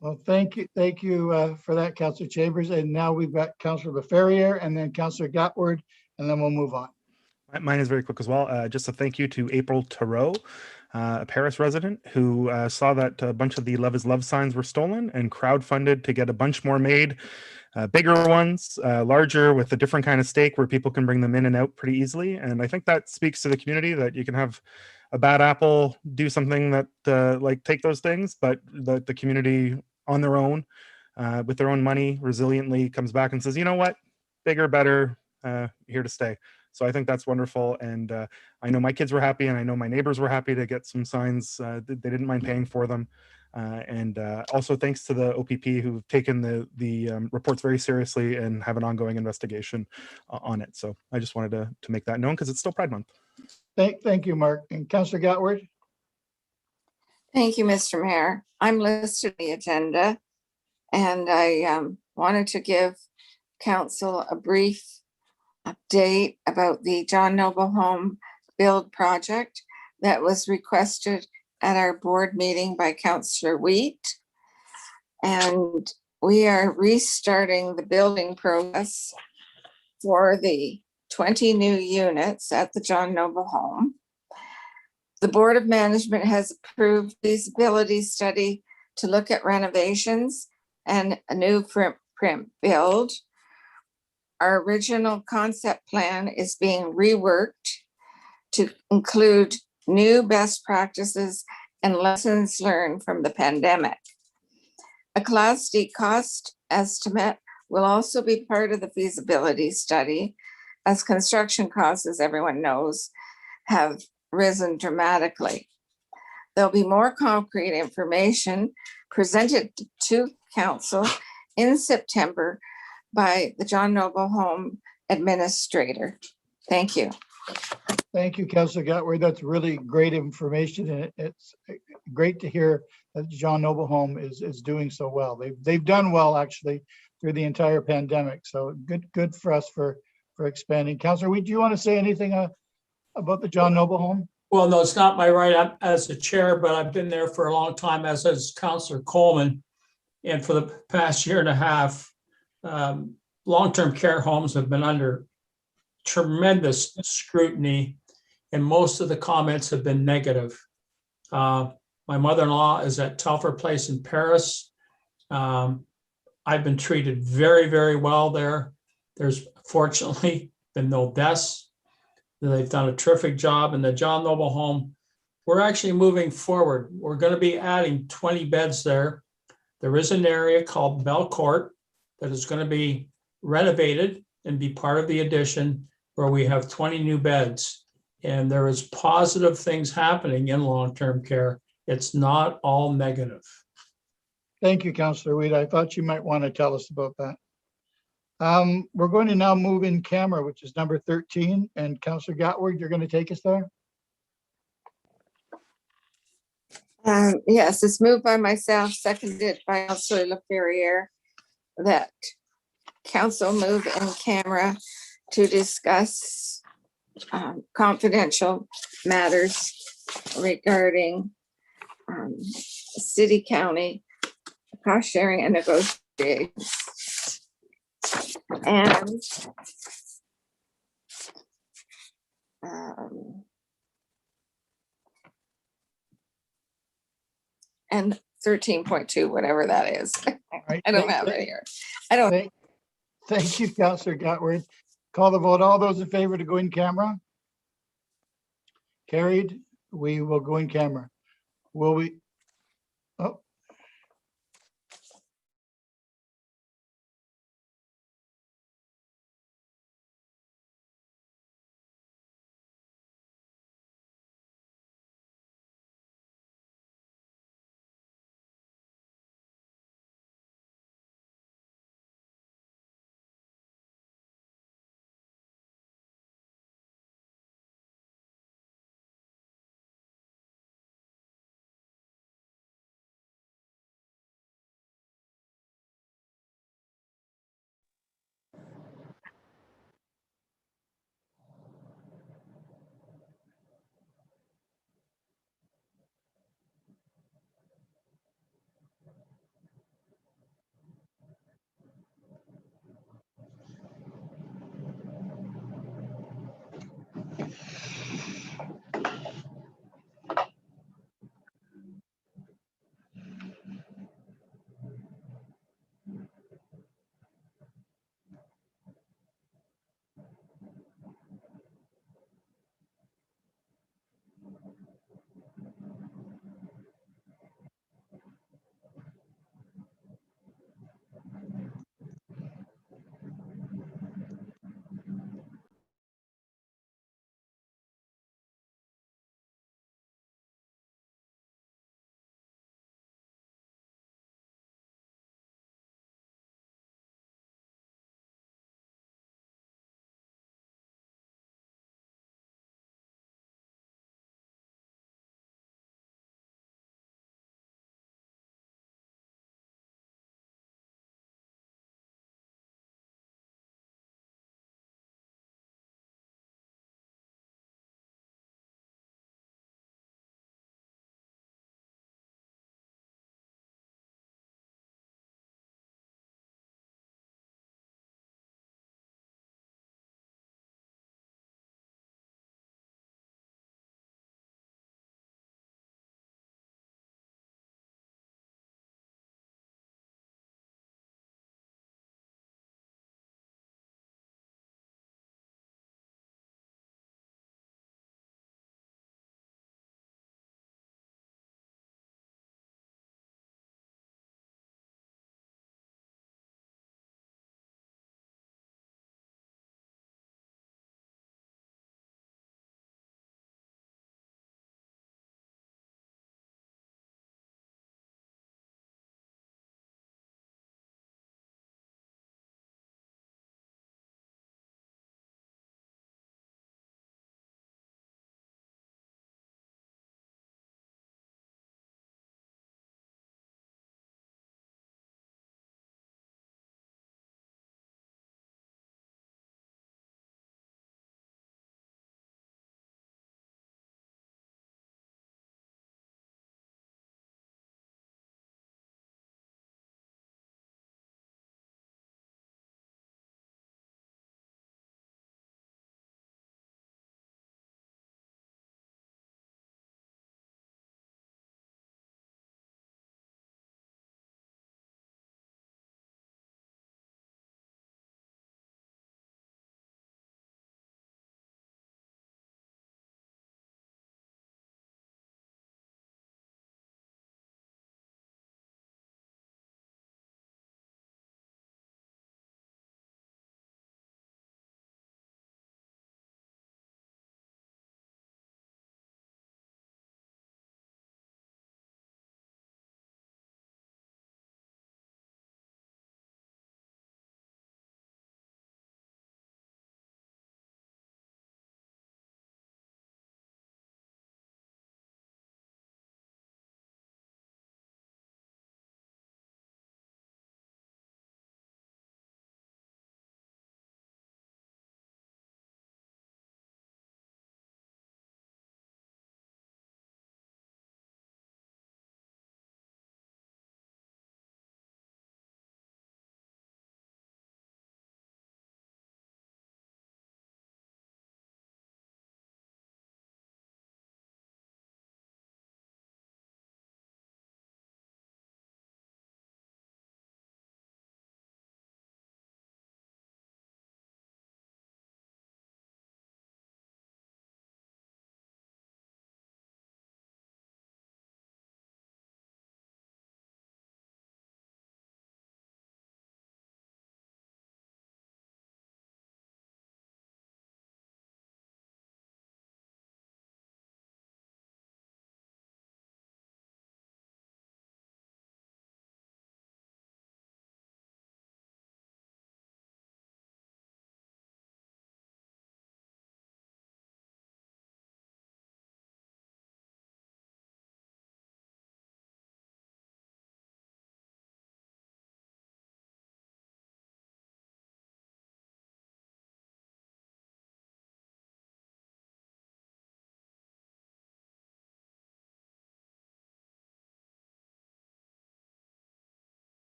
Well, thank you for that, Councillor Chambers. And now we've got Councillor Leferrier and then Councillor Gatward, and then we'll move on. Mine is very quick as well. Just a thank you to April Tarot, a Paris resident who saw that a bunch of the Love is Love signs were stolen and crowdfunded to get a bunch more made, bigger ones, larger with a different kind of stake where people can bring them in and out pretty easily. And I think that speaks to the community that you can have a bad apple do something that like take those things, but the community on their own with their own money resiliently comes back and says, you know what, bigger, better, here to stay. So I think that's wonderful. And I know my kids were happy, and I know my neighbors were happy to get some signs. They didn't mind paying for them. And also thanks to the OPP who've taken the reports very seriously and have an ongoing investigation on it. So I just wanted to make that known because it's still Pride Month. Thank you, Mark. And Councillor Gatward? Thank you, Mr. Mayor. I'm listed on the agenda, and I wanted to give council a brief update about the John Noble Home build project that was requested at our board meeting by Councillor Wheat. And we are restarting the building process for the 20 new units at the John Noble Home. The Board of Management has approved feasibility study to look at renovations and a new footprint build. Our original concept plan is being reworked to include new best practices and lessons learned from the pandemic. A Class D cost estimate will also be part of the feasibility study, as construction costs, as everyone knows, have risen dramatically. There'll be more concrete information presented to council in September by the John Noble Home administrator. Thank you. Thank you, Councillor Gatward. That's really great information, and it's great to hear that John Noble Home is doing so well. They've done well actually through the entire pandemic. So good for us for expanding. Councillor Wheat, do you want to say anything about the John Noble Home? Well, no, it's not my right as the chair, but I've been there for a long time, as has Councillor Coleman. And for the past year and a half, long-term care homes have been under tremendous scrutiny, and most of the comments have been negative. My mother-in-law is at Telfer Place in Paris. I've been treated very, very well there. There's fortunately been no deaths. They've done a terrific job. In the John Noble Home, we're actually moving forward. We're going to be adding 20 beds there. There is an area called Bell Court that is going to be renovated and be part of the addition, where we have 20 new beds. And there is positive things happening in long-term care. It's not all negative. Thank you, Councillor Wheat. I thought you might want to tell us about that. We're going to now move in camera, which is number 13. And Councillor Gatward, you're going to take us there? Yes, it's moved by myself, seconded by Councillor Leferrier, that council move in camera to discuss confidential matters regarding city, county, cost sharing and negotiations. And 13.2, whatever that is. Right. I don't have it here. I don't. Thank you, Councillor Gatward. Call the vote. All those in favor to go in camera? Carried. We will go in camera. Will we? Oh.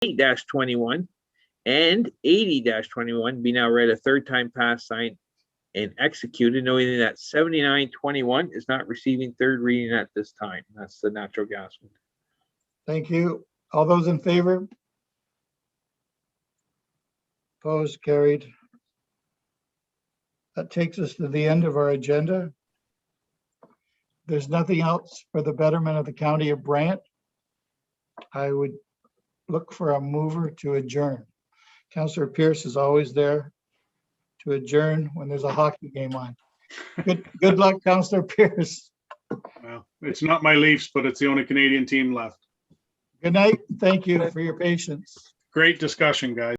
8-21 and 80-21 be now read a third time, passed, signed, and executed, knowing that 7921 is not receiving third reading at this time. That's the natural gas one. Thank you. All those in favor? Opposed, carried. That takes us to the end of our agenda. There's nothing else for the betterment of the county of Brant. I would look for a mover to adjourn. Councillor Pierce is always there to adjourn when there's a hockey game on. Good luck, Councillor Pierce. Well, it's not my Leafs, but it's the only Canadian team left. Good night. Thank you for your patience. Great discussion, guys.